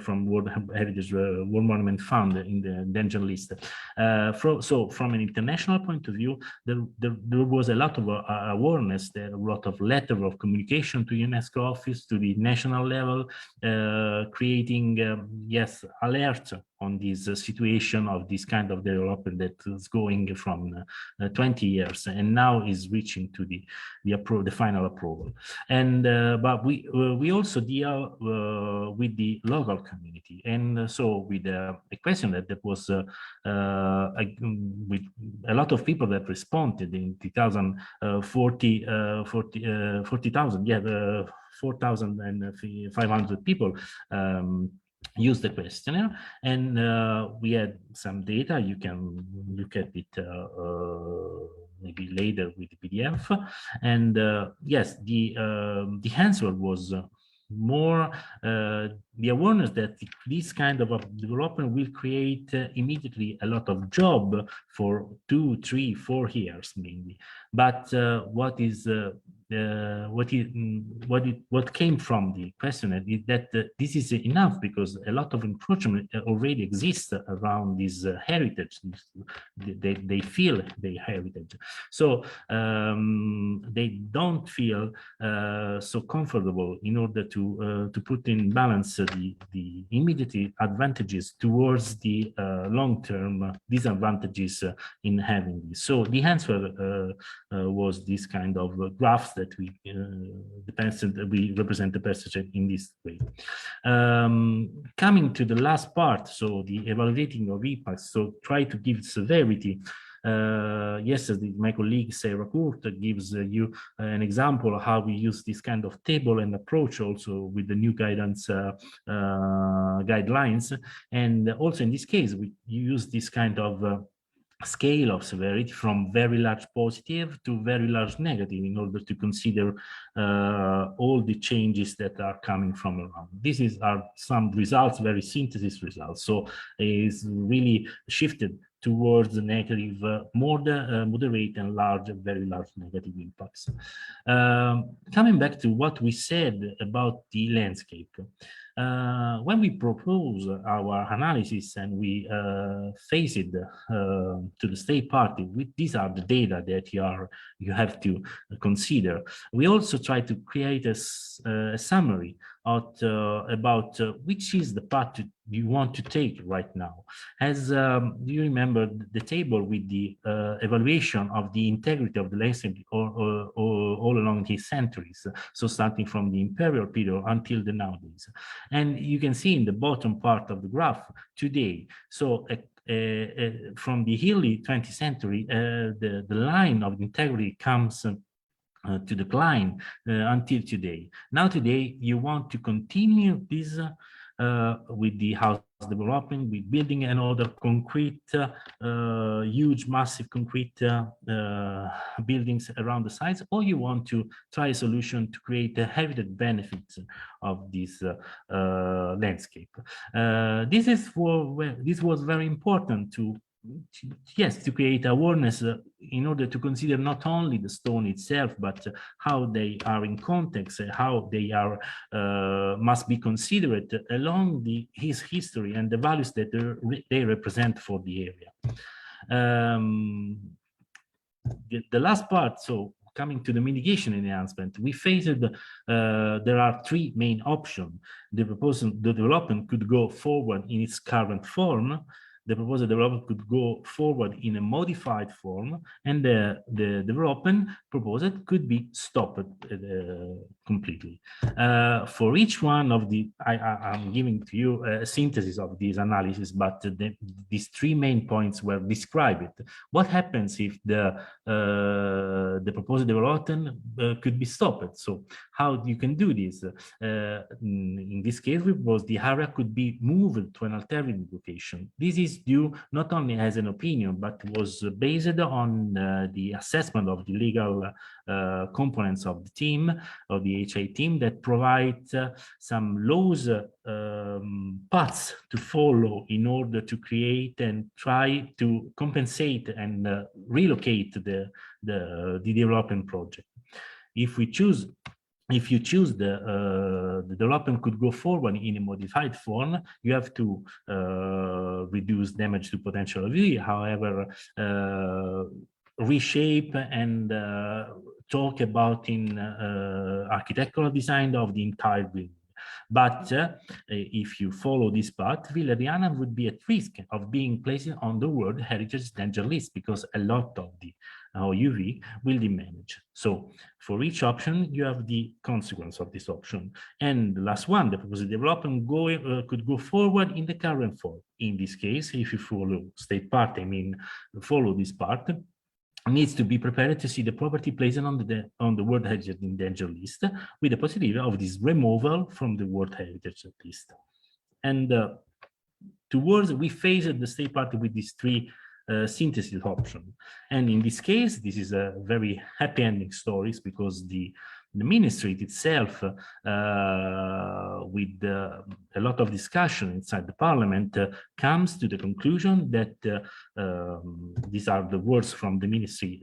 from World Heritage World Monument Fund in the danger list. So from an international point of view, there was a lot of awareness, there were a lot of letters of communication to UNESCO office, to the national level, creating, yes, alert on this situation of this kind of development that is going from 20 years and now is reaching to the final approval. And but we also deal with the local community, and so with a question that was with a lot of people that responded in 40,000, yeah, 4,500 people use the questionnaire, and we had some data. You can look at it maybe later with the PDF. And yes, the answer was more the awareness that this kind of development will create immediately a lot of job for 2, 3, 4 years mainly. But what came from the questionnaire is that this is enough, because a lot of encroachment already exists around this heritage. They feel their heritage, so they don't feel so comfortable in order to put in balance the immediate advantages towards the long-term disadvantages in having this. So the answer was this kind of graphs that we we represent the percentage in this way. Coming to the last part, so the evaluating of impacts, so try to give severity. Yesterday, my colleague Sarah Kurt gives you an example of how we use this kind of table and approach also with the new guidance guidelines. And also in this case, we use this kind of scale of severity from very large positive to very large negative in order to consider all the changes that are coming from around. These are some results, very synthesis results. So it's really shifted towards the negative, moderate and large, very large negative impacts. Coming back to what we said about the landscape, When we propose our analysis and we face it to the state party, these are the data that you have to consider. We also try to create a summary about which is the path you want to take right now. As do you remember the table with the evaluation of the integrity of the landscape all along these centuries, so starting from the imperial period until the nowadays. And you can see in the bottom part of the graph today, so from the early 20th century, the line of integrity comes to decline until today. Now today, you want to continue this with the house development, with building another concrete, huge, massive concrete buildings around the sites, or you want to try a solution to create the habitat benefits of this landscape. This was very important to create awareness in order to consider not only the stone itself, but how they are in context, how they are must be considered along his history and the values that they represent for the area. The last part, so coming to the mitigation enhancement, we faced there are three main options. The development could go forward in its current form. The proposed development could go forward in a modified form, and the development proposed could be stopped completely. For each one of I'm giving to you a synthesis of this analysis, but these three main points were described. What happens if the proposed development could be stopped? So how you can do this? In this case, we propose the area could be moved to an alternative location. This is due not only as an opinion, but was based on the assessment of the legal components of the team, of the HI team, that provide some laws paths to follow in order to create and try to compensate and relocate the development project. If you choose the development could go forward in a modified form, you have to reduce damage to potential view. However, reshape and talk about in architectural design of the entire building. But if you follow this path, Villa Diana would be at risk of being placed on the World Heritage Danger List because a lot of the UV will be managed. So for each option, you have the consequence of this option. And the last one, the proposed development could go forward in the current form. In this case, if you follow state part, I mean, follow this part, needs to be prepared to see the property placed on the World Heritage Danger List with the possibility of this removal from the World Heritage List. And towards, we faced the state party with these three synthesis option. And in this case, this is a very happy ending stories because the ministry itself, with a lot of discussion inside the parliament, comes to the conclusion that these are the words from the Ministry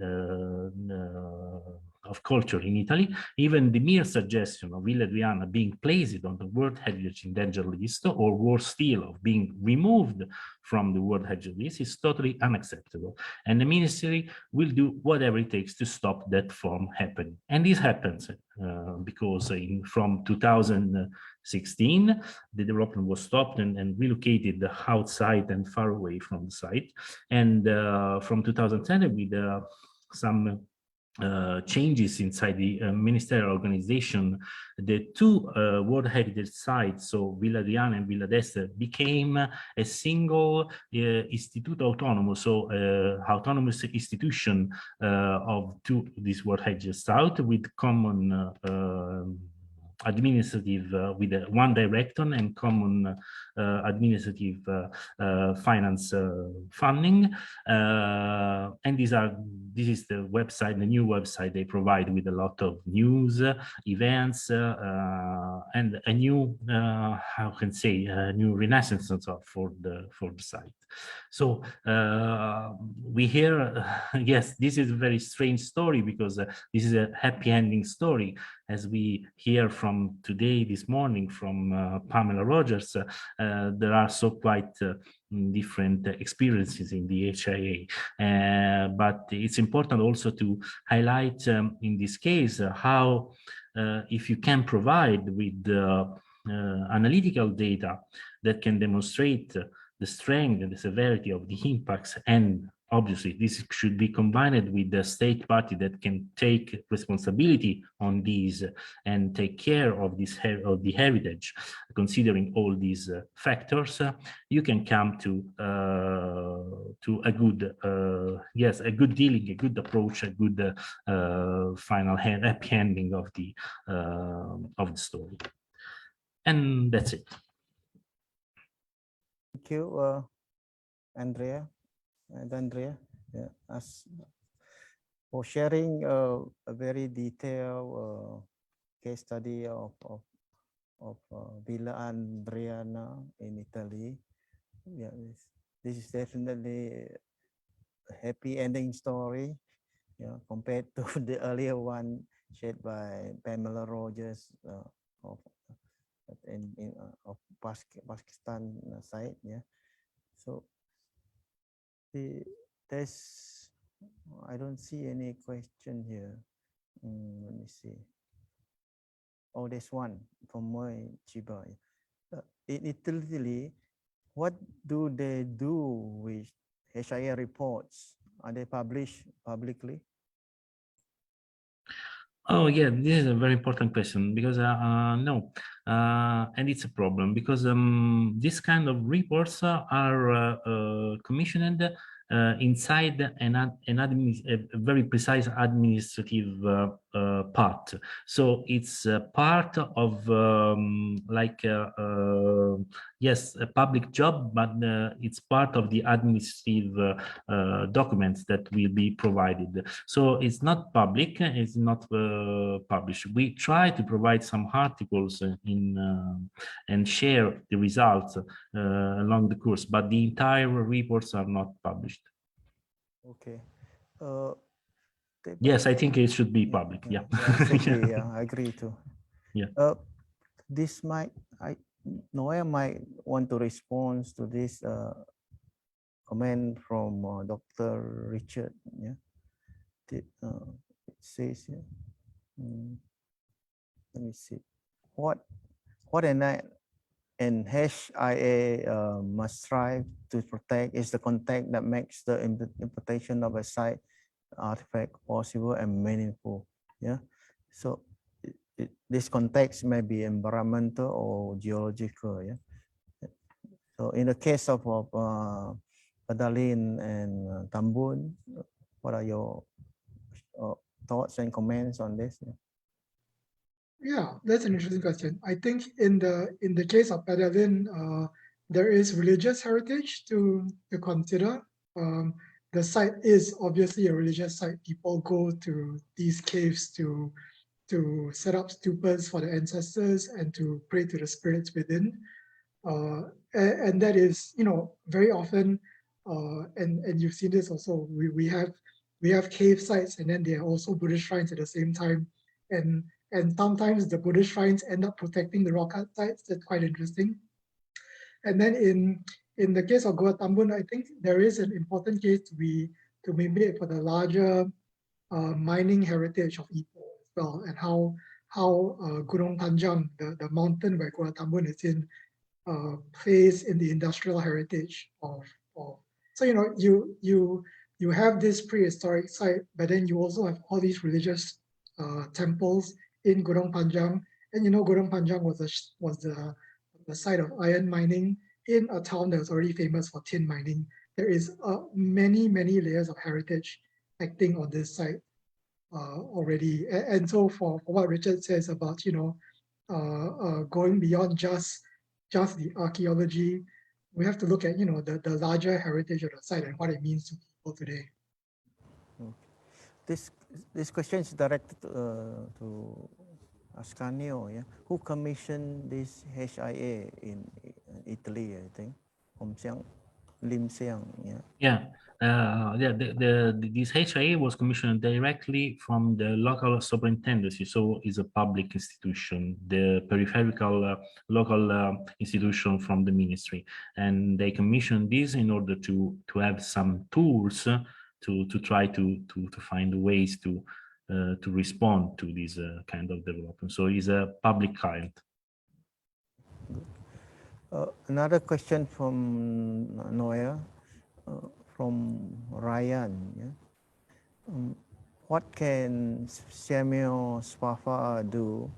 of Culture in Italy. Even the mere suggestion of Villa Diana being placed on the World Heritage Danger List, or worse still, of being removed from the World Heritage List, is totally unacceptable. And the ministry will do whatever it takes to stop that from happening. And this happens because from 2016, the development was stopped and relocated outside and far away from the site. And from 2010, with some changes inside the ministerial organization, the two World Heritage sites, so Villa Diana and Villa d'Este, became a single Istituto Autonomo, so autonomous institution of this World Heritage Site with common administrative, with one director and common administrative finance funding, and this this is the website, the new website they provide with a lot of news, events, and a new, how can say, a new renaissance for the site. So we hear, yes, this is a very strange story because this is a happy ending story, as we hear from today, this morning, from Pamela Rogers. There are so quite different experiences in the HIA, but it's important also to highlight in this case how if you can provide with analytical data that can demonstrate the strength and the severity of the impacts, and obviously this should be combined with the state party that can take responsibility on these and take care of this of the heritage, considering all these factors, you can come to a good yes, a good dealing, a good approach, a good final happy ending of the story. And that's it. Thank you, Andrea and Andrea, as for sharing a very detailed case study of Villa Andriana in Italy. Yeah, this is definitely a happy ending story, compared to the earlier one shared by Pamela Rogers of Pakistan side. Yeah, so there's, I don't see any question here. Let me see. Oh, there's one from Moy Chiba. In Italy, what do they do with HIA reports? Are they published publicly? Oh yeah, this is a very important question because no, and it's a problem because this kind of reports are commissioned inside a very precise administrative part. So it's part of like yes, a public job, but it's part of the administrative documents that will be provided. So it's not public, it's not published. We try to provide some articles and share the results along the course, but the entire reports are not published. Okay. Yes, I think it should be public. Yeah, it should be, I agree too. Yeah. This might, Noah might want to respond to this comment from Dr. Richard. Yeah, it says here. Let me see. What an HIA must strive to protect is the context that makes the interpretation of a site artifact possible and meaningful. Yeah, so this context may be environmental or geological. Yeah, so in the case of Padaline and Tambun, what are your thoughts and comments on this? Yeah, that's an interesting question. I think in the case of Padaline, there is religious heritage to consider. The site is obviously a religious site. People go to these caves to set up stupas for the ancestors and to pray to the spirits within. And that is, very often, and you've seen this also, we have cave sites, and then there are also Buddhist shrines at the same time. And sometimes the Buddhist shrines end up protecting the rock art sites. That's quite interesting. And then in the case of Goa Tambun, I think there is an important case to be made for the larger mining heritage of Ipoh as well, and how Gunung Panjang, the mountain where Goa Tambun is in, plays in the industrial heritage of. So you have this prehistoric site, but then you also have all these religious temples in Gunung Panjang, and Gunung Panjang was the site of iron mining in a town that was already famous for tin mining. There is many layers of heritage acting on this site already, and so for what Richard says about going beyond just the archaeology, we have to look at the larger heritage of the site and what it means to people today. this question is directed to Ascanio. Yeah, who commissioned this HIA in Italy? I think Lim Siang. Yeah. Yeah. This HIA was commissioned directly from the local superintendency, so it's a public institution, the peripheral local institution from the ministry, and they commissioned this in order to have some tools to try to find ways to respond to this kind of development. So it's a public client. Another question from Noya. From Ryan, yeah. What can Samuel SPAFA do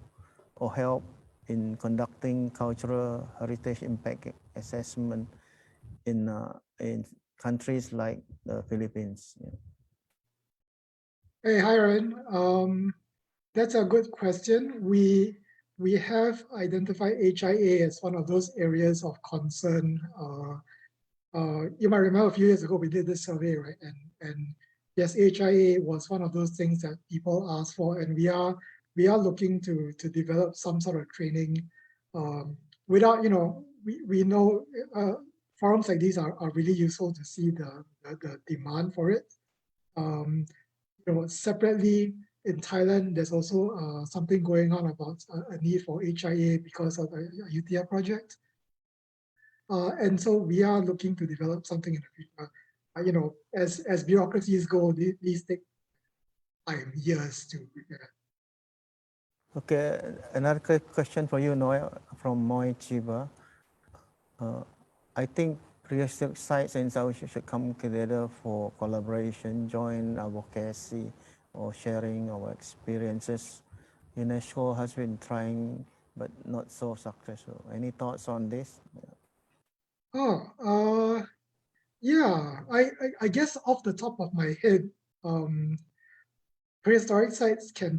or help in conducting cultural heritage impact assessment in countries like the Philippines? Yeah. Hey, hi, Ryan. That's a good question. We have identified HIA as one of those areas of concern. You might remember a few years ago we did this survey, right? And yes, HIA was one of those things that people asked for, and we are looking to develop some sort of training. Without, we know forums like these are really useful to see the demand for it. Separately in Thailand, there's also something going on about a need for HIA because of the UTF project. And so we are looking to develop something in the future. As bureaucracies go, these take time, years to. Okay, another question for you, Noy, from Moy Chiba. I think prehistoric sites in South Asia should come together for collaboration, joint advocacy, or sharing our experiences. UNESCO has been trying, but not so successful. Any thoughts on this? Yeah, I guess off the top of my head, prehistoric sites can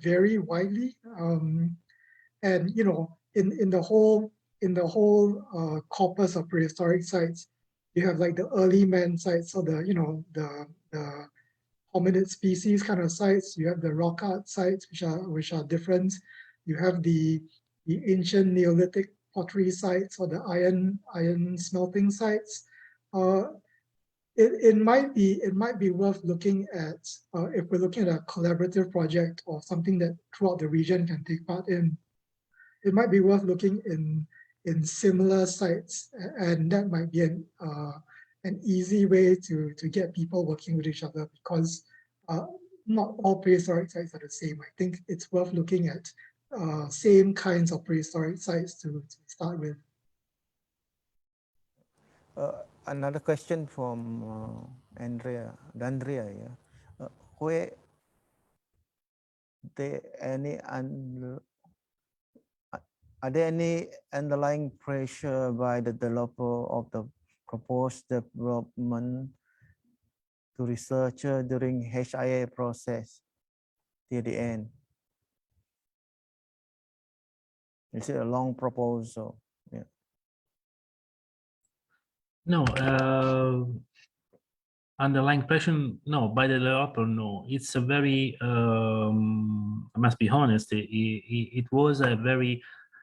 vary widely, and in the whole corpus of prehistoric sites, you have like the early man sites, so the hominid species kind of sites. You have the rock art sites, which are different. You have the ancient Neolithic pottery sites or the iron smelting sites. It might be worth looking at if we're looking at a collaborative project or something that throughout the region can take part in. It might be worth looking in similar sites, and that might be an easy way to get people working with each other, because not all prehistoric sites are the same. I think it's worth looking at same kinds of prehistoric sites to start with. Another question from Dandria. Yeah. Where are there any underlying pressure by the developer of the proposed development to researcher during HIA process till the end? Is it a long proposal? Yeah. No, underlying pressure, no, by the developer, no. It's a very, I must be honest, it was a very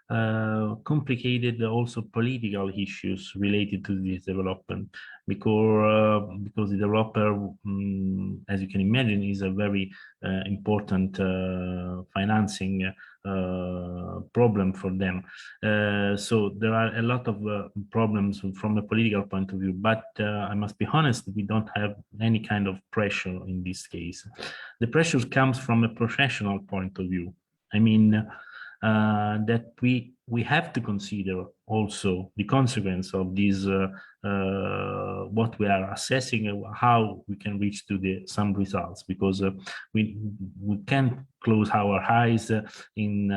complicated, also political issues related to this development, because the developer, as you can imagine, is a very important financing problem for them. So there are a lot of problems from a political point of view, but I must be honest, we don't have any kind of pressure in this case. The pressure comes from a professional point of view. I mean, that we have to consider also the consequence of this, what we are assessing, how we can reach to some results, because we can't close our eyes in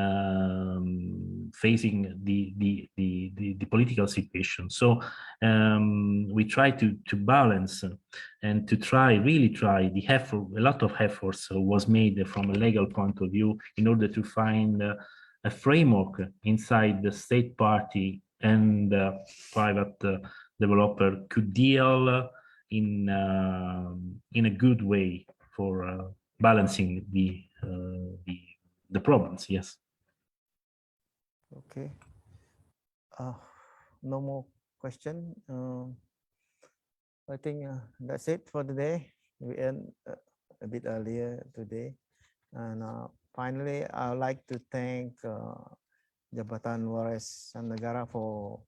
facing the political situation. So we try to balance and to really try the effort. A lot of efforts was made from a legal point of view in order to find a framework inside the state party and private developer could deal in a good way balancing the problems. Yes. Okay. No more question. I think that's it for today. We end a bit earlier today. And finally, I would like to thank Jabatan Waris Negara for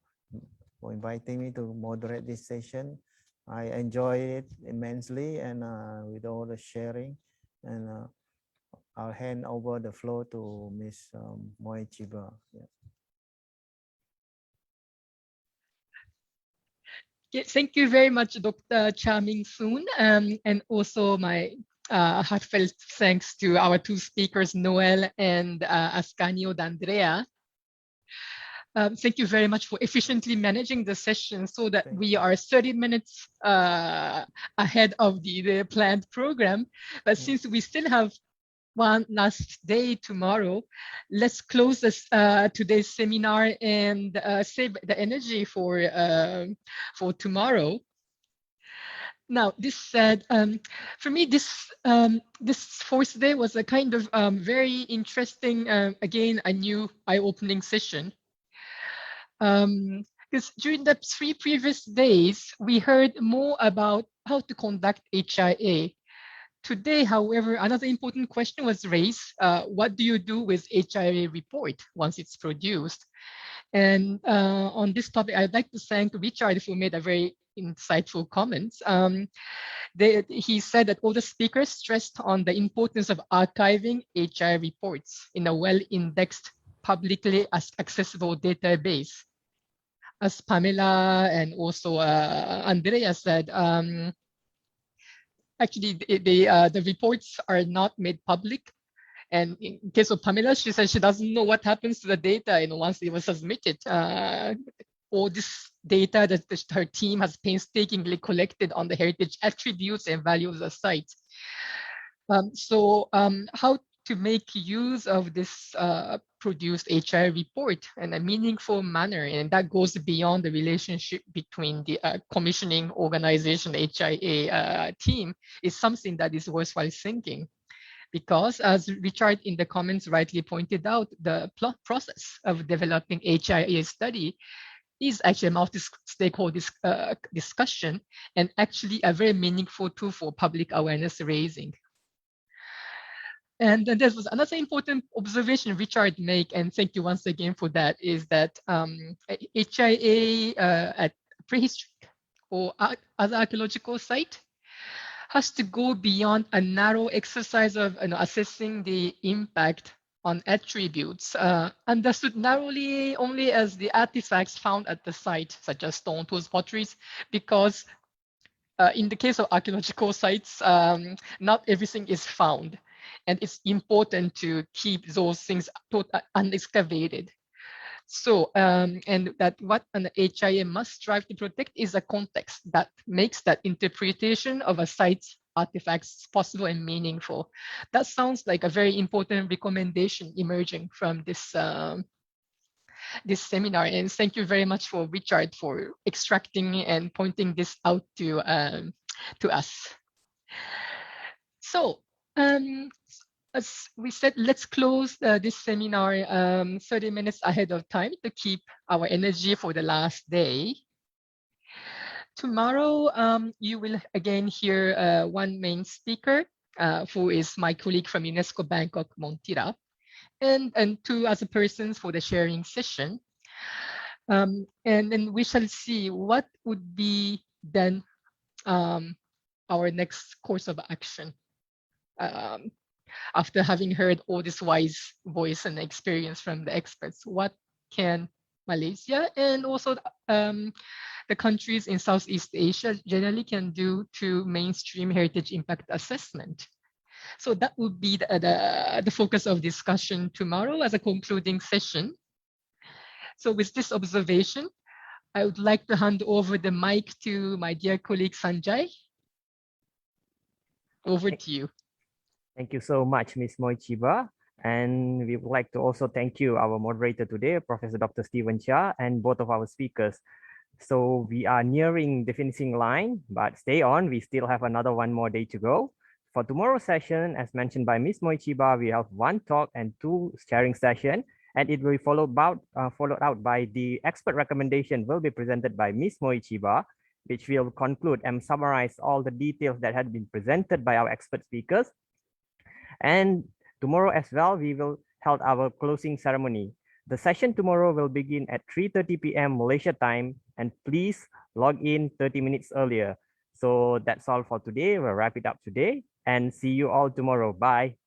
inviting me to moderate this session. I enjoy it immensely, and with all the sharing. And I'll hand over the floor to Ms. Moi Chiba. Yeah. Thank you very much, Dr. Cha Ming Soon, and also my heartfelt thanks to our two speakers, Noel and Ascanio D'Andrea. Thank you very much for efficiently managing the session so that we are 30 minutes ahead of the planned program. But since we still have one last day tomorrow, let's close this today's seminar and save the energy for tomorrow. Now, this said, for me, this fourth day was a kind of very interesting, again, a new eye-opening session. Because during the 3 previous days, we heard more about how to conduct HIA. Today, however, another important question was raised. What do you do with HIA report once it's produced? And on this topic, I'd like to thank Richard who made a very insightful comments. He said that all the speakers stressed on the importance of archiving HIA reports in a well-indexed, publicly accessible database. As Pamela and also Andrea said, actually the reports are not made public. And in case of Pamela, she said she doesn't know what happens to the data once it was submitted. All this data that her team has painstakingly collected on the heritage attributes and values of the site. So how to make use of this produced HIA report in a meaningful manner, and that goes beyond the relationship between the commissioning organization HIA team, is something that is worthwhile thinking. Because as Richard in the comments rightly pointed out, the process of developing HIA study is actually a multi-stakeholder discussion and actually a very meaningful tool for public awareness raising. And then there was another important observation Richard made, and thank you once again for that, is that HIA at prehistoric or other archaeological site has to go beyond a narrow exercise of assessing the impact on attributes, understood narrowly only as the artifacts found at the site, such as stone tools, potteries, because in the case of archaeological sites, not everything is found. And it's important to keep those things unexcavated. So, and that what an HIA must strive to protect is a context that makes that interpretation of a site's artifacts possible and meaningful. That sounds like a very important recommendation emerging from this this seminar. And thank you very much for Richard for extracting and pointing this out to us. So, as we said, let's close this seminar 30 minutes ahead of time to keep our energy for the last day. Tomorrow, you will again hear one main speaker, who is my colleague from UNESCO Bangkok, Montira, and 2 other persons for the sharing session. And then we shall see what would be then our next course of action. After having heard all this wise voice and experience from the experts, what can Malaysia and also the countries in Southeast Asia generally can do to mainstream heritage impact assessment? So that would be the focus of discussion tomorrow as a concluding session. So with this observation, I would like to hand over the mic to my dear colleague Sanjay. Over to you. Thank you so much, Ms. Moi Chiba. And we would like to also thank you, our moderator today, Professor Dr. Stephen Chia, and both of our speakers. So we are nearing the finishing line, but stay on. We still have one more day to go. For tomorrow's session, as mentioned by Ms. Moichiba, we have 1 talk and 2 sharing session, and it will be followed out by the expert recommendation will be presented by Ms. Moichiba, which will conclude and summarize all the details that had been presented by our expert speakers. And tomorrow as well, we will hold our closing ceremony. The session tomorrow will begin at 3:30 p.m. Malaysia time, and please log in 30 minutes earlier. So that's all for today. We'll wrap it up today and see you all tomorrow. Bye.